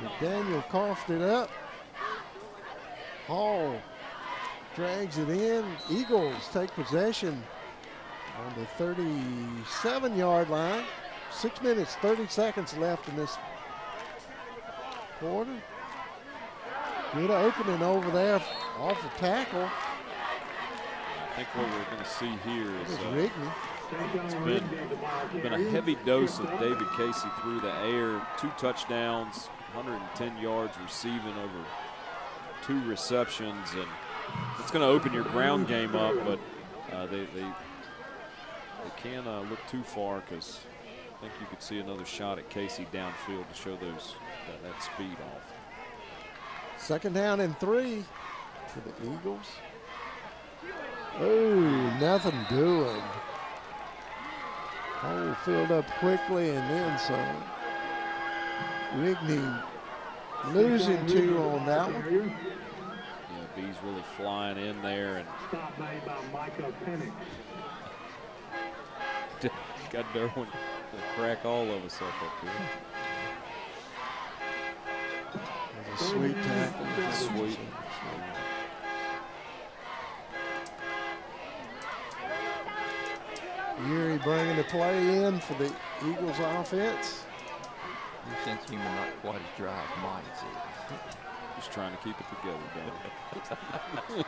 McDaniel coughed it up. Hall drags it in. Eagles take possession on the 37-yard line. 6 minutes, 30 seconds left in this quarter. Good opening over there off the tackle. I think what we're going to see here is it's been a heavy dose of David Casey through the air. 2 touchdowns, 110 yards receiving over 2 receptions, and it's going to open your ground game up, but they can't look too far, because I think you could see another shot at Casey downfield to show that speed off. 2nd down and 3 for the Eagles. Oh, nothing doing. Hole filled up quickly and then some. Rigney losing 2 on that one. Yeah, B's really flying in there, and got Derwin to crack all of us up here. A sweet tackle. Sweet. Geary bringing the play in for the Eagles offense. You sense humor not quite as dry as mine is. Just trying to keep it together, buddy.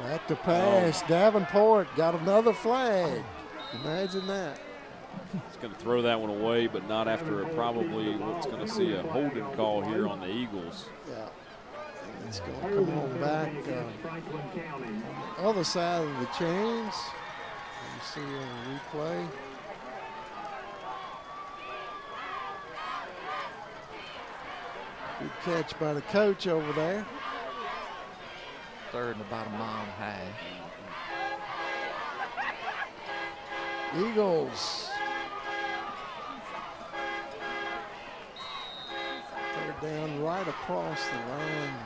Back to pass. Davenport got another flag. Imagine that. He's going to throw that one away, but not after probably what's going to see a holding call here on the Eagles. Yeah. It's going to come on back on the other side of the chains. You see on the replay. Good catch by the coach over there. 3rd and about a mile and a half. Eagles. 3rd down right across the line.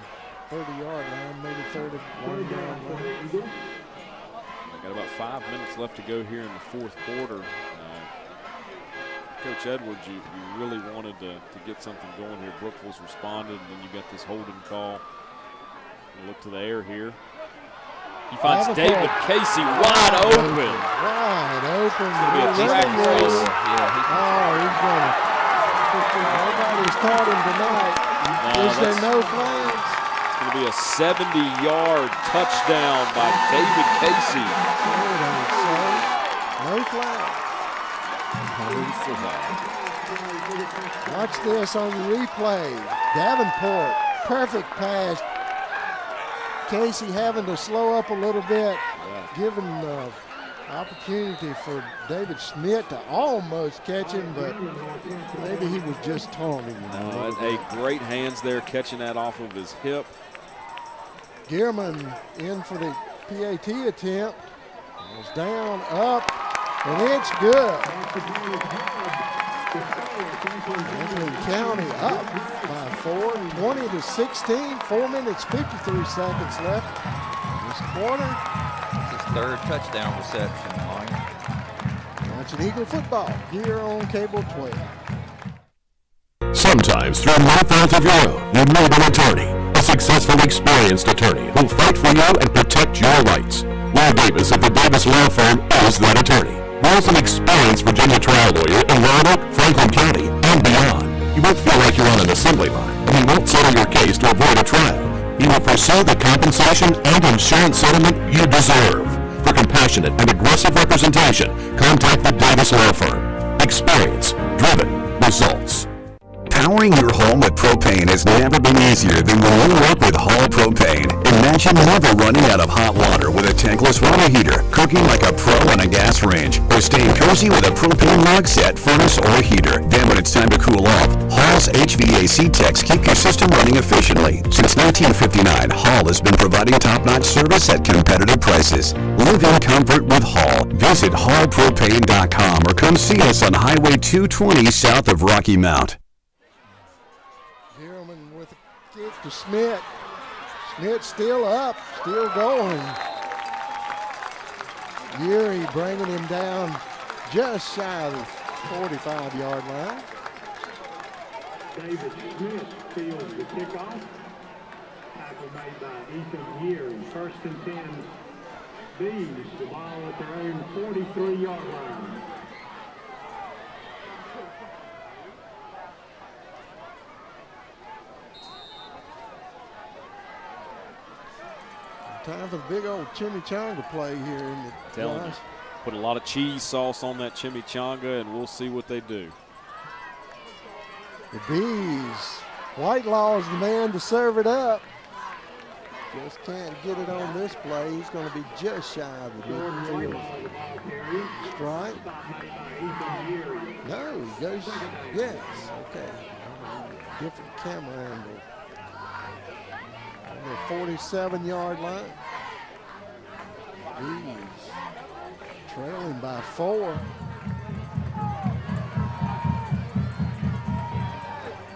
30-yard line, maybe 31-yard line. We've got about 5 minutes left to go here in the 4th quarter. Coach Edwards, you really wanted to get something going here. Brookeville's responded, and then you got this holding call. We'll look to the air here. He finds David Casey wide open. Wide open. It's going to be a track race. He's going to. Nobody's caught him tonight. Is there no flags? It's going to be a 70-yard touchdown by David Casey. No flag. Watch this on the replay. Davenport, perfect pass. Casey having to slow up a little bit, giving the opportunity for David Schmidt to almost catch him, but maybe he was just taunting him. Great hands there, catching that off of his hip. Gearman in for the PAT attempt. Was down, up, and it's good. Franklin County up by 4, 20-16, 4 minutes, 53 seconds left this quarter. It's his third touchdown reception, Mike. Watching Eagle football here on Cable 12. Sometimes, through no fault of your own, you need an attorney. A successful, experienced attorney who'll fight for you and protect your rights. Will Davis of the Davis Law Firm is that attorney. Will's an experienced Virginia trial lawyer in Roanoke, Franklin County, and beyond. You won't feel like you're on an assembly line, and he won't settle your case to avoid a trial. He will pursue the compensation and insurance settlement you deserve. For compassionate and aggressive representation, contact the Davis Law Firm. Experience, driven, results. Powering your home with propane has never been easier than when you work with Hall Propane. Imagine never running out of hot water with a tankless water heater, cooking like a pro on a gas range, or staying cozy with a propane log set, furnace, or heater. Then when it's time to cool off, Hall's HVAC techs keep your system running efficiently. Since 1959, Hall has been providing top-notch service at competitive prices. Live in comfort with Hall. Visit hallpropane.com or come see us on Highway 220 south of Rocky Mount. With a kick to Schmidt. Schmidt still up, still going. Yuri bringing him down just shy of the 45-yard line. David Schmidt fields the kickoff. Tackle made by Ethan Yuri. 1st and 10. Bees, the ball at their own 43-yard line. Time for the big old chimichanga play here in the Telling you, put a lot of cheese sauce on that chimichanga, and we'll see what they do. The Bees. Whitelaw's the man to serve it up. Just can't get it on this play. He's going to be just shy of the midfield. Strike. No, he goes. Yes. Okay. Different camera angle. On the 47-yard line. Bees trailing by 4.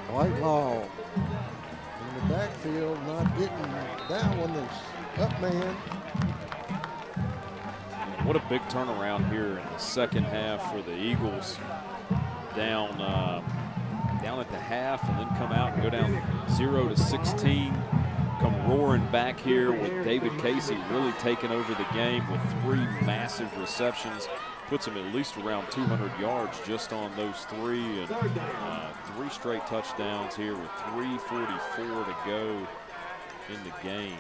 Whitelaw in the backfield, not getting that one. There's up man. What a big turnaround here in the second half for the Eagles. Down at the half, and then come out and go down 0-16. Come roaring back here with David Casey really taking over the game with 3 massive receptions. Puts him at least around 200 yards just on those 3, and 3 straight touchdowns here with 3:44 to go in the game.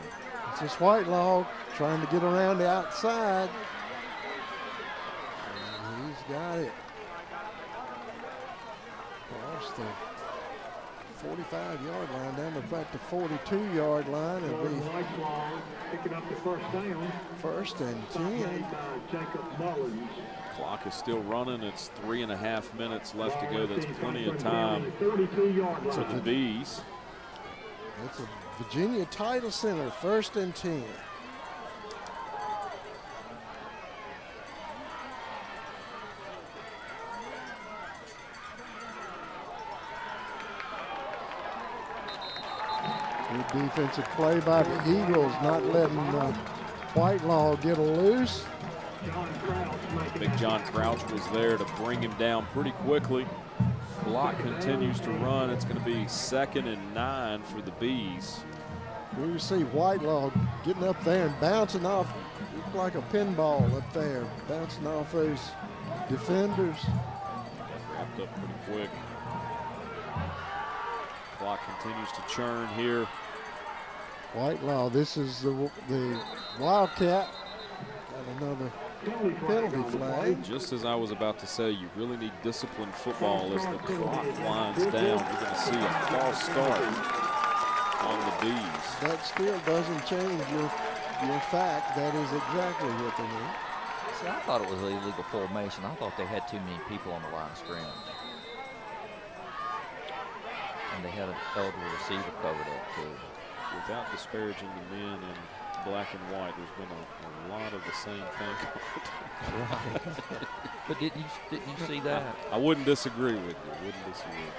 It's just Whitelaw trying to get around the outside. And he's got it. Across the 45-yard line down to back to 42-yard line. It'll be picking up the 1st down. 1st and 10. Jacob Mullins. Clock is still running. It's 3.5 minutes left to go. That's plenty of time for the Bees. That's a Virginia Title Center, 1st and 10. Good defensive play by the Eagles, not letting Whitelaw get a loose. Big John Crouch was there to bring him down pretty quickly. Clock continues to run. It's going to be 2nd and 9 for the Bees. We see Whitelaw getting up there and bouncing off, looked like a pinball up there, bouncing off those defenders. Wrapped up pretty quick. Clock continues to churn here. Whitelaw, this is the Wildcat. Got another penalty flag. Just as I was about to say, you really need disciplined football as the clock winds down. You're going to see a false start on the Bees. That still doesn't change your fact. That is exactly what they need. See, I thought it was an illegal formation. I thought they had too many people on the line of scrimmage. And they had an eligible receiver covered up too. Without disparaging the men in black and white. There's been a lot of the same thing. Right. But didn't you see that? I wouldn't disagree with you. Wouldn't disagree.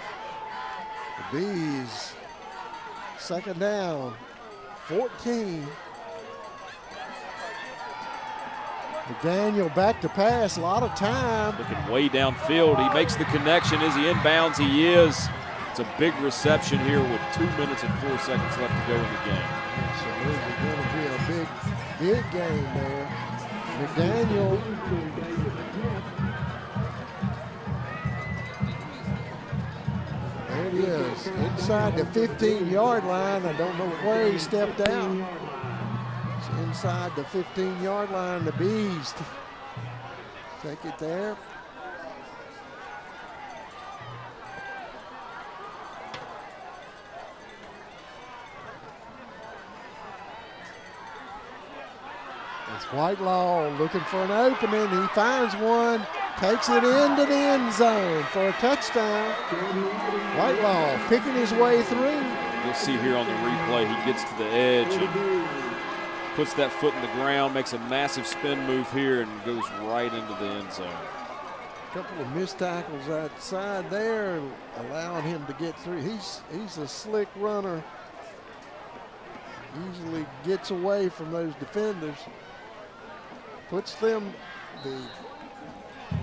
The Bees, second down, 14. McDaniel back to pass, a lot of time. Looking way downfield. He makes the connection. Is he inbounds? He is. It's a big reception here with 2 minutes and 4 seconds left to go in the game. Absolutely going to be a big game there. McDaniel. There it is, inside the 15-yard line. I don't know where he stepped out. It's inside the 15-yard line. The Bees take it there. It's Whitelaw looking for an opening. He finds one, takes it into the end zone for a touchdown. Whitelaw picking his way through. You'll see here on the replay, he gets to the edge and puts that foot in the ground, makes a massive spin move here, and goes right into the end zone. A couple of missed tackles outside there, allowing him to get through. He's a slick runner. Usually gets away from those defenders. Puts them, the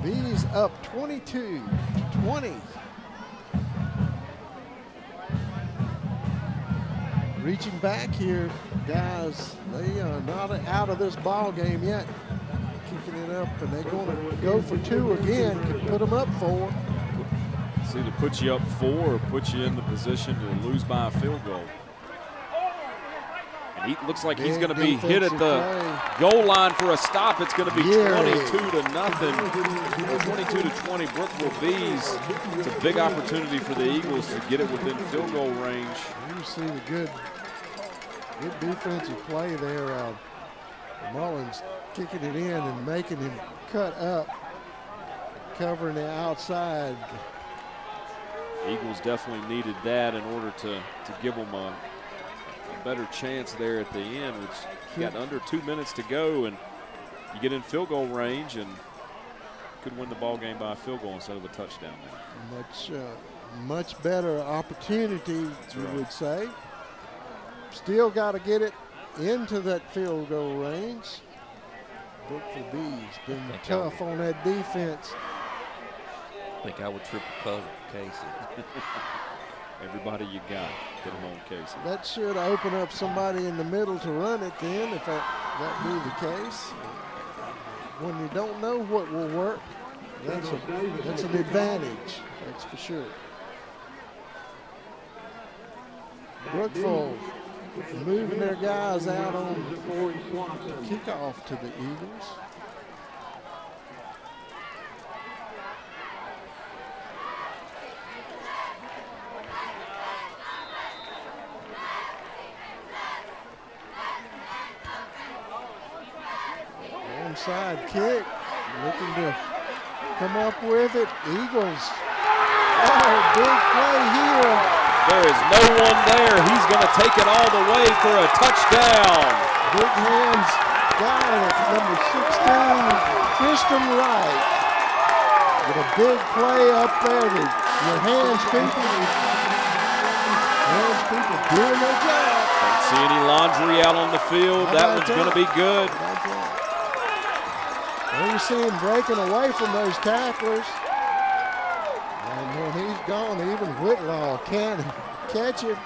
Bees, up 22-20. Reaching back here, guys. They are not out of this ball game yet. Kicking it up, and they're going to go for two again. Could put them up 4. It's either put you up 4 or put you in the position to lose by a field goal. He looks like he's going to be hit at the goal line for a stop. It's going to be 22-0. 22-20, Brookeville Bees. It's a big opportunity for the Eagles to get it within field goal range. You see the good defensive play there. Mullins kicking it in and making him cut up, covering the outside. Eagles definitely needed that in order to give them a better chance there at the end. It's got under 2 minutes to go, and you get in field goal range and could win the ball game by a field goal instead of a touchdown there. Much better opportunity, would say. Still got to get it into that field goal range. Brookeville Bees been tough on that defense. I think I would triple cover Casey. Everybody you got, get them on Casey. That should open up somebody in the middle to run it then, if that be the case. When you don't know what will work, that's an advantage, that's for sure. Brookeville moving their guys out on kickoff to the Eagles. Onside kick, looking to come up with it. Eagles. Oh, big play here. There is no one there. He's going to take it all the way for a touchdown. Big hands guy at number 16, Kristen Wright. With a big play up there. Your hands people doing their job. Don't see any laundry out on the field. That one's going to be good. Well, you see him breaking away from those tacklers. And when he's gone, even Whitelaw can't catch him.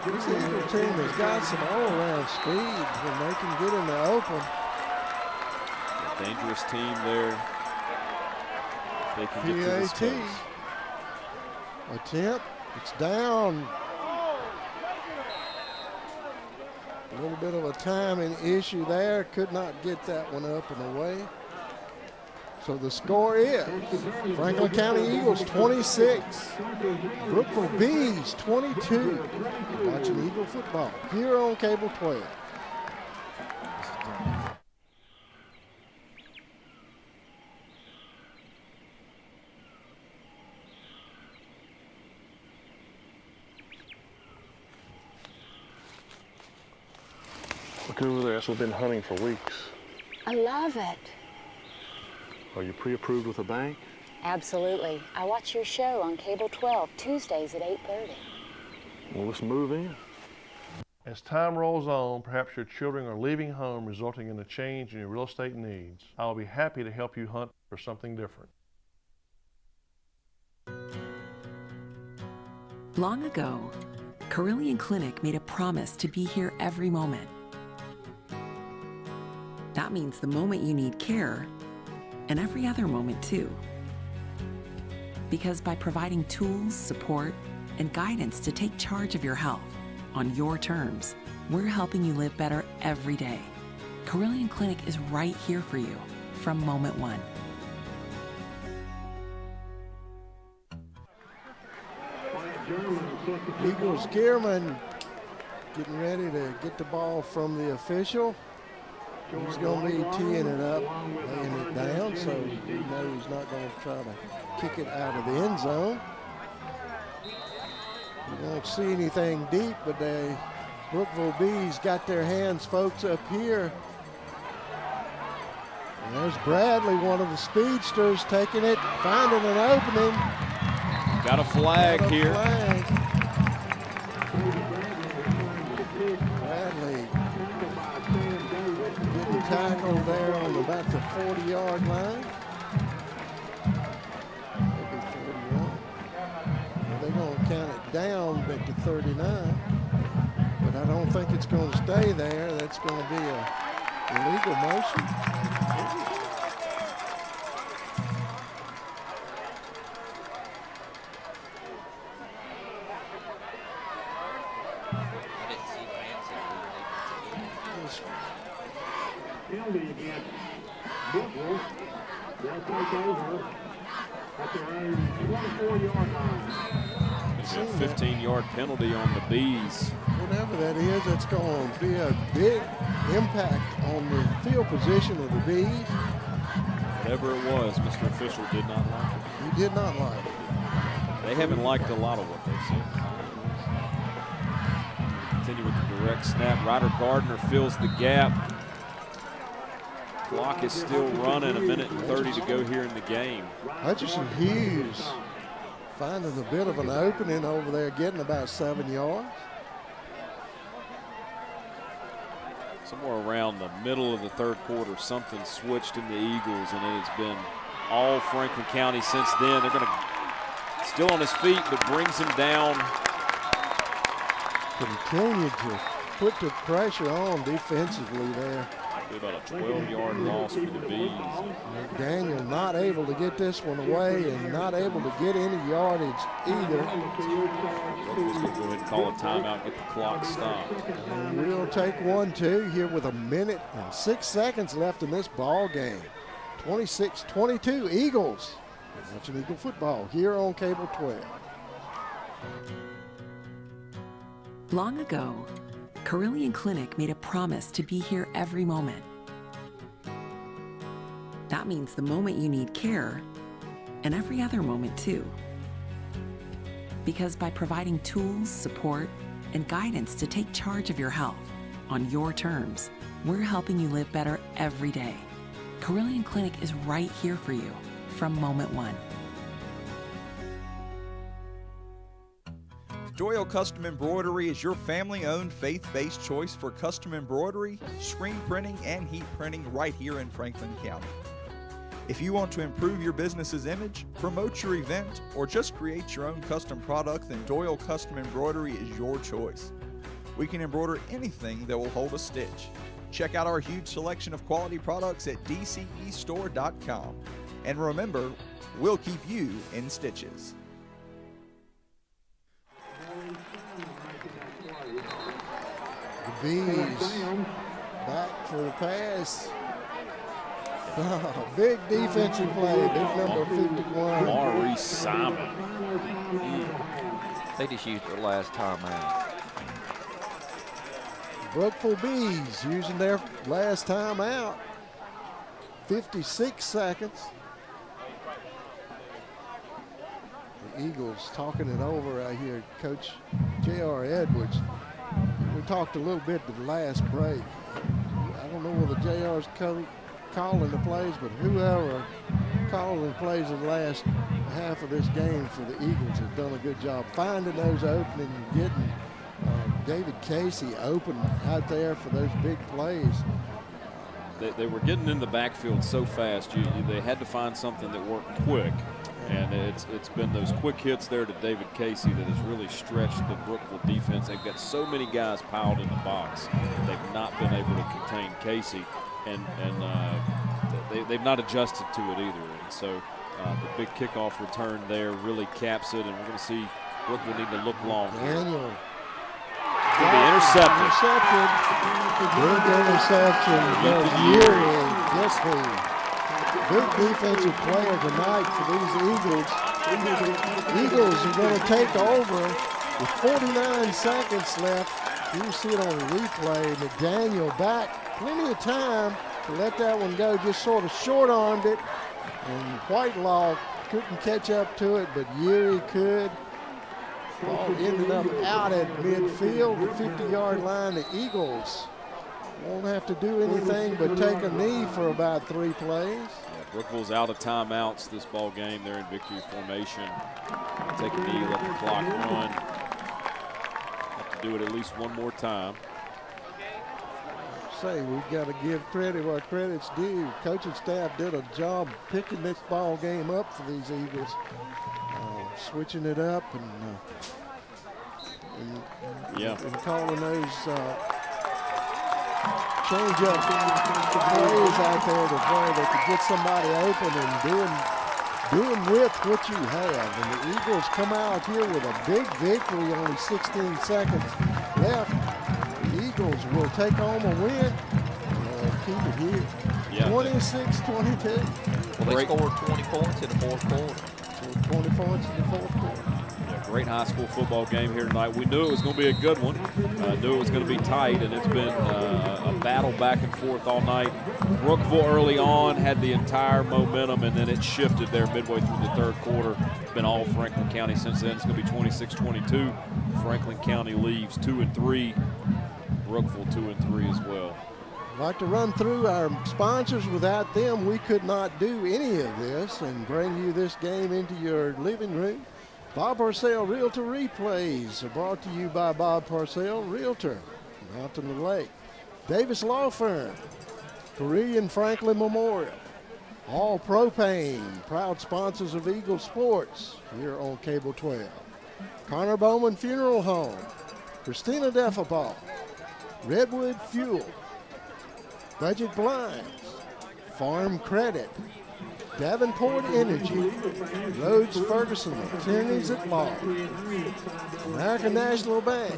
This Eagle team has got some all-around speed when they can get in the open. A dangerous team there. If they can get to the space. Attempt. It's down. A little bit of a timing issue there. Could not get that one up and away. So the score is Franklin County Eagles 26, Brookeville Bees 22. Watching Eagle football here on Cable 12. looking over there, that's what we've been hunting for weeks. I love it. Are you pre-approved with a bank? Absolutely. I watch your show on Cable 12 Tuesdays at 8:30. Well, let's move in. As time rolls on, perhaps your children are leaving home, resulting in a change in your real estate needs. I'll be happy to help you hunt for something different. Long ago, Carillion Clinic made a promise to be here every moment. That means the moment you need care, and every other moment too. Because by providing tools, support, and guidance to take charge of your health on your terms, we're helping you live better every day. Carillion Clinic is right here for you from moment one. Eagles Gearman getting ready to get the ball from the official. He's going to be teeing it up, laying it down, so you know he's not going to try to kick it out of the end zone. You won't see anything deep, but the Brookeville Bees got their hands, folks, up here. And there's Bradley, one of the speedsters, taking it, finding an opening. Got a flag here. Bradley getting tackled there on about the 40-yard line. Maybe 41. They're going to count it down at the 39. But I don't think it's going to stay there. That's going to be a illegal motion. Penalty against Brookeville. They'll take over at their own 24-yard line. It's a 15-yard penalty on the Bees. Whatever that is, it's going to be a big impact on the field position of the Bees. Whatever it was, Mr. Official did not like it. He did not like it. They haven't liked a lot of what they've seen. Continue with the direct snap. Ryder Gardner fills the gap. Clock is still running, a minute and 30 to go here in the game. Hutchinson Hughes finding a bit of an opening over there, getting about 7 yards. Somewhere around the middle of the third quarter, something switched in the Eagles, and it has been all Franklin County since then. They're going to still on his feet, but brings him down. Continue to put the pressure on defensively there. About a 12-yard loss for the Bees. McDaniel not able to get this one away and not able to get any yardage either. Let's go ahead and call a timeout, get the clock stopped. And we'll take 1-2 here with a minute and 6 seconds left in this ball game. 26-22 Eagles. You're watching Eagle football here on Cable 12. Long ago, Carillion Clinic made a promise to be here every moment. That means the moment you need care, and every other moment too. Because by providing tools, support, and guidance to take charge of your health on your terms, we're helping you live better every day. Carillion Clinic is right here for you from moment one. Doyle Custom Embroidery is your family-owned, faith-based choice for custom embroidery, screen printing, and heat printing right here in Franklin County. If you want to improve your business's image, promote your event, or just create your own custom product, then Doyle Custom Embroidery is your choice. We can embroider anything that will hold a stitch. Check out our huge selection of quality products at dcestore.com. And remember, we'll keep you in stitches. The Bees back for the pass. Oh, big defensive play, big number 51. Maurice Simon. They just used their last timeout. Brookeville Bees using their last timeout. 56 seconds. The Eagles talking it over. I hear Coach J.R. Edwards. We talked a little bit at the last break. I don't know whether JR's calling the plays, but whoever calling the plays in the last half of this game for the Eagles has done a good job finding those openings and getting David Casey open out there for those big plays. They were getting in the backfield so fast. They had to find something that worked quick. And it's been those quick hits there to David Casey that has really stretched the Brookeville defense. They've got so many guys piled in the box. They've not been able to contain Casey, and they've not adjusted to it either. And so the big kickoff return there really caps it, and we're going to see Brookeville need to look long. Daniel. To be intercepted. Big interception. Yes, he. Big defensive player tonight for these Eagles. Eagles are going to take over with 49 seconds left. You see it on the replay. McDaniel back. Plenty of time to let that one go. Just sort of short-armed it. And Whitelaw couldn't catch up to it, but Yuri could. Ball ended up out at midfield, the 50-yard line. The Eagles won't have to do anything but take a knee for about 3 plays. Yeah, Brookeville's out of timeouts this ball game. They're in victory formation. Take a knee, let the clock run. Have to do it at least one more time. Say we've got to give credit where credit's due. Coaching staff did a job picking this ball game up for these Eagles, switching it up and calling those change up plays out there to where they could get somebody open and doing with what you have. And the Eagles come out here with a big victory, only 16 seconds left. The Eagles will take home a win. Keep it here. Yeah, 26-22. Well, they scored 20 points in the fourth quarter. 20 points in the fourth quarter. Yeah, great high school football game here tonight. We knew it was going to be a good one. Knew it was going to be tight, and it's been a battle back and forth all night. Brookeville early on had the entire momentum, and then it shifted there midway through the third quarter. It's been all Franklin County since then. It's going to be 26-22. Franklin County leaves 2-3. Brookeville 2-3 as well. I'd like to run through our sponsors. Without them, we could not do any of this and bring you this game into your living room. Bob Parcell Realtor Replays are brought to you by Bob Parcell Realtor, Mountain of the Lake. Davis Law Firm, Korean Franklin Memorial, All Propane, proud sponsors of Eagle Sports here on Cable 12. Connor Bowman Funeral Home, Christina Defabal, Redwood Fuel, Budget Blinds, Farm Credit, Davenport Energy, Rhodes Ferguson, Attorneys at Law, American National Bank,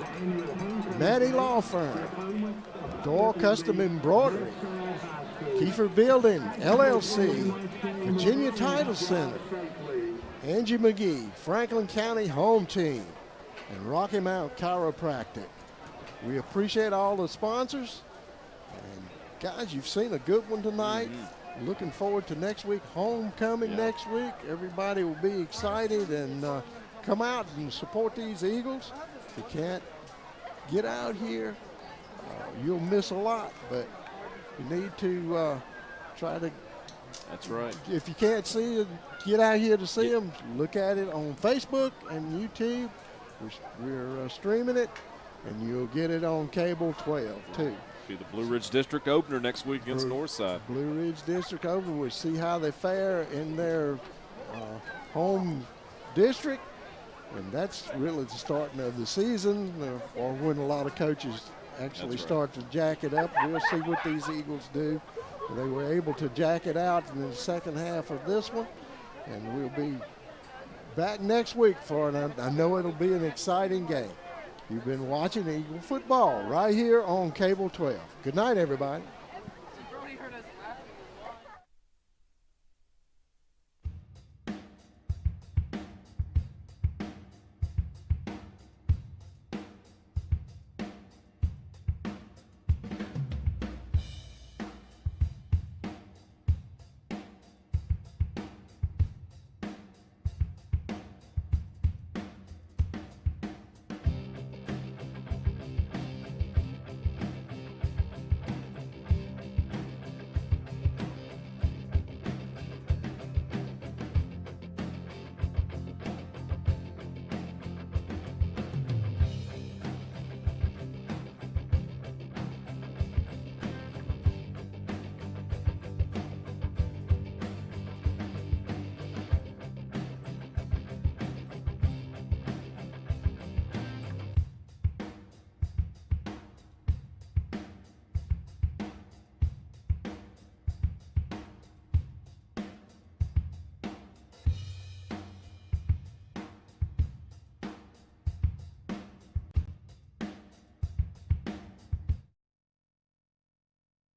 Maddie Law Firm, Doyle Custom Embroidery, Kiefer Building, LLC, Virginia Title Center, Angie McGee, Franklin County Home Team, and Rocky Mount Chiropractic. We appreciate all the sponsors. And guys, you've seen a good one tonight. Looking forward to next week. Homecoming next week. Everybody will be excited and come out and support these Eagles. If you can't get out here, you'll miss a lot. But you need to try to. That's right. If you can't see it, get out here to see them. Look at it on Facebook and YouTube. We're streaming it, and you'll get it on Cable 12 too. Be the Blue Ridge District opener next week against Northside. Blue Ridge District opener. We'll see how they fare in their home district, and that's really the starting of the season, or when a lot of coaches actually start to jack it up. We'll see what these Eagles do. They were able to jack it out in the second half of this one, and we'll be back next week for it. I know it'll be an exciting game. You've been watching Eagle football right here on Cable 12. Good night, everybody.